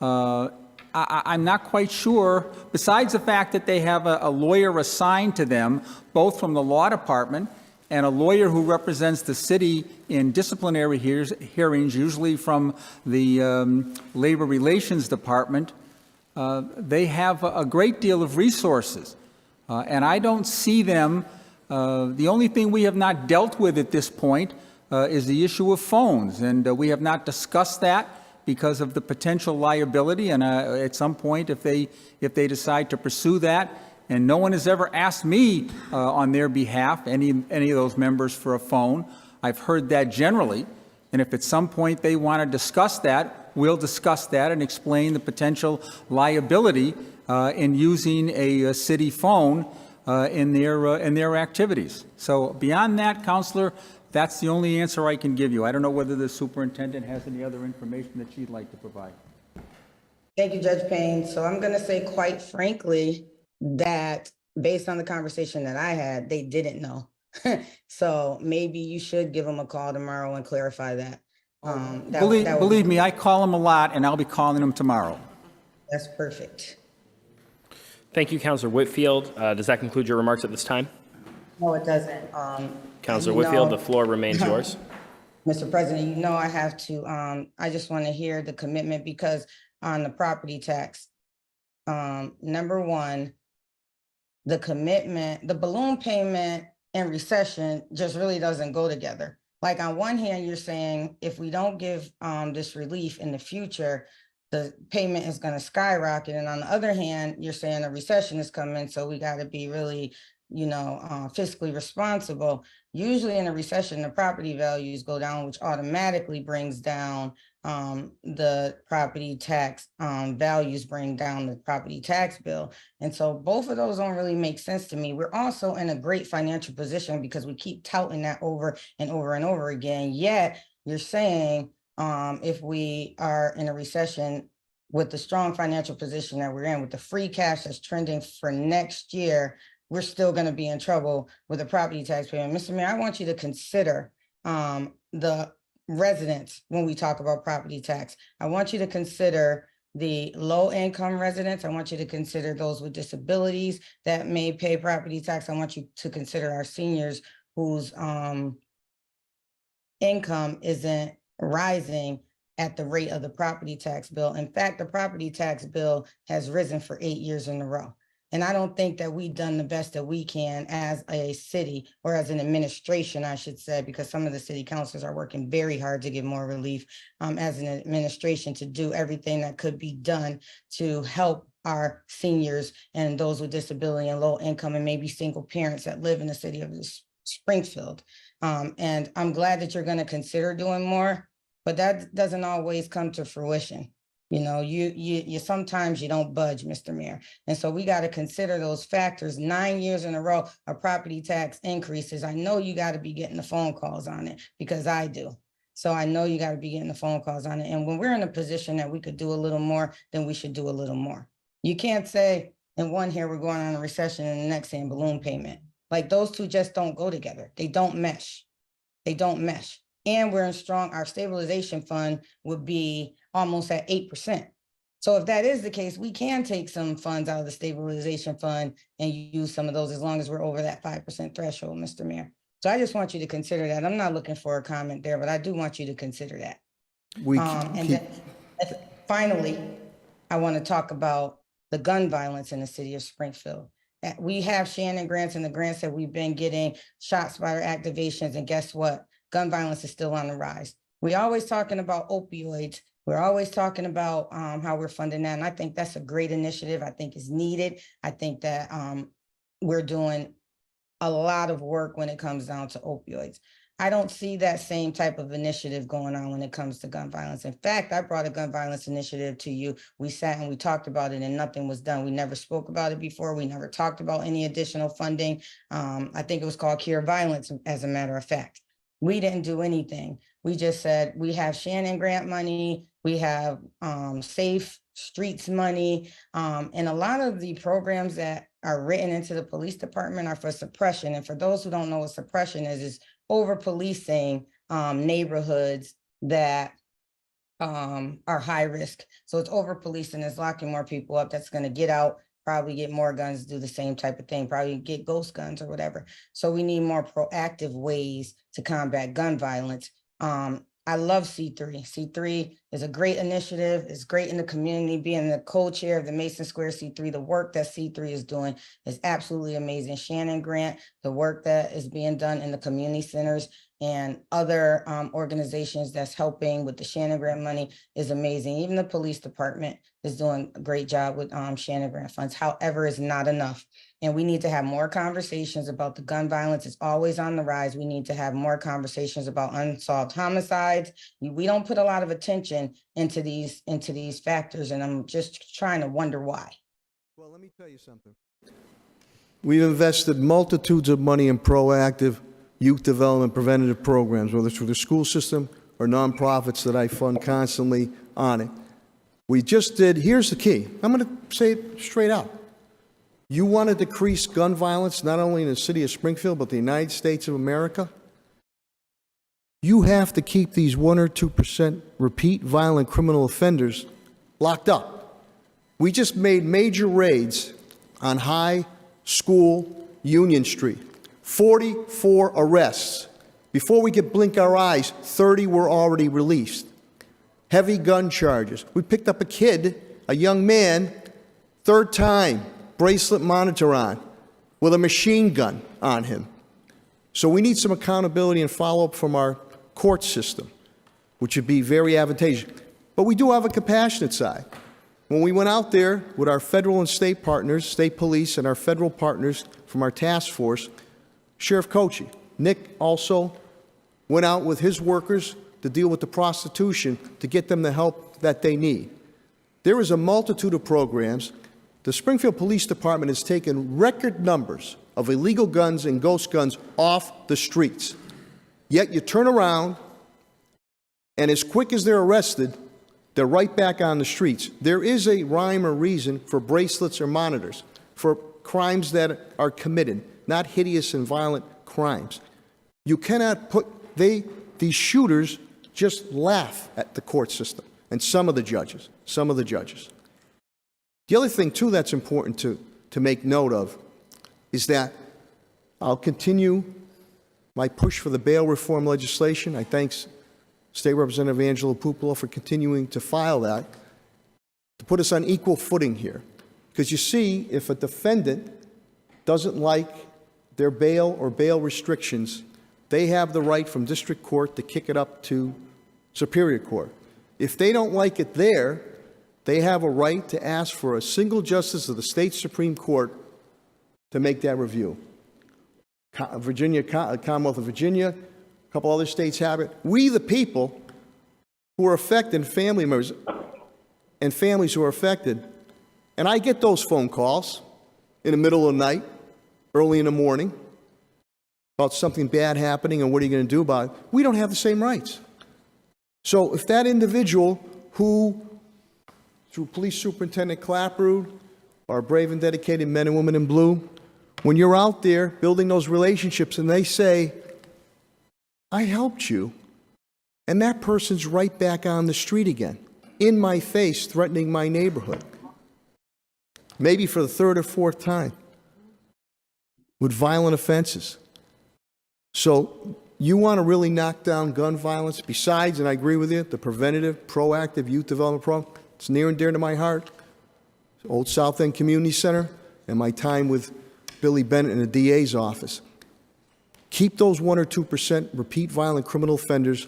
I'm not quite sure, besides the fact that they have a lawyer assigned to them, both from the law department and a lawyer who represents the city in disciplinary hearings, usually from the Labor Relations Department. They have a great deal of resources, and I don't see them. The only thing we have not dealt with at this point is the issue of phones, and we have not discussed that because of the potential liability. And at some point, if they decide to pursue that, and no one has ever asked me on their behalf, any of those members, for a phone. I've heard that generally, and if at some point they want to discuss that, we'll discuss that and explain the potential liability in using a city phone in their activities. So beyond that, Counselor, that's the only answer I can give you. I don't know whether the superintendent has any other information that she'd like to provide. Thank you, Judge Payne. So I'm going to say, quite frankly, that based on the conversation that I had, they didn't know. So maybe you should give them a call tomorrow and clarify that. Believe me, I call them a lot, and I'll be calling them tomorrow. That's perfect. Thank you, Councilor Whitfield. Does that conclude your remarks at this time? No, it doesn't. Councilor Whitfield, the floor remains yours. Mr. President, you know I have to, I just want to hear the commitment, because on the property tax, number one, the commitment, the balloon payment and recession just really doesn't go together. Like, on one hand, you're saying if we don't give this relief in the future, the payment is going to skyrocket. And on the other hand, you're saying a recession is coming, so we got to be really, fiscally responsible. Usually in a recession, the property values go down, which automatically brings down the property tax values, bring down the property tax bill. And so both of those don't really make sense to me. We're also in a great financial position because we keep touting that over and over and over again. Yet you're saying if we are in a recession, with the strong financial position that we're in, with the free cash that's trending for next year, we're still going to be in trouble with the property tax payment. Mr. Mayor, I want you to consider the residents when we talk about property tax. I want you to consider the low-income residents. I want you to consider those with disabilities that may pay property tax. I want you to consider our seniors whose income isn't rising at the rate of the property tax bill. In fact, the property tax bill has risen for 8 years in a row. And I don't think that we've done the best that we can as a city, or as an administration, I should say, because some of the city councils are working very hard to give more relief as an administration, to do everything that could be done to help our seniors and those with disability and low income, and maybe single parents that live in the city of Springfield. And I'm glad that you're going to consider doing more, but that doesn't always come to fruition. You sometimes you don't budge, Mr. Mayor. And so we got to consider those factors. 9 years in a row of property tax increases. I know you got to be getting the phone calls on it, because I do. So I know you got to be getting the phone calls on it. And when we're in a position that we could do a little more, then we should do a little more. You can't say in one here we're going on a recession and the next saying balloon payment. Like, those two just don't go together. They don't mesh. They don't mesh. And we're in strong, our stabilization fund would be almost at 8%. So if that is the case, we can take some funds out of the stabilization fund and use some of those, as long as we're over that 5% threshold, Mr. Mayor. So I just want you to consider that. I'm not looking for a comment there, but I do want you to consider that. Then finally, I want to talk about the gun violence in the city of Springfield. We have Shannon grants, and the grants that we've been getting, shot spotter activations, and guess what? Gun violence is still on the rise. We're always talking about opioids. We're always talking about how we're funding that. And I think that's a great initiative. I think it's needed. I think that we're doing a lot of work when it comes down to opioids. I don't see that same type of initiative going on when it comes to gun violence. In fact, I brought a gun violence initiative to you. We sat and we talked about it, and nothing was done. We never spoke about it before. We never talked about any additional funding. I think it was called Cure Violence, as a matter of fact. We didn't do anything. We just said, we have Shannon grant money, we have Safe Streets money, and a lot of the programs that are written into the police department are for suppression. And for those who don't know what suppression is over policing neighborhoods that are high risk. So it's over policing, it's locking more people up that's gonna get out, probably get more guns, do the same type of thing, probably get ghost guns or whatever. So we need more proactive ways to combat gun violence. I love C3. C3 is a great initiative. It's great in the community. Being the co-chair of the Mason Square C3, the work that C3 is doing is absolutely amazing. Shannon Grant, the work that is being done in the community centers and other organizations that's helping with the Shannon Grant money is amazing. Even the police department is doing a great job with Shannon Grant funds. However, it's not enough. And we need to have more conversations about the gun violence. It's always on the rise. We need to have more conversations about unsolved homicides. We don't put a lot of attention into these factors, and I'm just trying to wonder why. Well, let me tell you something. We've invested multitudes of money in proactive youth development preventative programs, whether it's through the school system or nonprofits that I fund constantly on it. We just did, here's the key. I'm going to say it straight out. You want to decrease gun violence, not only in the city of Springfield, but the United States of America? You have to keep these 1 or 2% repeat violent criminal offenders locked up. We just made major raids on High School Union Street. 44 arrests. Before we could blink our eyes, 30 were already released. Heavy gun charges. We picked up a kid, a young man, third time, bracelet monitor on, with a machine gun on him. So we need some accountability and follow-up from our court system, which would be very advantageous. But we do have a compassionate side. When we went out there with our federal and state partners, state police and our federal partners from our task force, Sheriff Kochi, Nick also went out with his workers to deal with the prostitution to get them the help that they need. There is a multitude of programs. The Springfield Police Department has taken record numbers of illegal guns and ghost guns off the streets. Yet you turn around, and as quick as they're arrested, they're right back on the streets. There is a rhyme or reason for bracelets or monitors, for crimes that are committed, not hideous and violent crimes. You cannot put, these shooters just laugh at the court system and some of the judges. The other thing, too, that's important to make note of is that I'll continue my push for the bail reform legislation. I thank State Representative Angela Pupolo for continuing to file that to put us on equal footing here. Because you see, if a defendant doesn't like their bail or bail restrictions, they have the right from district court to kick it up to Superior Court. If they don't like it there, they have a right to ask for a single justice of the state Supreme Court to make that review. Commonwealth of Virginia, a couple other states have it. We, the people who are affected, family members and families who are affected, and I get those phone calls in the middle of the night, early in the morning, about something bad happening and what are you going to do about it? We don't have the same rights. So if that individual who, through Police Superintendent Clapperud, our brave and dedicated men and women in blue, when you're out there building those relationships and they say, I helped you, and that person's right back on the street again, in my face, threatening my neighborhood, maybe for the third or fourth time, with violent offenses. So you want to really knock down gun violence, besides, and I agree with you, the preventative, proactive youth development program, it's near and dear to my heart. Old South End Community Center and my time with Billy Bennett in the DA's office. Keep those 1 or 2% repeat violent criminal offenders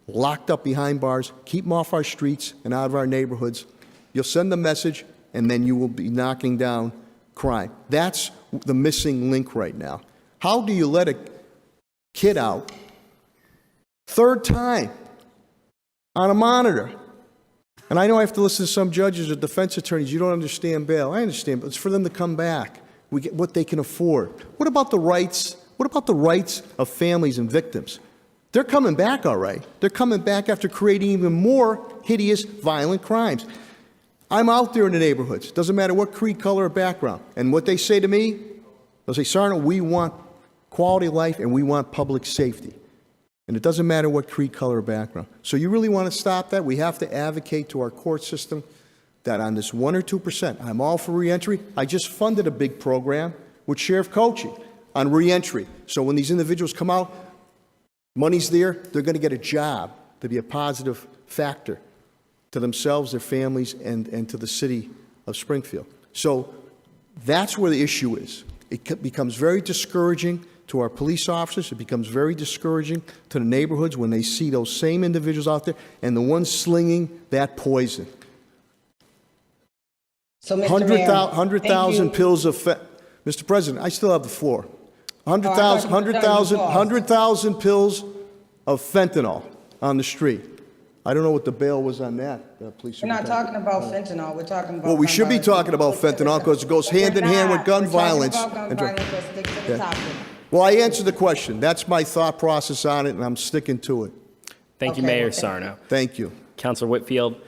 locked up behind bars. Keep them off our streets and out of our neighborhoods. You'll send the message, and then you will be knocking down crime. That's the missing link right now. How do you let a kid out third time on a monitor? And I know I have to listen to some judges or defense attorneys. You don't understand bail. I understand, but it's for them to come back. We get what they can afford. What about the rights? What about the rights of families and victims They're coming back all right. They're coming back after creating even more hideous, violent crimes. I'm out there in the neighborhoods. Doesn't matter what creed, color, or background. And what they say to me, they'll say, Sergeant, we want quality of life and we want public safety. And it doesn't matter what creed, color, or background. So you really want to stop that? We have to advocate to our court system that on this 1 or 2%, I'm all for reentry. I just funded a big program with sheriff coaching on reentry. So when these individuals come out, money's there, they're going to get a job to be a positive factor to themselves, their families, and to the city of Springfield. So that's where the issue is. It becomes very discouraging to our police officers. It becomes very discouraging to the neighborhoods when they see those same individuals out there and the ones slinging that poison. So, Mr. Mayor, 100,000 pills of Mr. President, I still have the floor. 100,000 pills of fentanyl on the street. I don't know what the bail was on that, police. We're not talking about fentanyl. We're talking about. Well, we should be talking about fentanyl because it goes hand in hand with gun violence. We're talking about gun violence. Let's stick to the topic. Well, I answered the question. That's my thought process on it, and I'm sticking to it. Thank you, Okay, Mayor well, Sarno. Thank you. Councilor Whitfield.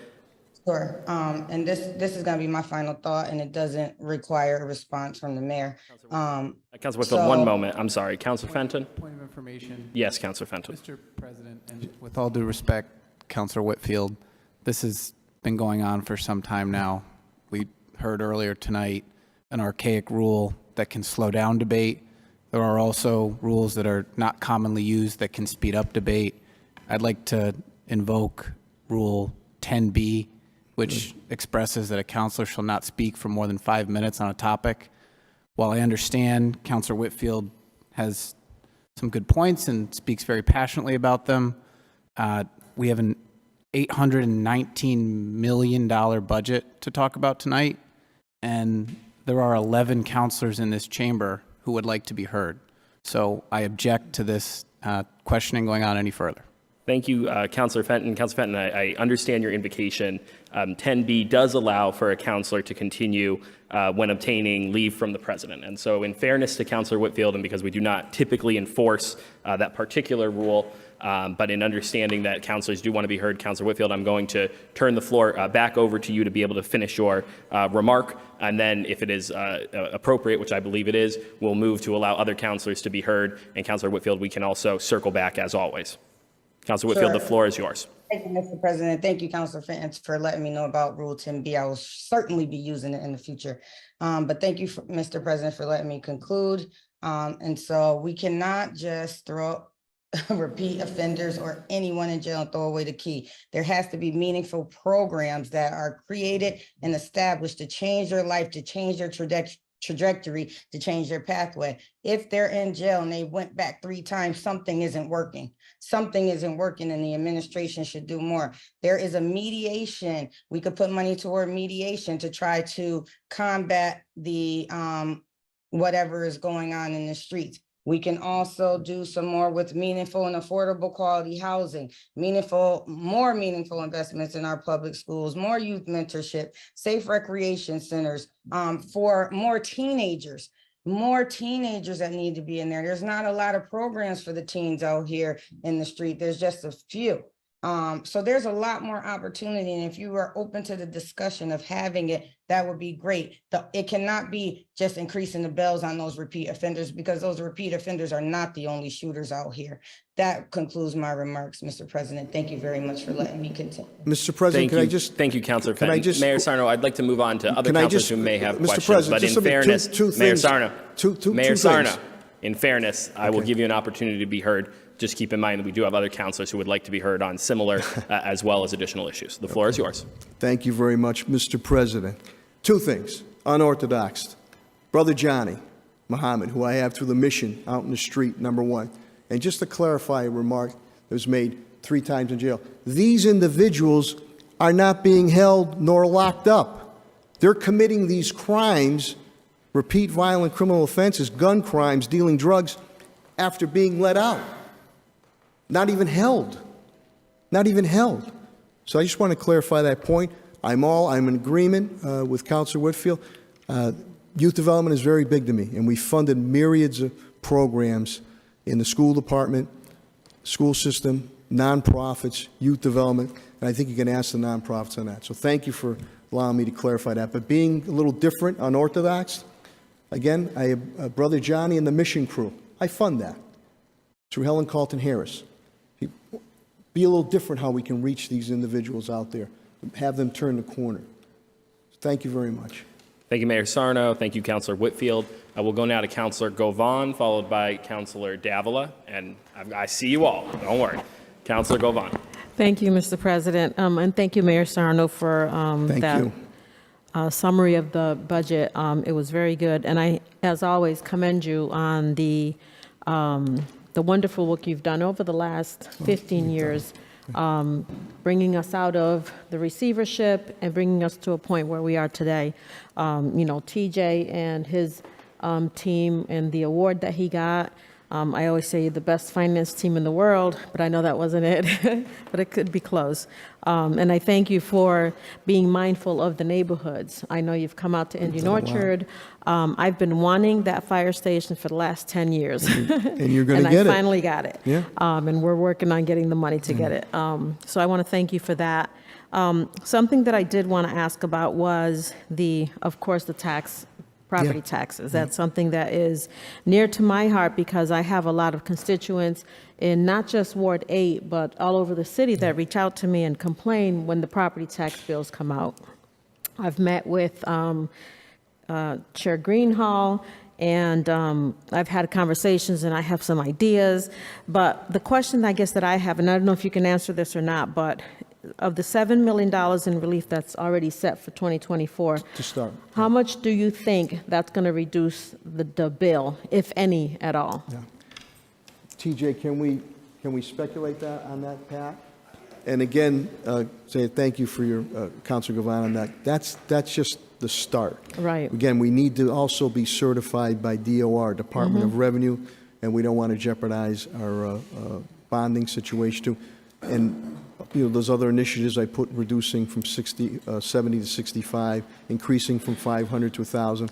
Sure. And this is going to be my final thought, and it doesn't require a response from the mayor. Councilor Whitfield, one moment. I'm sorry. Councilor Fenton? Point of information. Yes, Councilor Fenton. Mr. President, and with all due respect, Councilor Whitfield, this has been going on for some time now. We heard earlier tonight an archaic rule that can slow down debate. There are also rules that are not commonly used that can speed up debate. I'd like to invoke Rule 10B, which expresses that a counselor shall not speak for more than 5 minutes on a topic. While I understand Councilor Whitfield has some good points and speaks very passionately about them, we have an $819 million budget to talk about tonight, and there are 11 counselors in this chamber who would like to be heard. So I object to this questioning going on any further. Thank you, Councilor Fenton. Councilor Fenton, I understand your invocation. 10B does allow for a counselor to continue when obtaining leave from the president. And so in fairness to Councilor Whitfield, and because we do not typically enforce that particular rule, but in understanding that counselors do want to be heard, Councilor Whitfield, I'm going to turn the floor back over to you to be able to finish your remark. And then if it is appropriate, which I believe it is, we'll move to allow other counselors to be heard. And Councilor Whitfield, we can also circle back as always. Councilor Whitfield, Sure. the floor is yours. Thank you, Mr. President. Thank you, Councilor Fenton, for letting me know about Rule 10B. I will certainly be using it in the future. But thank you, Mr. President, for letting me conclude. And so we cannot just throw repeat offenders or anyone in jail and throw away the key. There has to be meaningful programs that are created and established to change their life, to change their trajectory, to change their pathway. If they're in jail and they went back 3 times, something isn't working. Something isn't working, and the administration should do more. There is a mediation. We could put money toward mediation to try to combat the whatever is going on in the streets. We can also do some more with meaningful and affordable quality housing, more meaningful investments in our public schools, more youth mentorship, safe recreation centers, for more teenagers that need to be in there. There's not a lot of programs for the teens out here in the street. There's just a few. So there's a lot more opportunity. And if you are open to the discussion of having it, that would be great. It cannot be just increasing the bells on those repeat offenders, because those repeat offenders are not the only shooters out here. That concludes my remarks, Mr. President. Thank you very much for letting me continue. Mr. President, Thank you, Councilor can I Fenton. just- Mayor Sarno, I'd like to move on to other Can I councilors just- who may have Mr. questions. President, But just in let me- fairness, two Mayor things. Sarno, Two Mayor Sarno, things. in fairness, I will give you an opportunity to be heard. Just keep in mind that we do have other councilors who would like to be heard on similar as well as additional issues. The floor is yours. Thank you very much, Mr. President. 2 things, unorthodox. Brother Johnny Muhammad, who I have through the mission out in the street, number 1. And just to clarify a remark that was made 3 times in jail, these individuals are not being held nor locked up. They're committing these crimes, repeat violent criminal offenses, gun crimes, dealing drugs, after being let out. Not even held. Not even held. So I just want to clarify that point. I'm in agreement with Councilor Whitfield. Youth development is very big to me, and we funded myriads of programs in the school department, school system, nonprofits, youth development, and I think you can ask the nonprofits on that. So thank you for allowing me to clarify that. But being a little different, unorthodox, again, I have Brother Johnny and the Mission Crew. I fund that through Helen Carlton Harris. Be a little different how we can reach these individuals out there, have them turn the corner. Thank you very much. Thank you, Mayor Sarno. Thank you, Councilor Whitfield. We'll go now to Councilor Govan, followed by Councilor Davila. And I see you all. Don't worry. Councilor Govan. Thank you, Mr. President, and thank you, Mayor Sarno, for Thank that you. summary of the budget. It was very good, and I, as always, commend you on the wonderful work you've done over the last 15 years, bringing us out of the receivership and bringing us to a point where we are today. TJ and his team and the award that he got. I always say the best finance team in the world, but I know that wasn't it, but it could be close. And I thank you for being mindful of the neighborhoods. I know you've come out to Indian Orchard. I've been wanting that fire station for the last 10 years. And you're going to get And it. I finally got it. Yeah. And we're working on getting the money to get it. So I want to thank you for that. Something that I did want to ask about was of course, the property taxes. That's something that is near to my heart because I have a lot of constituents in not just Ward 8, but all over the city that reach out to me and complain when the property tax bills come out. I've met with Chair Greenhall, and I've had conversations and I have some ideas. But the question I guess that I have, and I don't know if you can answer this or not, but of the $7 million in relief that's already set for 2024, To start. how much do you think that's going to reduce the bill, if any at all? Yeah. TJ, can we speculate that on that, Pat? And again, say thank you for your Councilor Govan on that. That's just the start. Right. Again, we need to also be certified by DOR, Department of Revenue, and we don't want to jeopardize our bonding situation too. And those other initiatives I put, reducing from 70 to 65, increasing from 500 to 1,000.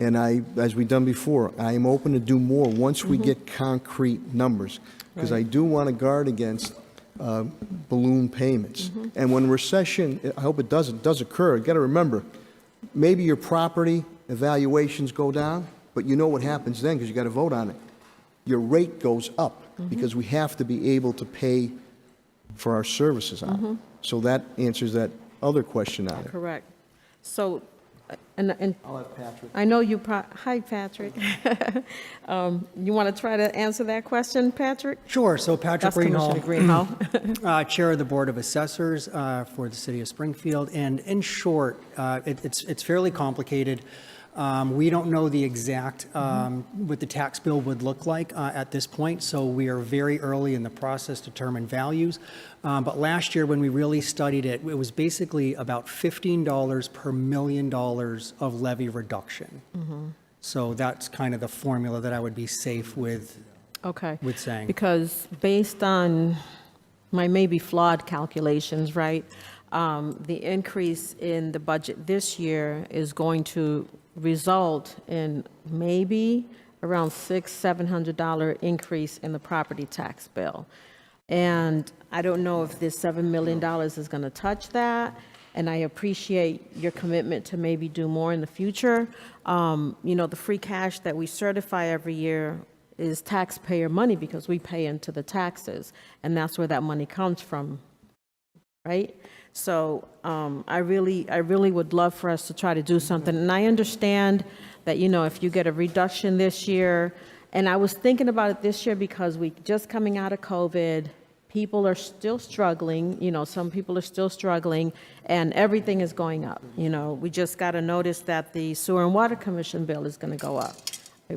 And as we've done before, I am open to do more once we get concrete numbers, because I do want to guard against balloon payments. And when recession, I hope it does occur, you got to remember, maybe your property evaluations go down, but you know what happens then because you got to vote on it. Your rate goes up because we have to be able to pay for our services on it. So that answers that other question on it. Correct. So, and I'll have Patrick. I know hi, Patrick. You want to try to answer that question, Patrick? Sure. So Patrick That's Commissioner Greenhall. Chair of the Board of Assessors for the City of Springfield. And in short, it's fairly complicated. We don't know the exact what the tax bill would look like at this point, so we are very early in the process to determine values. But last year, when we really studied it, it was basically about $15 per $1 million of levy reduction. So that's kind of the formula that I would be safe with. Okay. With saying. Because based on my maybe flawed calculations, right, the increase in the budget this year is going to result in maybe around $600-700 increase in the property tax bill. And I don't know if this $7 million is going to touch that. And I appreciate your commitment to maybe do more in the future. The free cash that we certify every year is taxpayer money because we pay into the taxes, and that's where that money comes from, right? So I really would love for us to try to do something. And I understand that, if you get a reduction this year, and I was thinking about it this year because we just coming out of COVID, people are still struggling, some people are still struggling, and everything is going up. We just got a notice that the Sewer and Water Commission bill is going to go up.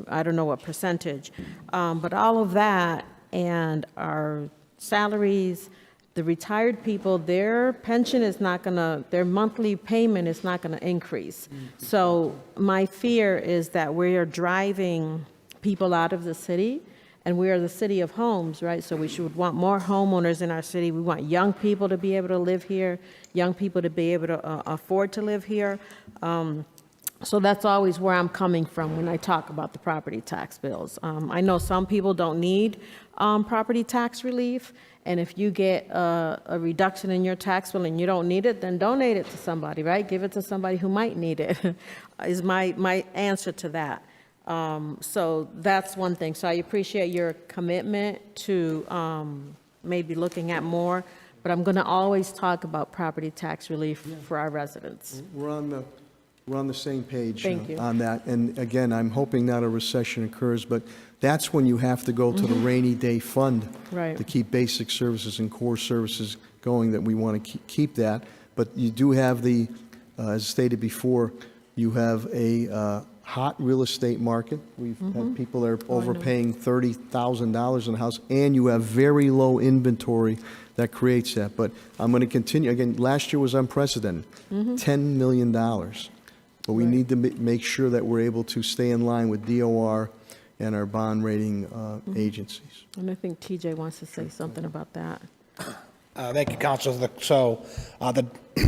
I don't know what percentage, but all of that and our salaries, the retired people, their pension is not going to, their monthly payment is not going to increase. So my fear is that we are driving people out of the city, and we are the city of homes, right? So we should want more homeowners in our city. We want young people to be able to live here, young people to be able to afford to live here. So that's always where I'm coming from when I talk about the property tax bills. I know some people don't need property tax relief, and if you get a reduction in your tax bill and you don't need it, then donate it to somebody, right? Give it to somebody who might need it, is my answer to that. So that's one thing. So I appreciate your commitment to maybe looking at more, but I'm going to always talk about property tax relief for our residents. We're on the same page Thank you. on that. And again, I'm hoping not a recession occurs, but that's when you have to go to the rainy day fund Right. to keep basic services and core services going, that we want to keep that. But you do have the, as stated before, you have a hot real estate market. We've had people that are overpaying $30,000 in a house, and you have very low inventory that creates that. But I'm going to continue. Again, last year was unprecedented, $10 million. But we need to make sure that we're able to stay in line with DOR and our bond rating agencies. And I think TJ wants to say something about that. Thank you, Council. So the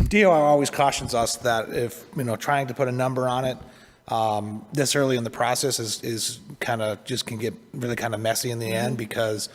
DOR always cautions us that if, trying to put a number on it this early in the process is kind of just can get really kind of messy in the end, because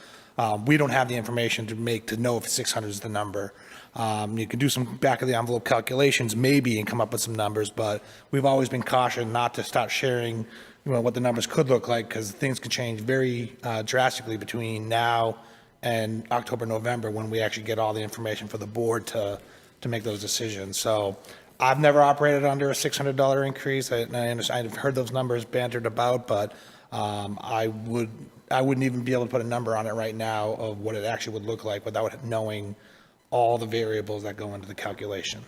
we don't have the information to know if 600 is the number. You can do some back of the envelope calculations maybe and come up with some numbers, but we've always been cautioned not to start sharing what the numbers could look like, because things can change very drastically between now and October, November, when we actually get all the information for the board to make those decisions. So I've never operated under a $600 increase. I understand, I've heard those numbers bantered about, but I wouldn't even be able to put a number on it right now of what it actually would look like without knowing all the variables that go into the calculation.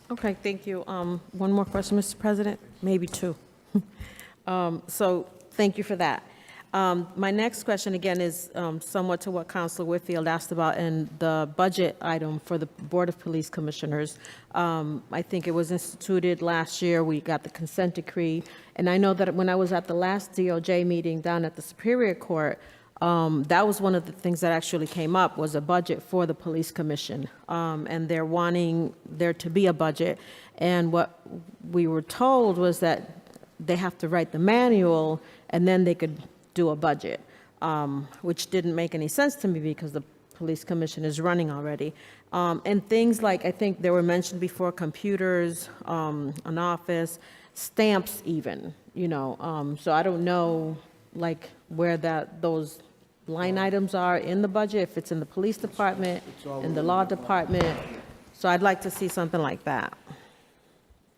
Okay, thank you. One more question, Mr. President, maybe two. So thank you for that. My next question, again, is somewhat to what Councilor Whitfield asked about in the budget item for the Board of Police Commissioners. I think it was instituted last year. We got the consent decree. And I know that when I was at the last DOJ meeting down at the Superior Court, that was one of the things that actually came up, was a budget for the police commission. And they're wanting there to be a budget. And what we were told was that they have to write the manual and then they could do a budget, which didn't make any sense to me because the police commission is running already. And things like, I think they were mentioned before, computers, an office, stamps even, so I don't know like where those line items are in the budget, if it's in the police department, in the law department. So I'd like to see something like that.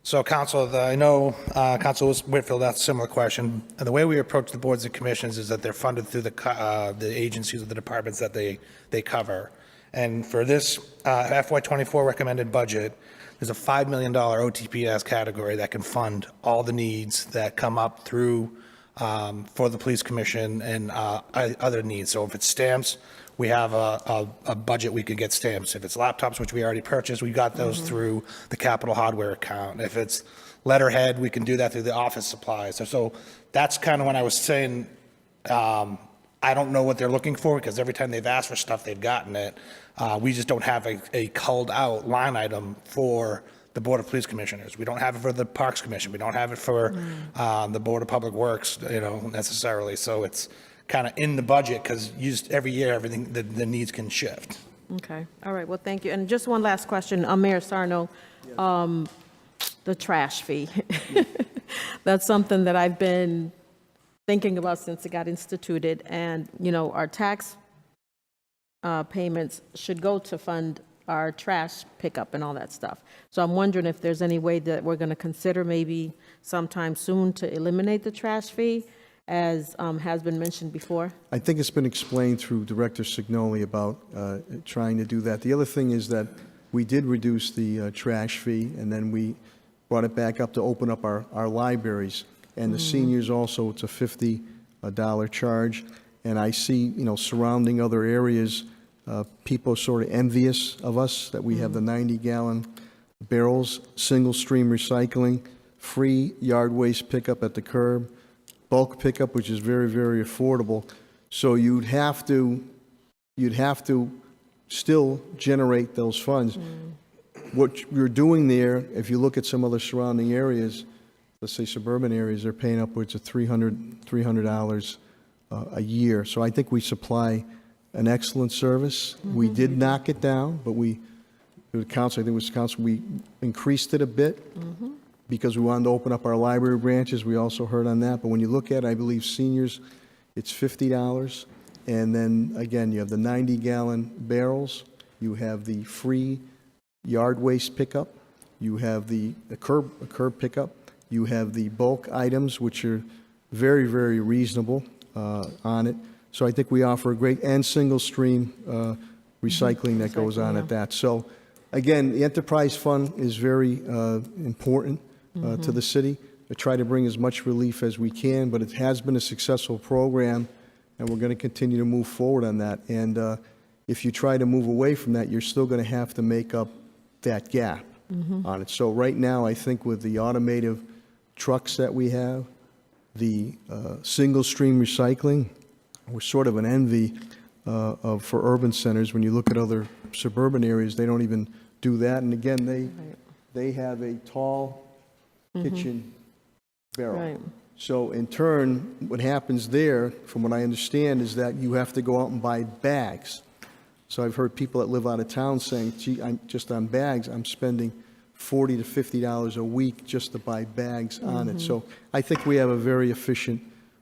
So, Council, I know Council Whitfield asked a similar question. And the way we approach the boards and commissions is that they're funded through the agencies or the departments that they cover. And for this FY24 recommended budget, there's a $5 million OTPS category that can fund all the needs that come up through for the police commission and other needs. So if it's stamps, we have a budget we could get stamps. If it's laptops, which we already purchased, we got those through the capital hardware account. If it's letterhead, we can do that through the office supplies. So that's kind of when I was saying, I don't know what they're looking for, because every time they've asked for stuff, they've gotten it. We just don't have a culled out line item for the Board of Police Commissioners. We don't have it for the Parks Commission. We don't have it for the Board of Public Works, necessarily. So it's kind of in the budget, because every year, everything, the needs can shift. Okay, all right, well, thank you. And just one last question, Mayor Sarno, the trash fee. That's something that I've been thinking about since it got instituted, and, our tax payments should go to fund our trash pickup and all that stuff. So I'm wondering if there's any way that we're going to consider maybe sometime soon to eliminate the trash fee, as has been mentioned before. I think it's been explained through Director Signoli about trying to do that. The other thing is that we did reduce the trash fee, and then we brought it back up to open up our libraries. And the seniors also, it's a $50 charge. And I see, surrounding other areas, people sort of envious of us that we have the 90-gallon barrels, single stream recycling, free yard waste pickup at the curb, bulk pickup, which is very, very affordable. So you'd have to still generate those funds. What you're doing there, if you look at some other surrounding areas, let's say suburban areas, they're paying upwards of $300 a year. So I think we supply an excellent service. We did knock it down, but the council, I think it was the council, we increased it a bit because we wanted to open up our library branches. We also heard on that. But when you look at, I believe, seniors, it's $50. And then, again, you have the 90-gallon barrels. You have the free yard waste pickup. You have the curb pickup. You have the bulk items, which are very, very reasonable on it. So I think we offer a great and single stream recycling that goes on at that. So again, the enterprise fund is very important to the city. We try to bring as much relief as we can, but it has been a successful program, and we're going to continue to move forward on that. And if you try to move away from that, you're still going to have to make up that gap on it. So right now, I think with the automated trucks that we have, the single stream recycling, we're sort of an envy for urban centers. When you look at other suburban areas, they don't even do that. And again, they have a tall kitchen barrel. Right. So in turn, what happens there, from what I understand, is that you have to go out and buy bags. So I've heard people that live out of town saying, gee, I'm just on bags, I'm spending $40 to $50 a week just to buy bags on it. So I think we have a very efficient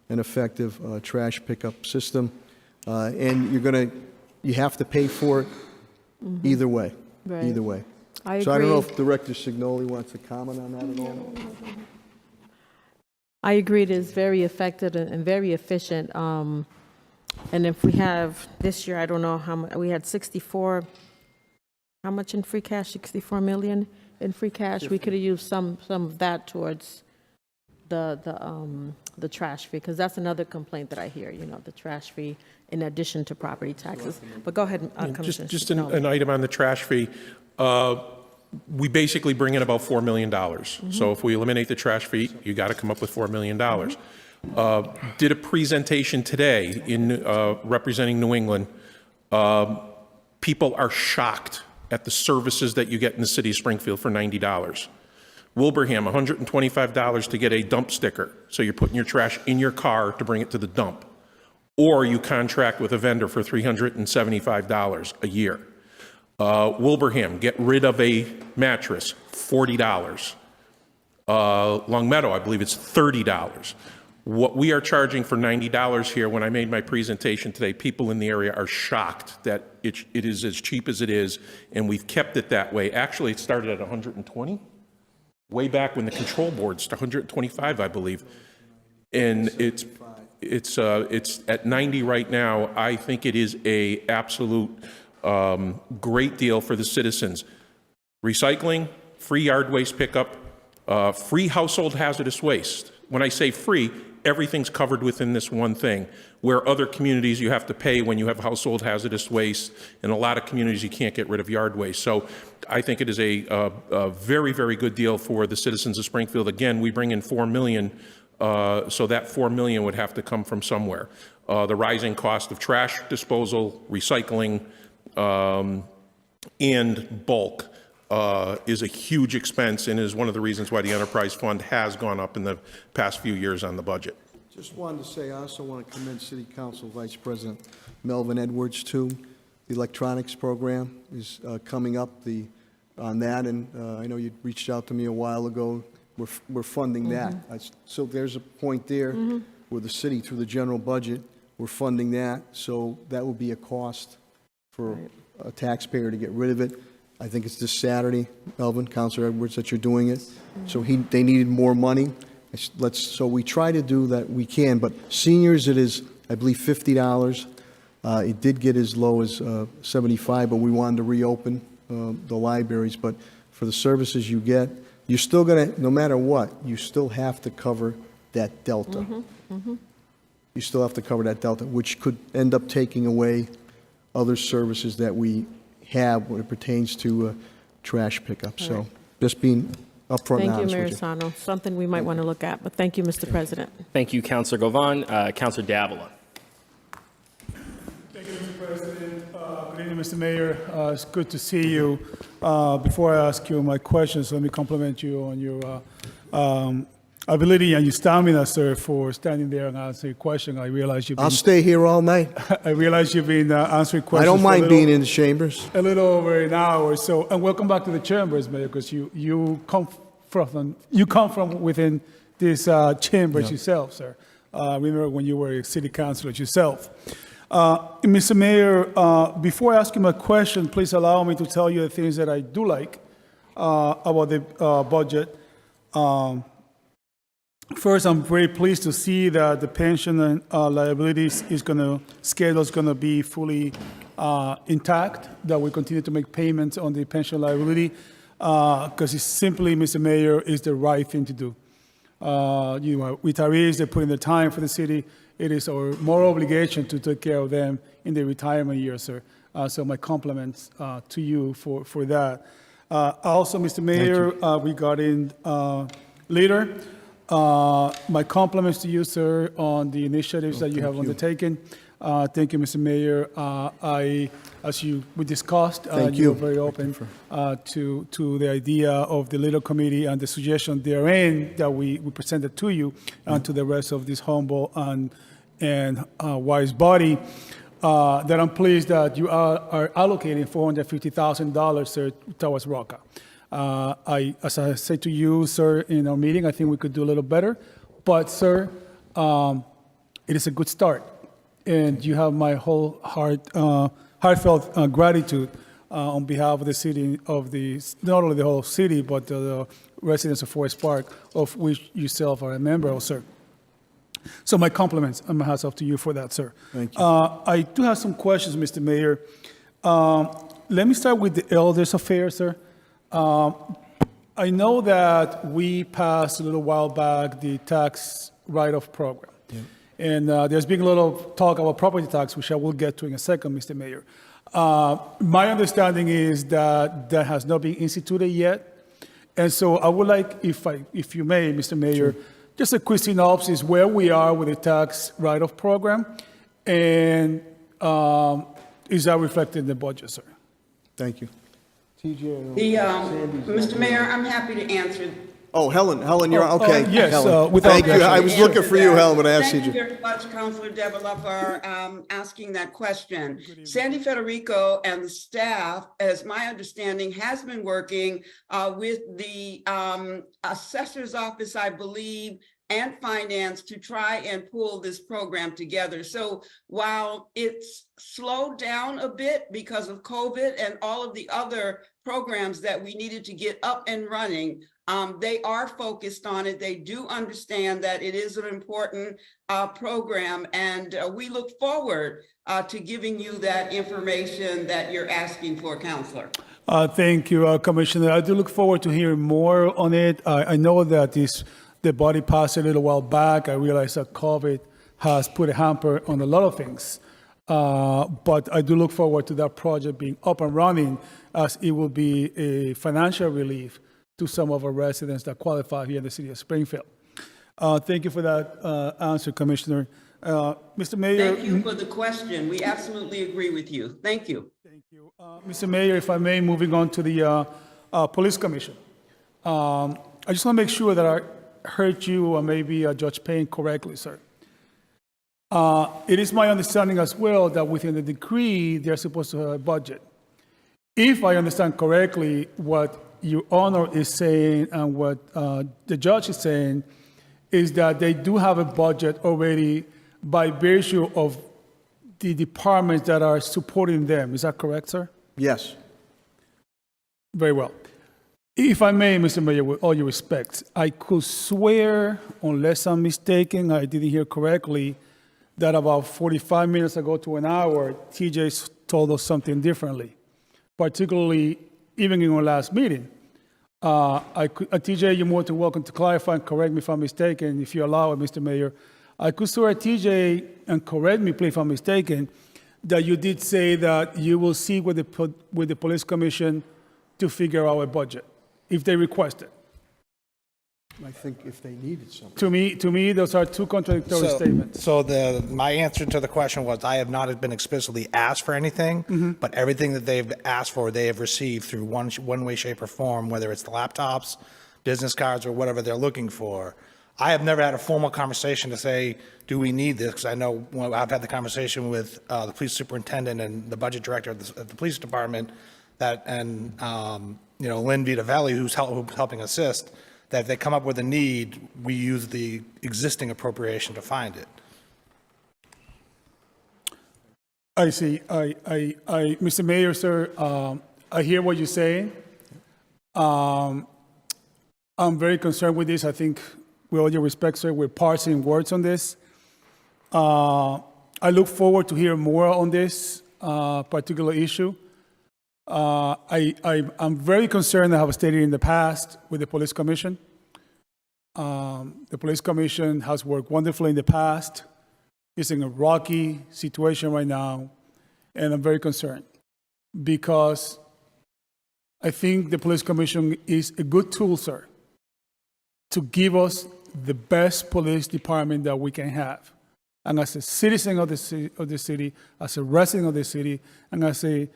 and effective trash pickup system. And you have to pay for it either way, Right. either way. I So I don't know agree. if Director Signoli wants to comment on that at all. I agree, it is very effective and very efficient. And if we have, this year, I don't know how much, we had 64, how much in free cash? 64 million in free cash? We could have used some of that towards the trash fee, because that's another complaint that I hear, the trash fee in addition to property taxes. But go ahead, Commissioner. Just an item on the trash fee. We basically bring in about $4 million. So if we eliminate the trash fee, you got to come up with $4 million. Did a presentation today in representing New England. People are shocked at the services that you get in the city of Springfield for $90. Wilbraham, $125 to get a dump sticker. So you're putting your trash in your car to bring it to the dump. Or you contract with a vendor for $375 a year. Wilbraham, get rid of a mattress, $40. Longmeadow, I believe it's $30. What we are charging for $90 here, when I made my presentation today, people in the area are shocked that it is as cheap as it is, and we've kept it that way. Actually, it started at 120, way back when the control board started, 125, I believe. And it's at 90 right now. I think it is a absolute great deal for the citizens. Recycling, free yard waste pickup, free household hazardous waste. When I say free, everything's covered within this one thing, where other communities you have to pay when you have household hazardous waste. In a lot of communities, you can't get rid of yard waste. So I think it is a very, very good deal for the citizens of Springfield. Again, we bring in $4 million, so that $4 million would have to come from somewhere. The rising cost of trash disposal, recycling, and bulk is a huge expense and is one of the reasons why the enterprise fund has gone up in the past few years on the budget. Just wanted to say, I also want to commend City Council Vice President Melvin Edwards, too. The electronics program is coming up on that, and I know you reached out to me a while ago. We're funding that. So there's a point there where the city, through the general budget, we're funding that. So that will be a cost for a taxpayer to get rid of it. I think it's this Saturday, Melvin, Councilor Edwards, that you're doing it. So they needed more money. So we try to do that we can, but seniors, it is, I believe, $50. It did get as low as $75, but we wanted to reopen the libraries. But for the services you get, you're still going to, no matter what, you still have to cover that delta. You still have to cover that delta, which could end up taking away other services that we have when it pertains to trash pickup. So just being upfront and Thank you, honest Mayor with you. Sano. Something we might want to look at, but thank you, Mr. President. Thank you, Councilor Govan. Councilor Davila. Thank you, Mr. President. Good evening, Mr. Mayor. It's good to see you. Before I ask you my questions, let me compliment you on your ability and your stamina, sir, for standing there and answering questions. I realize you've been, I'll stay here all night. I realize you've been answering I questions. don't for a mind little- being in the chambers. a little over an hour. So, and welcome back to the chambers, Mayor, because you come from within these chambers yourself, sir. Remember when you were a city councilor yourself. Mr. Mayor, before I ask you my question, please allow me to tell you the things that I do like about the budget. First, I'm very pleased to see that the pension and liabilities schedule is going to be fully intact, that we continue to make payments on the pension liability, because it's simply, Mr. Mayor, is the right thing to do. Retirees, they put in the time for the city. It is our moral obligation to take care of them in their retirement years, sir. So my compliments to you for that. Also, Mr. Mayor, regarding leader, my compliments to you, sir, on the initiatives that you have undertaken. Thank you, Mr. Mayor. As we discussed, you were very open to the idea of the leader committee and the suggestion therein that we presented to you and to the rest of this humble and wise body. That I'm pleased that you are allocating $450,000, sir, towards ROCA. As I said to you, sir, in our meeting, I think we could do a little better. But, sir, it is a good start. And you have my whole heartfelt gratitude on behalf of the city, not only the whole city, but the residents of Forest Park, of which yourself are a member, sir. So my compliments and my hats off to you for that, sir. Thank you. I do have some questions, Mr. Mayor. Let me start with the elders affair, sir. I know that we passed a little while back the tax write-off program. Yeah. And there's been a lot of talk about property tax, which I will get to in a second, Mr. Mayor. My understanding is that that has not been instituted yet. And so I would like, if you may, Mr. Mayor, sure, just a quick synopsis where we are with the tax write-off program, and is that reflected in the budget, sir? Thank you. Mr. Mayor, I'm happy to answer. Oh, Helen, you're okay. Yes, Helen. Thank you. I was looking for you, Helen, when I asked you. Thank you very much, Councilor Davila, for asking that question. Sandy Federico and the staff, as my understanding, has been working with the assessor's office, I believe, and finance to try and pull this program together. So while it's slowed down a bit because of COVID and all of the other programs that we needed to get up and running, they are focused on it. They do understand that it is an important program, and we look forward to giving you that information that you're asking for, Councilor. Thank you, Commissioner. I do look forward to hearing more on it. I know that the body passed a little while back. I realize that COVID has put a hamper on a lot of things. But I do look forward to that project being up and running, as it will be a financial relief to some of our residents that qualify here in the city of Springfield. Thank you for that answer, Commissioner. Mr. Mayor. Thank you for the question. We absolutely agree with you. Thank you. Thank you. Mr. Mayor, if I may, moving on to the Police Commission. I just want to make sure that I heard you, or maybe Judge Payne, correctly, sir. It is my understanding as well that within the decree, they're supposed to have a budget. If I understand correctly, what Your Honor is saying and what the judge is saying is that they do have a budget already by virtue of the departments that are supporting them. Is that correct, sir? Yes. Very well. If I may, Mr. Mayor, with all due respect, I could swear, unless I'm mistaken, I didn't hear correctly, that about 45 minutes ago to an hour, TJ told us something differently, particularly even in our last meeting. TJ, you're more than welcome to clarify and correct me if I'm mistaken, if you allow it, Mr. Mayor. I could swear, TJ, and correct me, please, if I'm mistaken, that you did say that you will see with the Police Commission to figure out a budget, if they request it. I think if they needed something. To me, those are two contradictory statements. So my answer to the question was, I have not been explicitly asked for anything, but everything that they've asked for, they have received through one way, shape, or form, whether it's the laptops, business cards, or whatever they're looking for. I have never had a formal conversation to say, do we need this? Because I know when I've had the conversation with the police superintendent and the budget director of the police department, that, and, Lynn Vitavelli, who's helping assist, that if they come up with a need, we use the existing appropriation to find it. I see. Mr. Mayor, sir, I hear what you're saying. I'm very concerned with this. I think, with all due respect, sir, we're parsing words on this. I look forward to hear more on this particular issue. I'm very concerned, I have stated in the past, with the police commission. The police commission has worked wonderfully in the past. It's in a rocky situation right now, and I'm very concerned because I think the police commission is a good tool, sir, to give us the best police department that we can have. And as a citizen of the city, as a resident of the city, and as a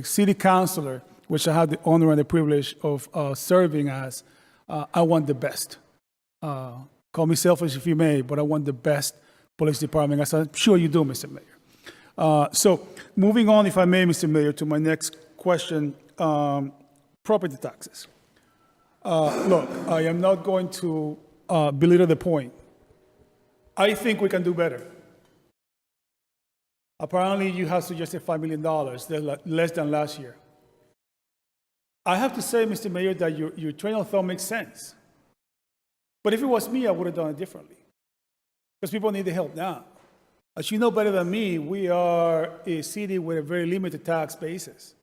city councilor, which I have the honor and the privilege of serving as, I want the best. Call me selfish if you may, but I want the best police department, as I'm sure you do, Mr. Mayor. So moving on, if I may, Mr. Mayor, to my next question, property taxes. Look, I am not going to belittle the point. I think we can do better. Apparently, you have suggested $5 million, less than last year. I have to say, Mr. Mayor, that your train of thought makes sense. But if it was me, I would have done it differently. Because people need the help now. As you know better than me, we are a city with a very limited tax basis.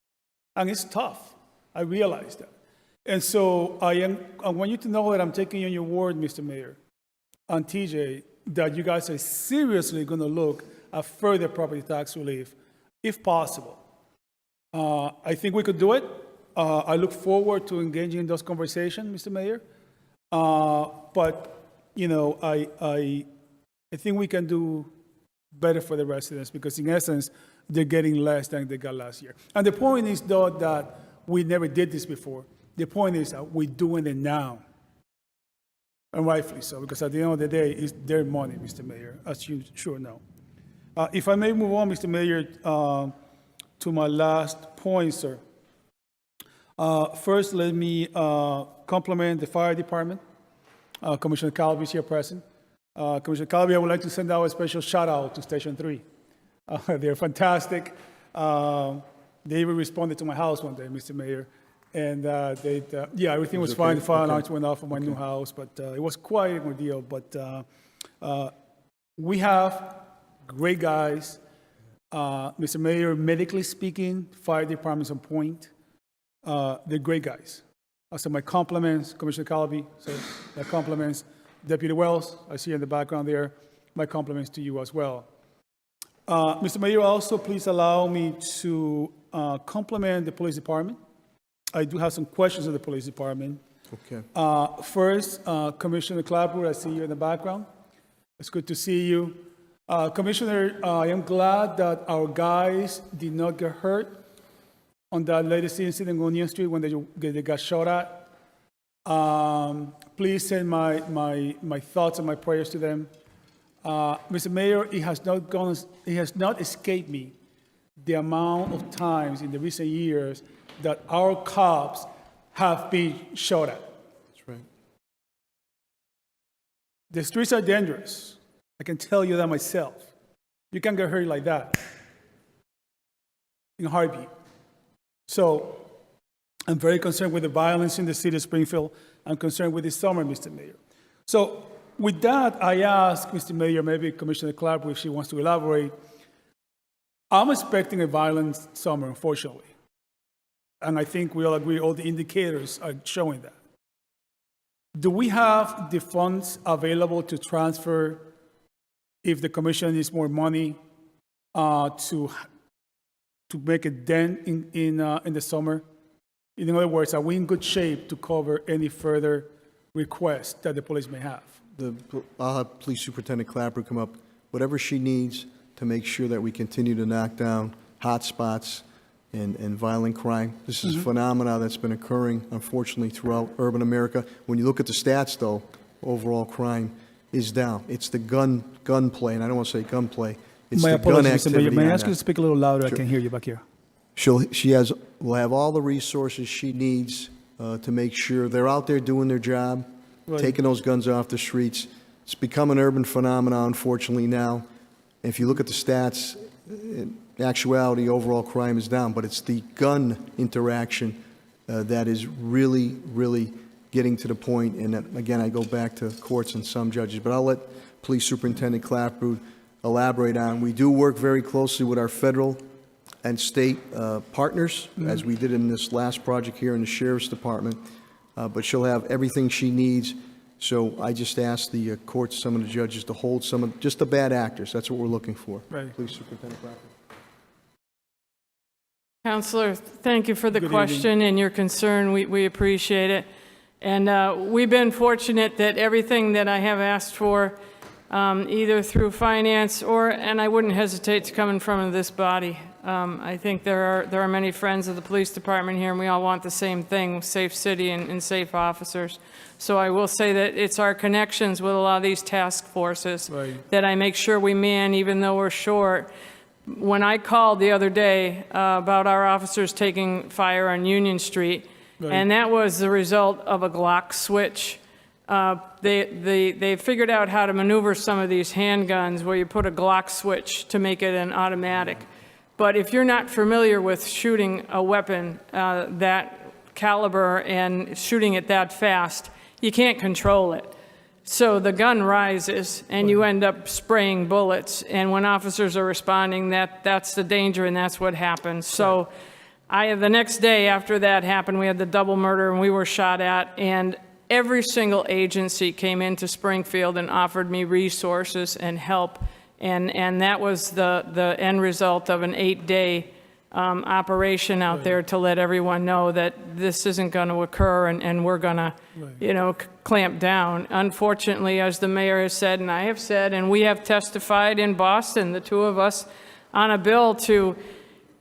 And it's tough. I realize that. And so I want you to know that I'm taking you on your word, Mr. Mayor, and TJ, that you guys are seriously going to look at further property tax relief, if possible. I think we could do it. I look forward to engaging in those conversations, Mr. Mayor. But, I think we can do better for the residents because, in essence, they're getting less than they got last year. And the point is, though, that we never did this before. The point is that we're doing it now. And rightfully so, because at the end of the day, it's their money, Mr. Mayor, as you sure know. If I may move on, Mr. Mayor, to my last point, sir. First, let me compliment the fire department. Commissioner Calvi is here present. Commissioner Calvi, I would like to send out a special shout out to Station 3. They're fantastic. They even responded to my house one day, Mr. Mayor. And everything was fine. The fire alarms went off of my new house, but it was quite an ordeal. But we have great guys. Mr. Mayor, medically speaking, fire department's on point. They're great guys. So my compliments, Commissioner Calvi. So my compliments, Deputy Wells. I see you in the background there. My compliments to you as well. Mr. Mayor, also please allow me to compliment the police department. I do have some questions of the police department. Okay. First, Commissioner Clapper, I see you in the background. It's good to see you. Commissioner, I am glad that our guys did not get hurt on that latest incident on Union Street when they got shot at. Please send my thoughts and my prayers to them. Mr. Mayor, it has not escaped me the amount of times in the recent years that our cops have been shot at. That's right. The streets are dangerous. I can tell you that myself. You can get hurt like that in a heartbeat. So I'm very concerned with the violence in the city of Springfield. I'm concerned with this summer, Mr. Mayor. So with that, I ask Mr. Mayor, maybe Commissioner Clapper, if she wants to elaborate. I'm expecting a violent summer, unfortunately. And I think we all agree, all the indicators are showing that. Do we have the funds available to transfer if the commission needs more money to make a dent in the summer? In other words, are we in good shape to cover any further requests that the police may have? I'll have Police Superintendent Clapper come up, whatever she needs to make sure that we continue to knock down hot spots and violent crime. This is a phenomenon that's been occurring, unfortunately, throughout urban America. When you look at the stats, though, overall crime is down. It's the gunplay, and I don't want to say gunplay. It's My the gun apologies, Mr. Mayor. activity May I on ask you to that. speak a little louder? Sure. I can hear you back here. Will have all the resources she needs to make sure they're out there doing their job, Right. taking those guns off the streets. It's become an urban phenomenon, unfortunately, now. If you look at the stats, in actuality, overall crime is down, but it's the gun interaction that is really, really getting to the point, and that, again, I go back to courts and some judges, but I'll let Police Superintendent Clapperud elaborate on. We do work very closely with our federal and state partners, as we did in this last project here in the Sheriff's Department, but she'll have everything she needs. So I just asked the courts, some of the judges, to hold some of, just the bad actors. That's what we're looking for. Right. Police Superintendent Clapperud. Counselor, thank you for the Good question and your concern. We appreciate it. And we've been fortunate that everything that I have asked for, either through finance and I wouldn't hesitate to come in front of this body. I think there are many friends of the police department here, and we all want the same thing, safe city and safe officers. So I will say that it's our connections with a lot of these task forces Right. that I make sure we man, even though we're short. When I called the other day about our officers taking fire on Union Street, Right. and that was the result of a Glock switch. They figured out how to maneuver some of these handguns where you put a Glock switch to make it an automatic. But if you're not familiar with shooting a weapon that caliber and shooting it that fast, you can't control it. So the gun rises and you end up spraying bullets. And when officers are responding, that's the danger and that's what happens. So the next day after that happened, we had the double murder and we were shot at, and every single agency came into Springfield and offered me resources and help. And that was the end result of an 8-day operation out there to let everyone know that this isn't going to occur and we're going to, clamp down. Unfortunately, as the mayor has said, and I have said, and we have testified in Boston, the two of us, on a bill to,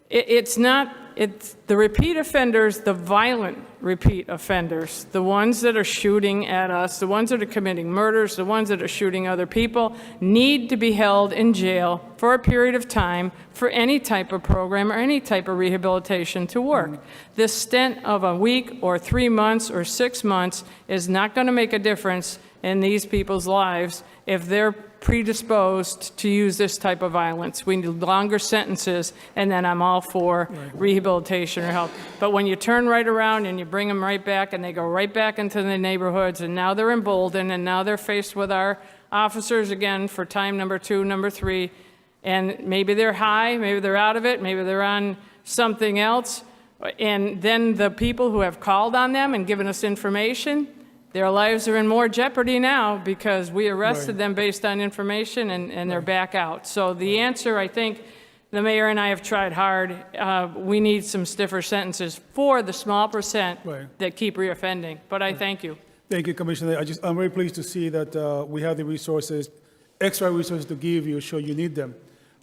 it's the repeat offenders, the violent repeat offenders, the ones that are shooting at us, the ones that are committing murders, the ones that are shooting other people, need to be held in jail for a period of time for any type of program or any type of rehabilitation to work. This stint of a week or 3 months or 6 months is not going to make a difference in these people's lives if they're predisposed to use this type of violence. We need longer sentences, and then I'm all for rehabilitation or help. But when you turn right around and you bring them right back and they go right back into the neighborhoods, and now they're emboldened, and now they're faced with our officers again for time number 2, number 3, and maybe they're high, maybe they're out of it, maybe they're on something else, and then the people who have called on them and given us information, their lives are in more jeopardy now because we arrested them based on information and they're back out. So the answer, I think, the mayor and I have tried hard. We need some stiffer sentences for the small percent that keep reoffending. But I thank you. Thank you, Commissioner. I'm very pleased to see that we have the resources, extra resources to give you, show you need them.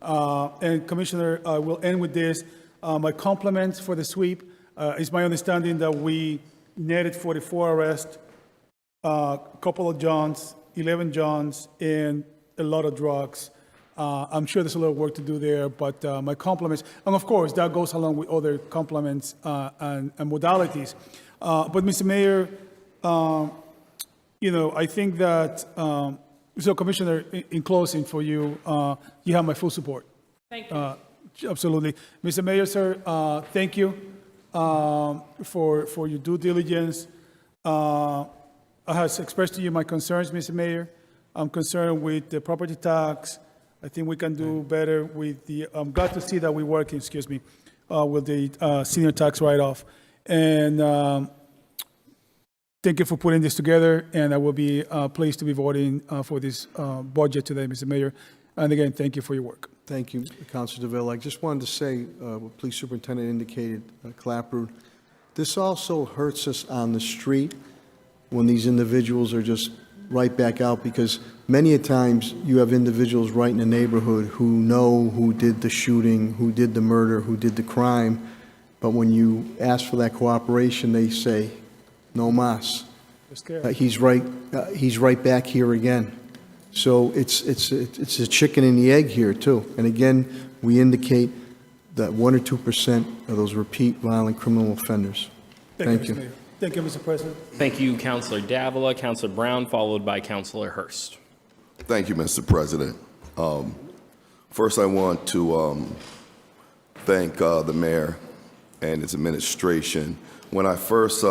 And Commissioner, I will end with this. My compliments for the sweep. It's my understanding that we netted 44 arrests, a couple of Johns, 11 Johns, and a lot of drugs. I'm sure there's a lot of work to do there, but my compliments, and of course, that goes along with other compliments and modalities. But Mr. Mayor, I think that, so Commissioner, in closing for you, you have my full support. Thank you. Absolutely. Mr. Mayor, sir, thank you for your due diligence. I have expressed to you my concerns, Mr. Mayor. I'm concerned with the property tax. I think we can do better with the, I'm glad to see that we're working, with the senior tax write-off. And thank you for putting this together, and I will be pleased to be voting for this budget today, Mr. Mayor. And again, thank you for your work. Thank you, Councilor DeVille. I just wanted to say, what Police Superintendent indicated, Clapperud, this also hurts us on the street when these individuals are just right back out, because many a times you have individuals right in the neighborhood who know who did the shooting, who did the murder, who did the crime, but when you ask for that cooperation, they say, no mas. he's right back here again. So it's a chicken and the egg here too. And again, we indicate that 1 or 2% of those repeat violent criminal offenders. Thank Mr. you. Mayor. Thank you, Mr. President. Thank you, Councilor Davila. Councilor Brown, followed by Councilor Hurst. Thank you, Mr. President. First, I want to thank the mayor and his administration. When I first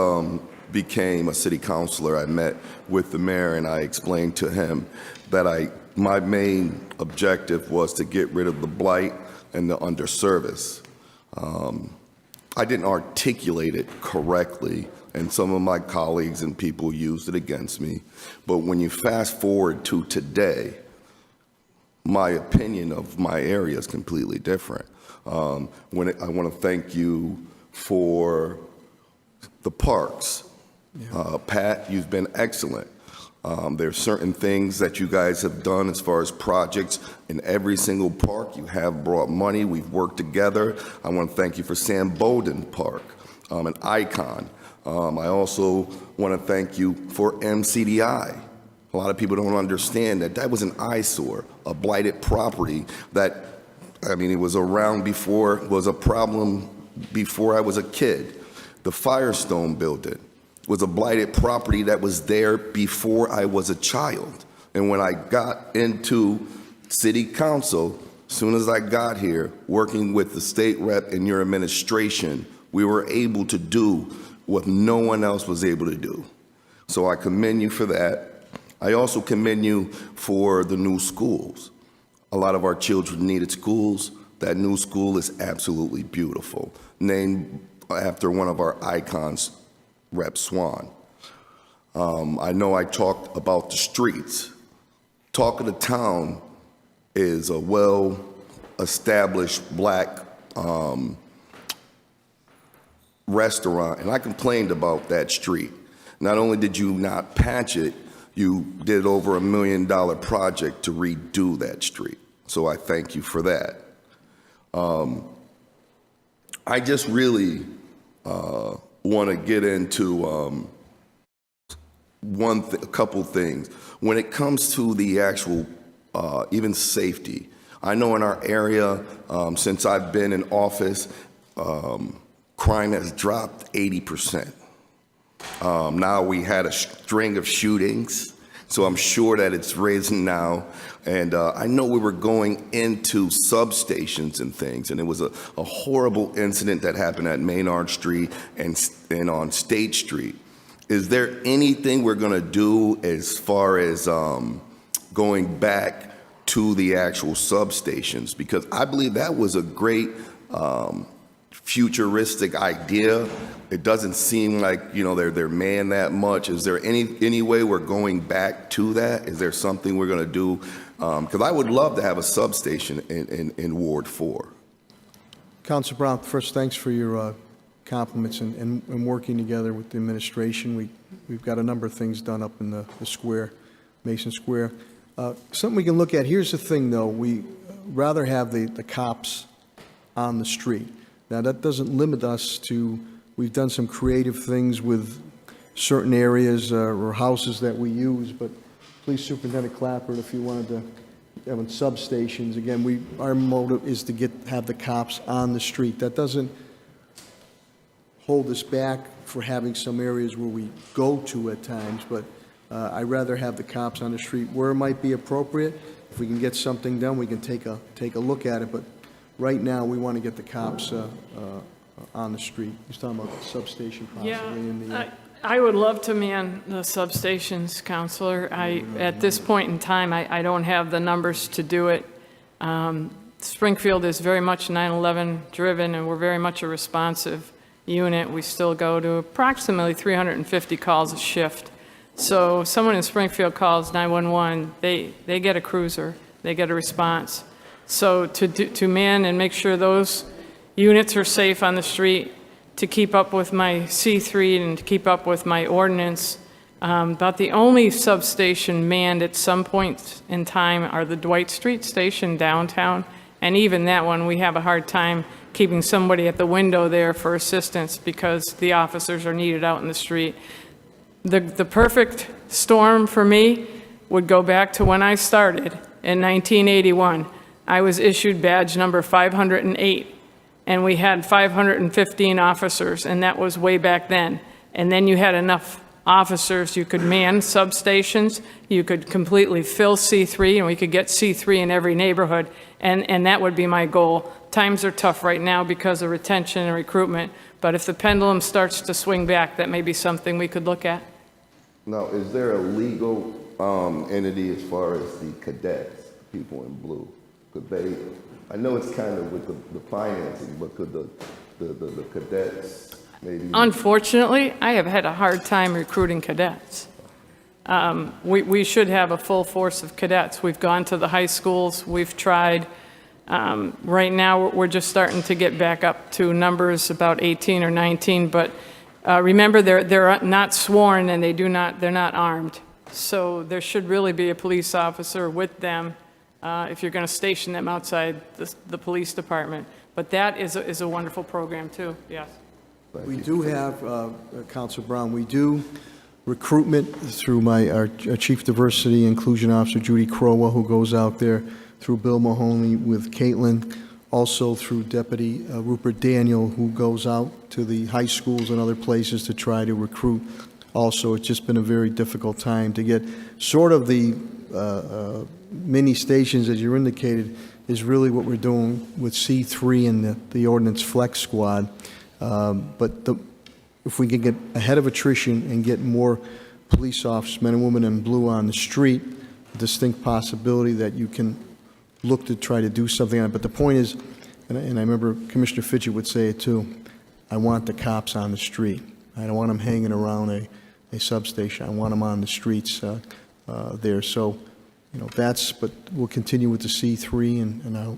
became a city councilor, I met with the mayor and I explained to him that my main objective was to get rid of the blight and the underservice. I didn't articulate it correctly, and some of my colleagues and people used it against me. But when you fast forward to today, my opinion of my area is completely different. I want to thank you for the parks. Pat, you've been excellent. There's certain things that you guys have done as far as projects in every single park. You have brought money. We've worked together. I want to thank you for Sam Bowden Park, an icon. I also want to thank you for MCDI. A lot of people don't understand that was an eyesore, a blighted property that, it was around before, was a problem before I was a kid. The Firestone building was a blighted property that was there before I was a child. And when I got into city council, as soon as I got here, working with the state rep and your administration, we were able to do what no one else was able to do. So I commend you for that. I also commend you for the new schools. A lot of our children needed schools. That new school is absolutely beautiful, named after one of our icons, Rep. Swan. I know I talked about the streets. Talk of the Town is a well-established black restaurant, and I complained about that street. Not only did you not patch it, you did over $1 million project to redo that street. So I thank you for that. I just really want to get into a couple things. When it comes to the actual, even safety, I know in our area, since I've been in office, crime has dropped 80%. Now we had a string of shootings, so I'm sure that it's risen now. And I know we were going into substations and things, and it was a horrible incident that happened at Maynard Street and on State Street. Is there anything we're going to do as far as going back to the actual substations? Because I believe that was a great futuristic idea. It doesn't seem like, they're manned that much. Is there any way we're going back to that? Is there something we're going to do? Because I would love to have a substation in Ward 4. Councilor Brown, first, thanks for your compliments and working together with the administration. We've got a number of things done up in the square, Mason Square. Something we can look at. Here's the thing, though. We rather have the cops on the street. Now, that doesn't limit us to, we've done some creative things with certain areas or houses that we use, but Police Superintendent Clapper, if you wanted to have substations, again, our motive is to have the cops on the street. That doesn't hold us back for having some areas where we go to at times, but I'd rather have the cops on the street where it might be appropriate. If we can get something done, we can take a look at it, but right now, we want to get the cops on the street. He's talking about the substation possibly in the... I would love to man the substations, Counselor. At this point in time, I don't have the numbers to do it. Springfield is very much 9/11 driven, and we're very much a responsive unit. We still go to approximately 350 calls a shift. So someone in Springfield calls 911, they get a cruiser, they get a response. So to man and make sure those units are safe on the street, to keep up with my C3 and to keep up with my ordinance, about the only substation manned at some point in time are the Dwight Street station downtown. And even that one, we have a hard time keeping somebody at the window there for assistance because the officers are needed out in the street. The perfect storm for me would go back to when I started in 1981. I was issued badge number 508, and we had 515 officers, and that was way back then. And then you had enough officers, you could man substations, you could completely fill C3, and we could get C3 in every neighborhood, and that would be my goal. Times are tough right now because of retention and recruitment, but if the pendulum starts to swing back, that may be something we could look at. Now, is there a legal entity as far as the cadets, people in blue? Could they, I know it's kind of with the financing, but could the cadets maybe? Unfortunately, I have had a hard time recruiting cadets. We should have a full force of cadets. We've gone to the high schools, we've tried. Right now, we're just starting to get back up to numbers about 18 or 19, but remember, they're not sworn and they're not armed. So there should really be a police officer with them if you're going to station them outside the police department. But that is a wonderful program too, yes. We do have, Councilor Brown, we do recruitment through our Chief Diversity Inclusion Officer, Judy Crowell, who goes out there, through Bill Mahoney with Caitlin, also through Deputy Rupert Daniel, who goes out to the high schools and other places to try to recruit. Also, it's just been a very difficult time to get sort of the mini stations, as you indicated, is really what we're doing with C3 and the Ordnance Flex Squad. But if we can get ahead of attrition and get more police officers, men and women in blue on the street, a distinct possibility that you can look to try to do something on it. But the point is, and I remember Commissioner Fitchett would say it too, I want the cops on the street. I don't want them hanging around a substation. I want them on the streets there. So, you know, but we'll continue with the C3, and I'd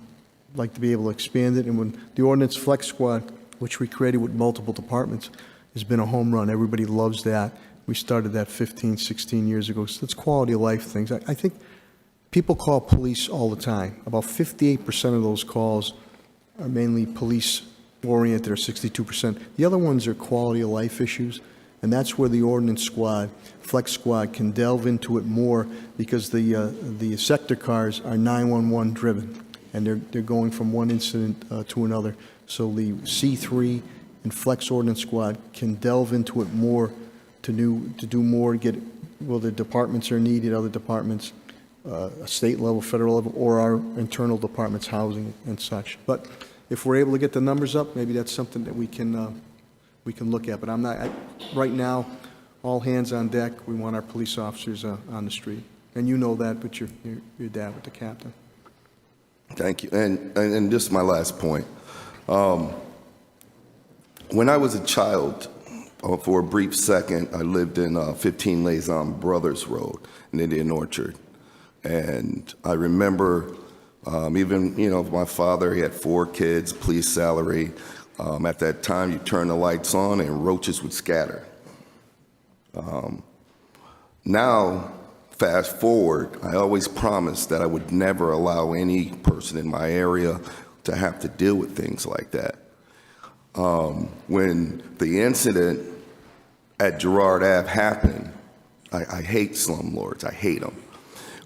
like to be able to expand it. And when the Ordnance Flex Squad, which we created with multiple departments, has been a home run. Everybody loves that. We started that 15, 16 years ago. So it's quality of life things. I think people call police all the time. About 58% of those calls are mainly police-oriented, or 62%. The other ones are quality of life issues, and that's where the Ordnance Squad, Flex Squad, can delve into it more, because the sector cars are 911 driven, and they're going from one incident to another. So the C3 and Flex Ordnance Squad can delve into it more to do more, get the departments are needed, other departments, state level, federal level, or our internal departments, housing and such. But if we're able to get the numbers up, maybe that's something that we can look at. But right now, all hands on deck. We want our police officers on the street. And you know that, but your dad with the captain. Thank you. And this is my last point. When I was a child, for a brief second, I lived in 15 Laison Brothers Road in Indian Orchard. And I remember even, my father, he had 4 kids, police salary. At that time, you turn the lights on and roaches would scatter. Now, fast forward, I always promised that I would never allow any person in my area to have to deal with things like that. When the incident at Girard Ave happened, I hate slumlords, I hate them.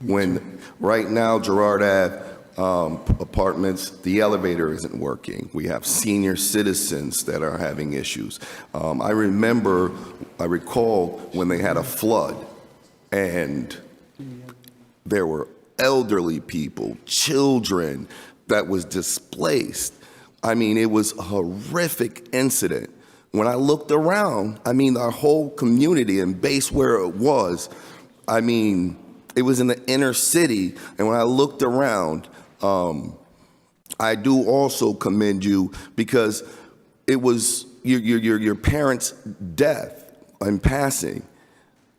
When right now Girard Ave apartments, the elevator isn't working. We have senior citizens that are having issues. I recall when they had a flood and there were elderly people, children that was displaced. I mean, it was a horrific incident. When I looked around, our whole community and base where it was, it was in the inner city. And when I looked around, I do also commend you, because it was your parents' death and passing,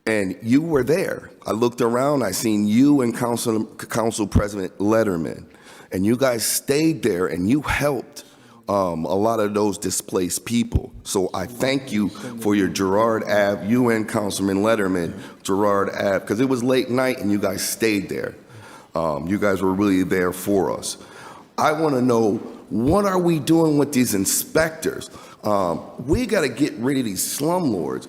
and you were there. I looked around, I seen you and Council President Letterman, and you guys stayed there and you helped a lot of those displaced people. So I thank you for your Girard Ave, you and Councilman Letterman, Girard Ave, because it was late night and you guys stayed there. You guys were really there for us. I want to know What are we doing with these inspectors? We got to get rid of these slumlords.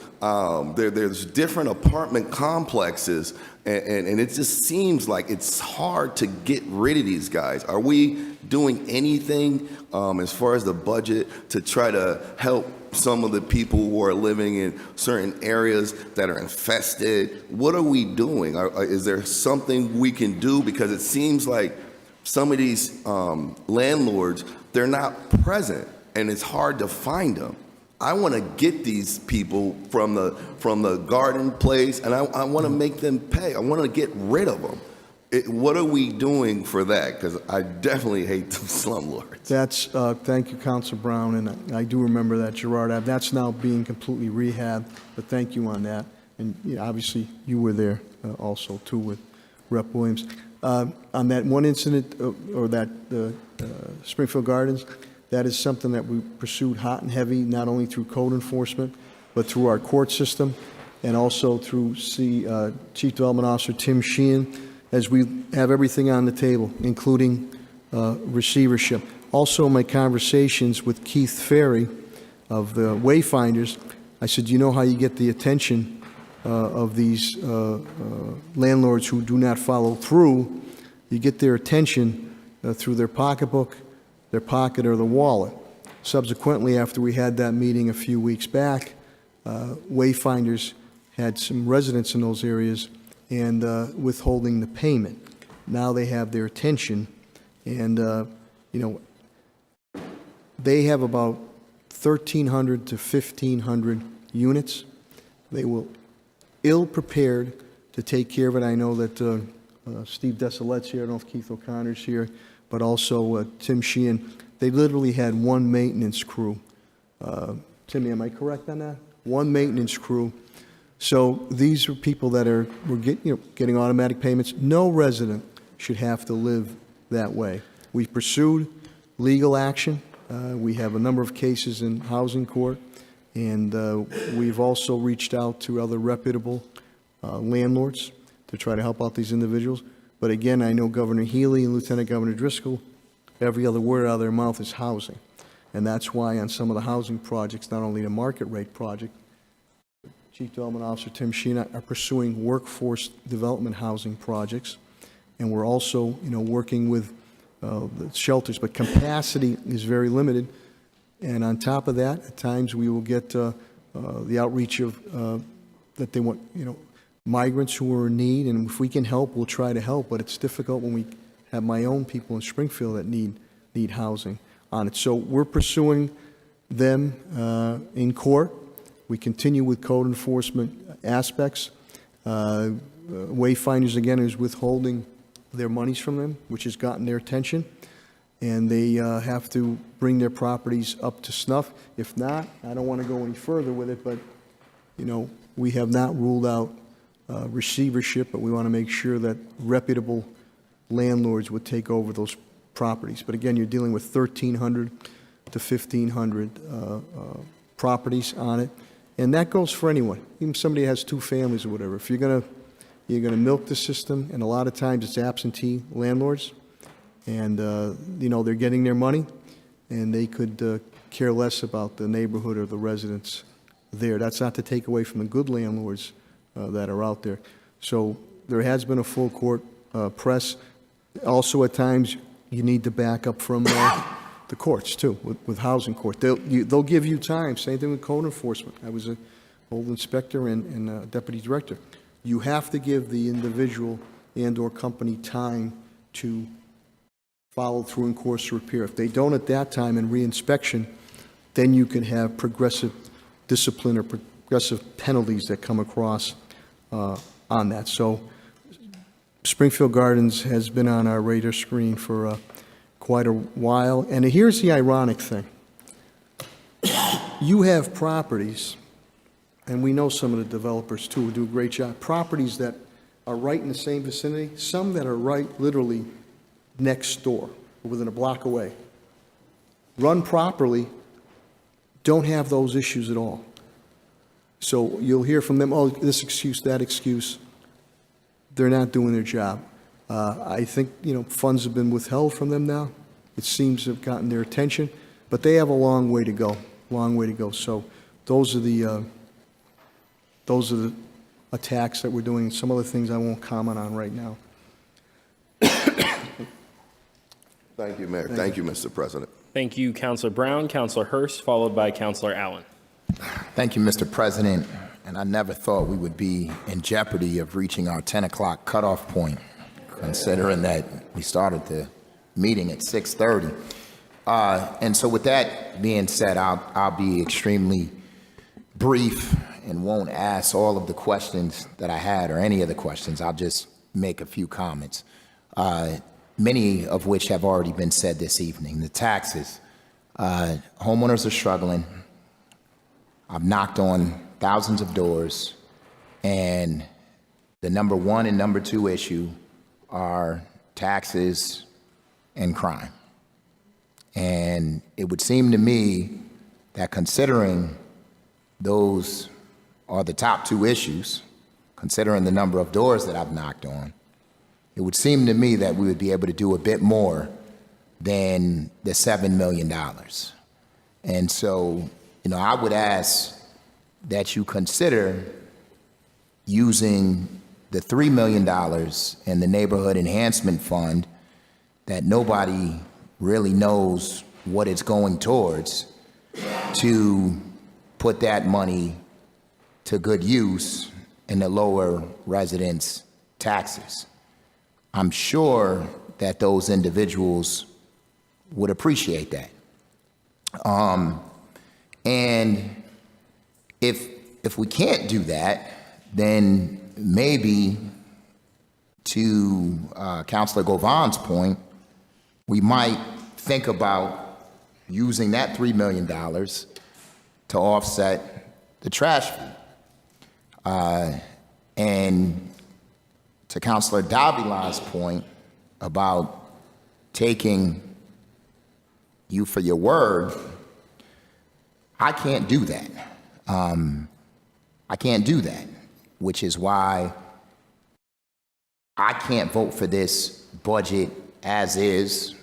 There's different apartment complexes, and it just seems like it's hard to get rid of these guys. Are we doing anything as far as the budget to try to help some of the people who are living in certain areas that are infested? What are we doing? Is there something we can do? Because it seems like some of these landlords, they're not present, and it's hard to find them. I want to get these people from the garden place, and I want to make them pay. I want to get rid of them. What are we doing for that? Because I definitely hate the slumlords. That's, thank you, Councilor Brown, and I do remember that, Gerard Ave. That's now being completely rehabbed, but thank you on that. And obviously, you were there also, too, with Rep. Williams. On that one incident, or that Springfield Gardens, that is something that we pursued hot and heavy, not only through code enforcement, but through our court system, and also through Chief Development Officer Tim Sheehan, as we have everything on the table, including receivership. Also, my conversations with Keith Ferry of the Wayfinders, I said, you know how you get the attention of these landlords who do not follow through? You get their attention through their pocketbook, their pocket, or the wallet. Subsequently, after we had that meeting a few weeks back, Wayfinders had some residents in those areas and withholding the payment. Now they have their attention, and they have about 1,300 to 1,500 units. They will ill-prepared to take care of it. I know that Steve Desolet's here, I don't know if Keith O'Connor's here, but also Tim Sheehan. They literally had one maintenance crew. Timmy, am I correct on that? One maintenance crew. So these are people that were getting automatic payments. No resident should have to live that way. We've pursued legal action. We have a number of cases in housing court, and we've also reached out to other reputable landlords to try to help out these individuals. But again, I know Governor Healy and Lieutenant Governor Driscoll, every other word out of their mouth is housing. And that's why on some of the housing projects, not only the market rate project, Chief Development Officer Tim Sheehan are pursuing workforce development housing projects. And we're also, working with the shelters, but capacity is very limited. And on top of that, at times we will get the outreach of that they want, migrants who are in need, and if we can help, we'll try to help. But it's difficult when we have my own people in Springfield that need housing on it. So we're pursuing them in court. We continue with code enforcement aspects. Wayfinders, again, is withholding their monies from them, which has gotten their attention, and they have to bring their properties up to snuff. If not, I don't want to go any further with it, but, we have not ruled out receivership, but we want to make sure that reputable landlords would take over those properties. But again, you're dealing with 1,300 to 1,500 properties on it, and that goes for anyone, even somebody who has two families or whatever. If you're gonna milk the system, and a lot of times it's absentee landlords, and they're getting their money, and they could care less about the neighborhood or the residents there. That's not to take away from the good landlords that are out there. So there has been a full court press. Also, at times, you need to back up from the courts, too, with housing court. They'll give you time. Same thing with code enforcement. I was an old inspector and deputy director. You have to give the individual and/or company time to follow through in course of repair. If they don't at that time in reinspection, then you can have progressive discipline or progressive penalties that come across on that. So Springfield Gardens has been on our radar screen for quite a while. And here's the ironic thing. You have properties, and we know some of the developers too who do a great job, properties that are right in the same vicinity, some that are right literally next door, within a block away. Run properly, don't have those issues at all. So you'll hear from them, oh, this excuse, that excuse. They're not doing their job. I think, funds have been withheld from them now. It seems to have gotten their attention, but they have a long way to go, long way to go. So those are the attacks that we're doing. Some other things I won't comment on right now. Thank you, Mayor. Thank you, Mr. President. Thank you, Councilor Brown. Councilor Hurst, followed by Councilor Allen. Thank you, Mr. President. And I never thought we would be in jeopardy of reaching our 10 o'clock cutoff point, considering that we started the meeting at 6:30. And so with that being said, I'll be extremely brief and won't ask all of the questions that I had or any of the questions. I'll just make a few comments, many of which have already been said this evening. The taxes. Homeowners are struggling. I've knocked on thousands of doors, and the number one and number two issue are taxes and crime. And it would seem to me that considering those are the top two issues, considering the number of doors that I've knocked on, it would seem to me that we would be able to do a bit more than the $7 million. And so, I would ask that you consider using the $3 million in the Neighborhood Enhancement Fund that nobody really knows what it's going towards, to put that money to good use in the lower residents' taxes. I'm sure that those individuals would appreciate that. And if we can't do that, then maybe, to Councilor Govan's point, we might think about using that $3 million to offset the trash fee. And to Councilor Davila's point about taking you for your word, I can't do that. I can't do that, which is why I can't vote for this budget as is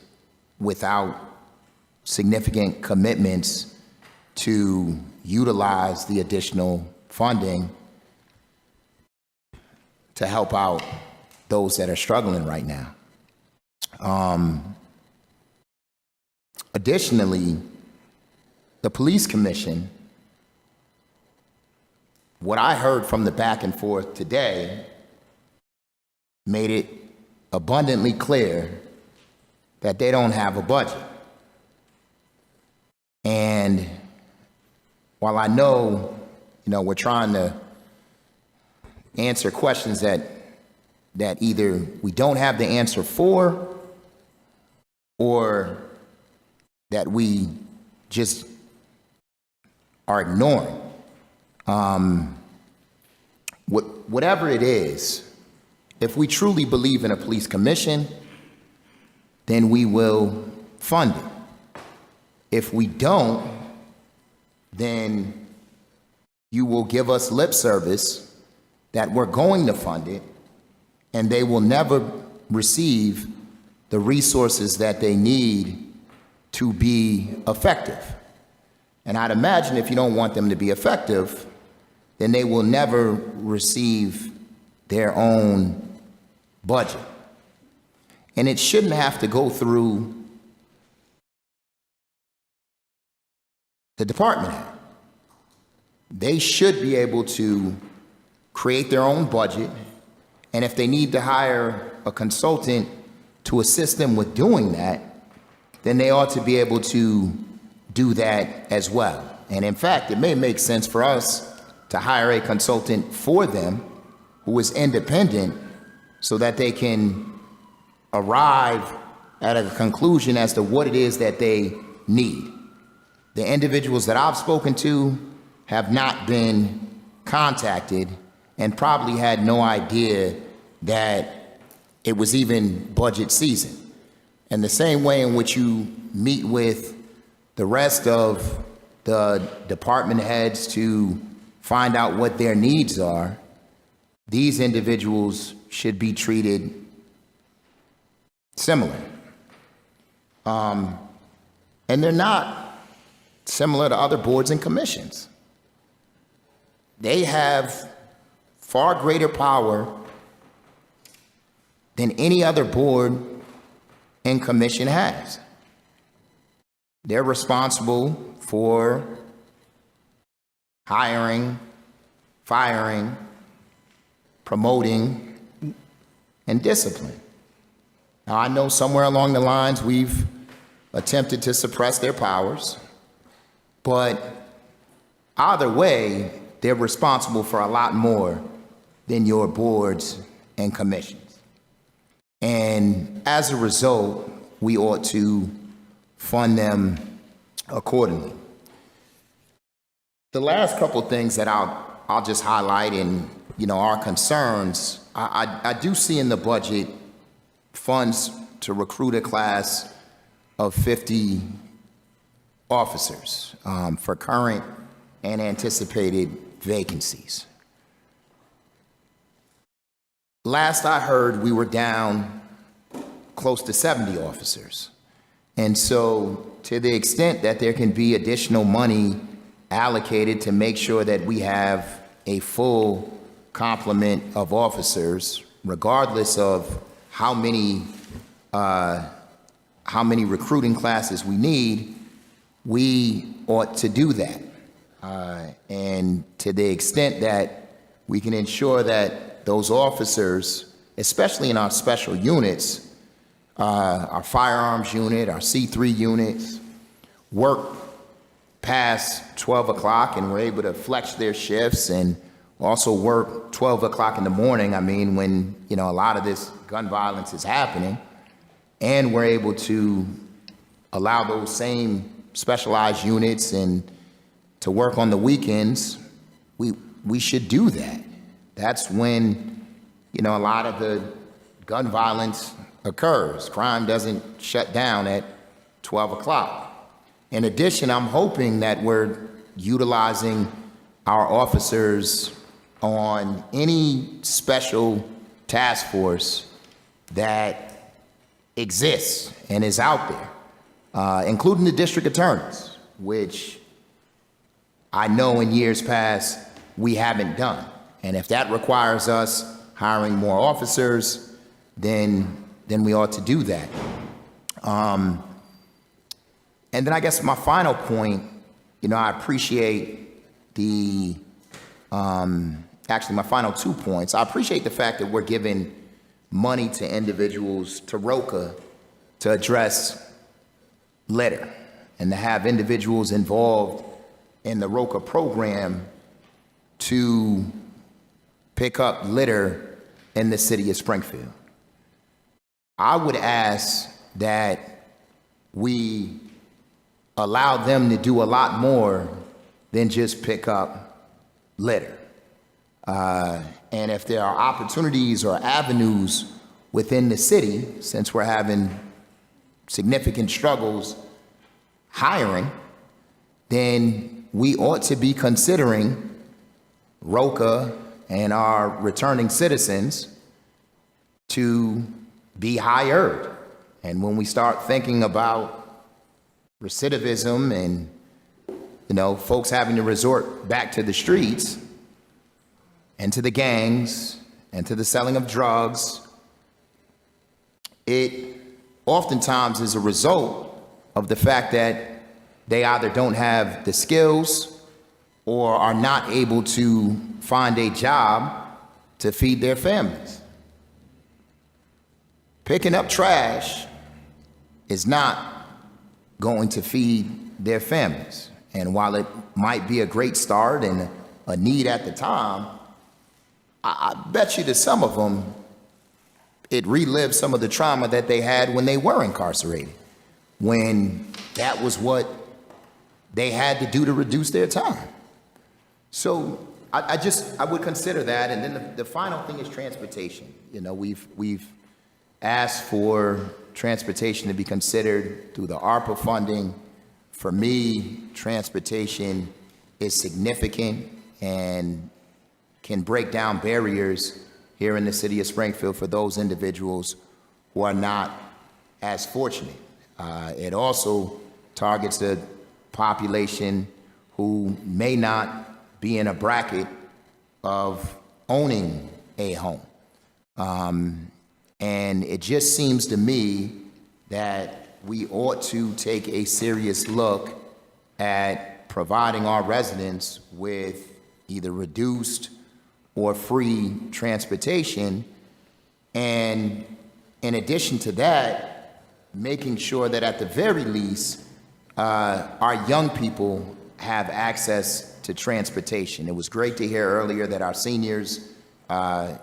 without significant commitments to utilize the additional funding to help out those that are struggling right now. Additionally, the police commission, what I heard from the back and forth today made it abundantly clear that they don't have a budget. And while I know, we're trying to answer questions that either we don't have the answer for, or that we just are ignoring. Whatever it is, if we truly believe in a police commission, then we will fund it. If we don't, then you will give us lip service that we're going to fund it, and they will never receive the resources that they need to be effective. And I'd imagine if you don't want them to be effective, then they will never receive their own budget. And it shouldn't have to go through the department head. They should be able to create their own budget, and if they need to hire a consultant to assist them with doing that, then they ought to be able to do that as well. And in fact, it may make sense for us to hire a consultant for them who is independent, so that they can arrive at a conclusion as to what it is that they need. The individuals that I've spoken to have not been contacted and probably had no idea that it was even budget season. And the same way in which you meet with the rest of the department heads to find out what their needs are, these individuals should be treated similar. And they're not similar to other boards and commissions. They have far greater power than any other board and commission has. They're responsible for hiring, firing, promoting, and discipline. Now, I know somewhere along the lines we've attempted to suppress their powers, but either way, they're responsible for a lot more than your boards and commissions. And as a result, we ought to fund them accordingly. The last couple things that I'll just highlight in, our concerns, I do see in the budget funds to recruit a class of 50 officers for current and anticipated vacancies. Last I heard, we were down close to 70 officers. And so to the extent that there can be additional money allocated to make sure that we have a full complement of officers, regardless of how many recruiting classes we need, we ought to do that. And to the extent that we can ensure that those officers, especially in our special units, our firearms unit, our C3 units, work past 12 o'clock and we're able to flex their shifts and also work 12 o'clock in the morning, when, a lot of this gun violence is happening, and we're able to allow those same specialized units and to work on the weekends, we should do that. That's when, a lot of the gun violence occurs. Crime doesn't shut down at 12 o'clock. In addition, I'm hoping that we're utilizing our officers on any special task force that exists and is out there, including the district attorneys, which I know in years past we haven't done. And if that requires us hiring more officers, then we ought to do that. And then I guess my final point, I appreciate actually my final 2 points. I appreciate the fact that we're giving money to individuals, to ROCA, to address litter and to have individuals involved in the ROCA program to pick up litter in the city of Springfield. I would ask that we allow them to do a lot more than just pick up litter. And if there are opportunities or avenues within the city, since we're having significant struggles hiring, then we ought to be considering ROCA and our returning citizens to be hired. And when we start thinking about recidivism and, folks having to resort back to the streets and to the gangs and to the selling of drugs, it oftentimes is a result of the fact that they either don't have the skills or are not able to find a job to feed their families. Picking up trash is not going to feed their families. And while it might be a great start and a need at the time, I bet you to some of them, it relives some of the trauma that they had when they were incarcerated, when that was what they had to do to reduce their time. So I would consider that. And then the final thing is transportation. We've asked for transportation to be considered through the ARPA funding. For me, transportation is significant and can break down barriers here in the city of Springfield for those individuals who are not as fortunate. It also targets the population who may not be in a bracket of owning a home. And it just seems to me that we ought to take a serious look at providing our residents with either reduced or free transportation. And in addition to that, making sure that at the very least, our young people have access to transportation. It was great to hear earlier that our seniors, are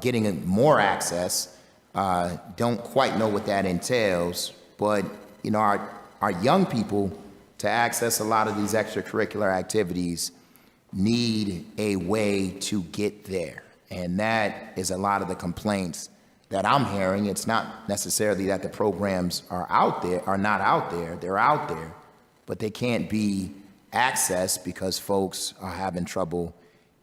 getting more access. Don't quite know what that entails, but our young people, to access a lot of these extracurricular activities, need a way to get there. And that is a lot of the complaints that I'm hearing. It's not necessarily that the programs are not out there, they're out there, but they can't be accessed because folks are having trouble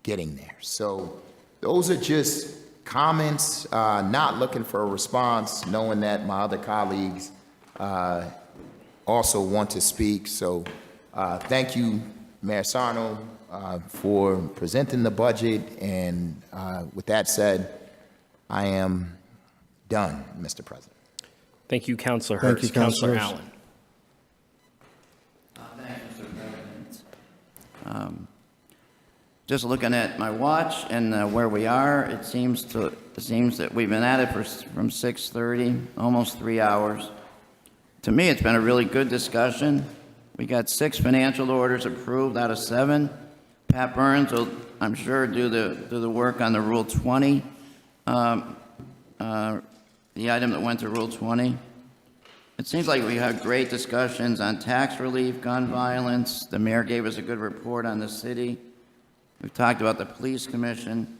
getting there. So those are just comments, not looking for a response, knowing that my other colleagues also want to speak. So thank you, Mayor Sarno, for presenting the budget. And with that said, I am done, Mr. President. Thank you, Councilor Thank Hurst. you, Councilor Councilor Hurst. Allen. Just looking at my watch and where we are, it seems that we've been at it from 6:30, almost 3 hours. To me, it's been a really good discussion. We got 6 financial orders approved out of 7. Pat Burns will, I'm sure, do the work on the Rule 20, the item that went to Rule 20. It seems like we had great discussions on tax relief, gun violence. The mayor gave us a good report on the city. We've talked about the police commission.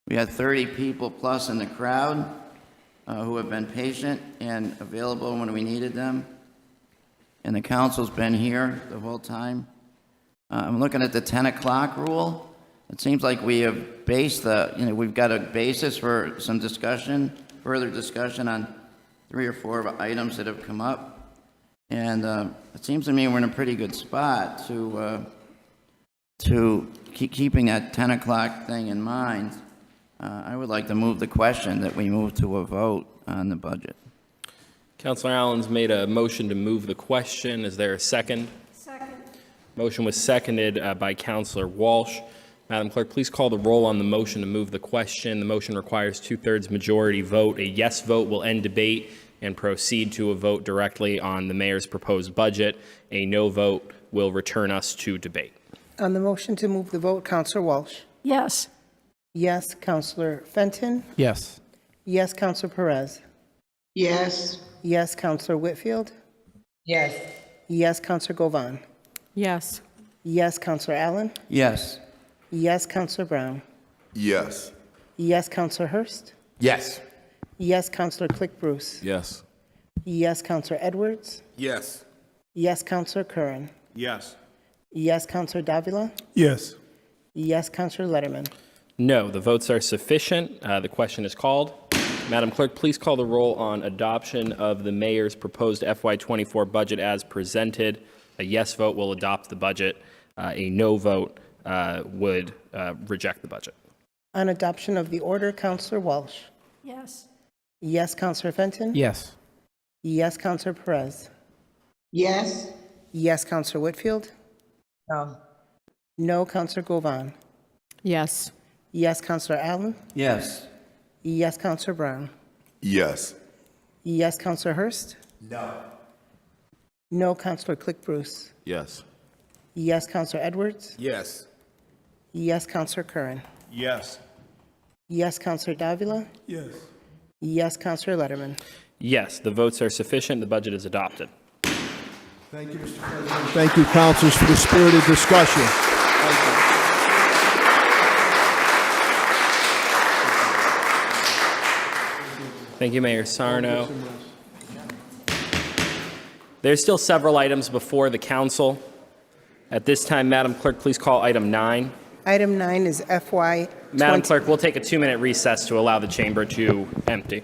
We had 30 people plus in the crowd who have been patient and available when we needed them. And the council's been here the whole time. I'm looking at the 10 o'clock rule. It seems like we have based we've got a basis for some discussion, further discussion on 3 or 4 items that have come up. And it seems to me we're in a pretty good spot to keeping that 10 o'clock thing in mind. I would like to move the question that we move to a vote on the budget. Councilor Allen's made a motion to move the question. Is there a second? Second. Motion was seconded by Councilor Walsh. Madam Clerk, please call the roll on the motion to move the question. The motion requires 2/3 majority vote. A yes vote will end debate and proceed to a vote directly on the mayor's proposed budget. A no vote will return us to debate. On the motion to move the vote, Councilor Walsh. Yes. Yes, Councilor Fenton. Yes. Yes, Councilor Perez. Yes. Yes, Councilor Whitfield. Yes. Yes, Councilor Govan. Yes. Yes, Councilor Allen. Yes. Yes, Councilor Brown. Yes. Yes, Councilor Hurst. Yes. Yes, Councilor Click Bruce. Yes. Yes, Councilor Edwards. Yes. Yes, Councilor Curran. Yes. Yes, Councilor Davila. Yes. Yes, Councilor Letterman. No, the votes are sufficient. The question is called. Madam Clerk, please call the roll on adoption of the mayor's proposed FY24 budget as presented. A yes vote will adopt the budget. A no vote would reject the budget. On adoption of the order, Councilor Walsh. Yes. Yes, Councilor Fenton. Yes. Yes, Councilor Perez. Yes. Yes, Councilor Whitfield. No. No, Councilor Govan. Yes. Yes, Councilor Allen. Yes. Yes, Councilor Brown. Yes. Yes, Councilor Hurst. No. No, Councilor Click Bruce. Yes. Yes, Councilor Edwards. Yes. Yes, Councilor Curran. Yes. Yes, Councilor Davila. Yes. Yes, Councilor Letterman. Yes, the votes are sufficient. The budget is adopted. Thank you, Mr. President. Thank you, councilors, for the spirited discussion. Thank you, Mayor Sarno. There's still several items before the council. At this time, Madam Clerk, please call item 9. Item 9 is FY. Madam Clerk, we'll take a 2-minute recess to allow the chamber to empty.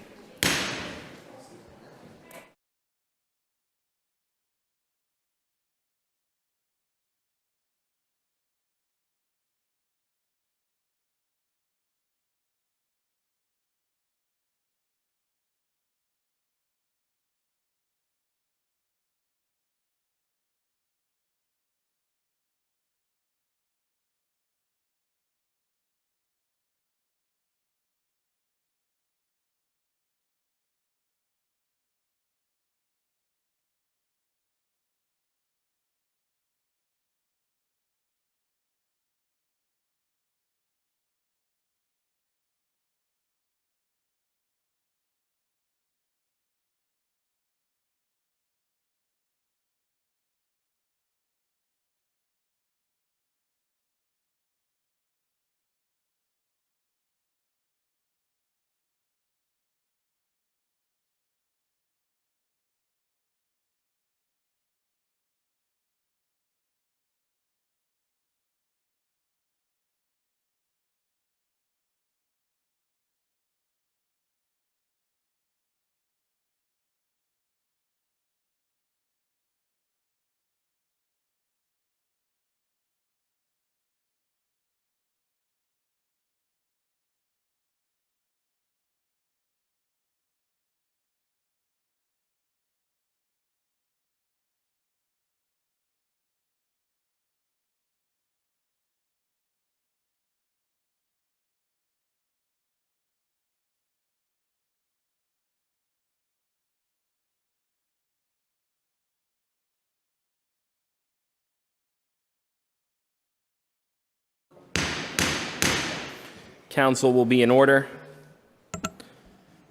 Council will be in order.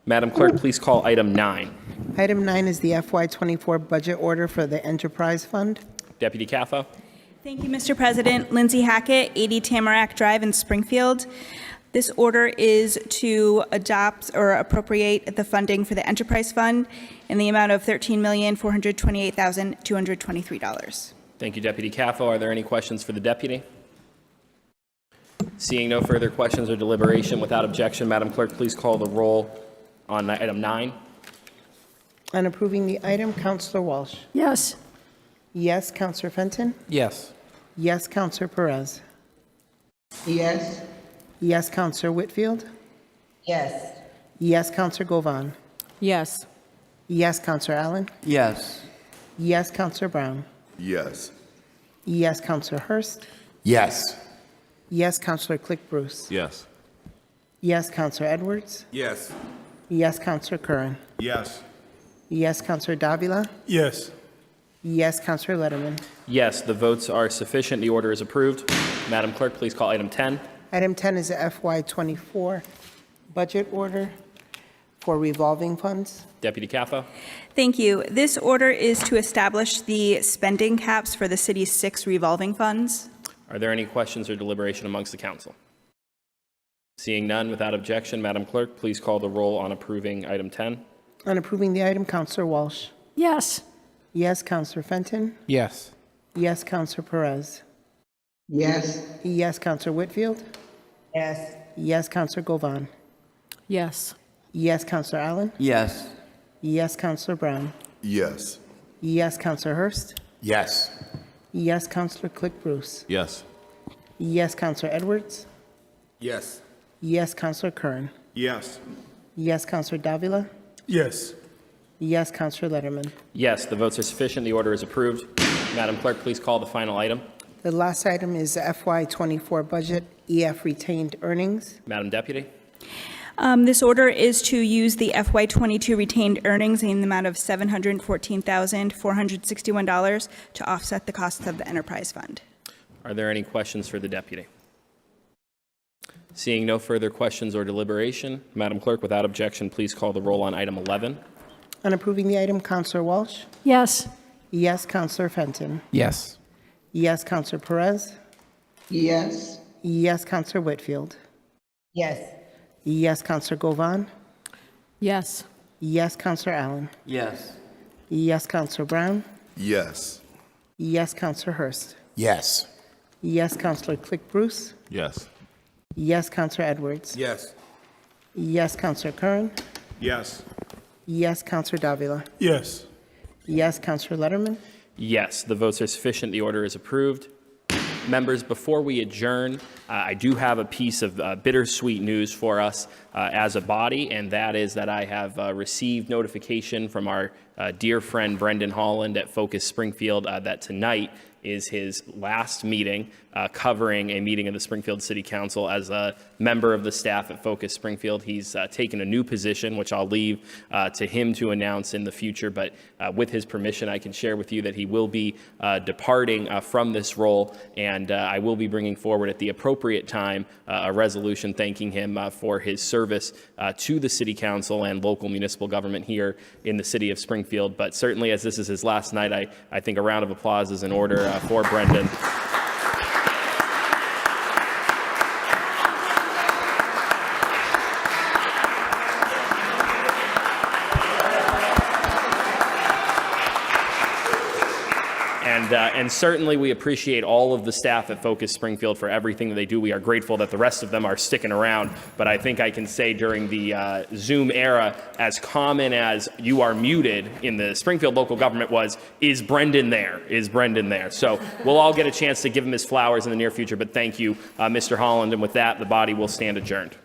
Madam Clerk, please call item 9. Item 9 is the FY24 budget order for the Enterprise Fund. Deputy Caffo. Thank you, Mr. President. Lindsay Hackett, 80 Tamarack Drive in Springfield. This order is to adopt or appropriate the funding for the Enterprise Fund in the amount of $13,428,223. Thank you, Deputy Caffo. Are there any questions for the deputy? Seeing no further questions or deliberation, without objection, Madam Clerk, please call the roll on item 9. On approving the item, Councillor Walsh. Yes. Yes, Councillor Fenton. Yes. Yes, Councillor Perez. Yes. Yes, Councillor Whitfield. Yes. Yes, Councillor Govan. Yes. Yes, Councillor Allen. Yes. Yes, Councillor Brown. Yes. Yes, Councillor Hurst. Yes. Yes, Councillor Click Bruce. Yes. Yes, Councillor Edwards. Yes. Yes, Councillor Curran. Yes. Yes, Councillor Davila. Yes. Yes, Councillor Letterman. Yes, the votes are sufficient. The order is approved. Madam Clerk, please call item 10. Item 10 is the FY24 budget order for revolving funds. Deputy Caffo. Thank you. This order is to establish the spending caps for the city's 6 revolving funds. Are there any questions or deliberation amongst the council? Seeing none, without objection, Madam Clerk, please call the roll on approving item 10. On approving the item, Councillor Walsh. Yes. Yes, Councillor Fenton. Yes. Yes, Councillor Perez. Yes. Yes, Councillor Whitfield. Yes. Yes, Councillor Govan. Yes. Yes, Councillor Allen. Yes. Yes, Councillor Brown. Yes. Yes, Councillor Hurst. Yes. Yes, Councillor Click Bruce. Yes. Yes, Councillor Edwards. Yes. Yes, Councillor Curran. Yes. Yes, Councillor Davila. Yes. Yes, Councillor Letterman. Yes, the votes are sufficient. The order is approved. Madam Clerk, please call the final item. The last item is the FY24 budget EF retained earnings. Madam Deputy. This order is to use the FY22 retained earnings in the amount of $714,461 to offset the costs of the enterprise fund. Are there any questions for the deputy? Seeing no further questions or deliberation, Madam Clerk, without objection, please call the roll on item 11. On approving the item, Councillor Walsh. Yes. Yes, Councillor Fenton. Yes. Yes, Councillor Perez. Yes. Yes, Councillor Whitfield. Yes. Yes, Councillor Govan. Yes. Yes, Councillor Allen. Yes. Yes, Councillor Brown. Yes. Yes, Councillor Hurst. Yes. Yes, Councillor Click Bruce. Yes. Yes, Councillor Edwards. Yes. Yes, Councillor Curran. Yes. Yes, Councillor Davila. Yes. Yes, Councillor Letterman. Yes, the votes are sufficient. The order is approved. Members, before we adjourn, I do have a piece of bittersweet news for us as a body, and that is that I have received notification from our dear friend Brendan Holland at Focus Springfield that tonight is his last meeting covering a meeting of the Springfield City Council as a member of the staff at Focus Springfield. He's taken a new position, which I'll leave to him to announce in the future, but with his permission, I can share with you that he will be departing from this role, and I will be bringing forward at the appropriate time a resolution thanking him for his service to the City Council and local municipal government here in the city of Springfield. But certainly, as this is his last night, I think a round of applause is in order for Brendan. And certainly we appreciate all of the staff at Focus Springfield for everything that they do. We are grateful that the rest of them are sticking around. But I think I can say during the Zoom era, as common as you are muted in the Springfield local government was, is Brendan there? Is Brendan there? So we'll all get a chance to give him his flowers in the near future. But thank you, Mr. Holland. And with that, the body will stand adjourned.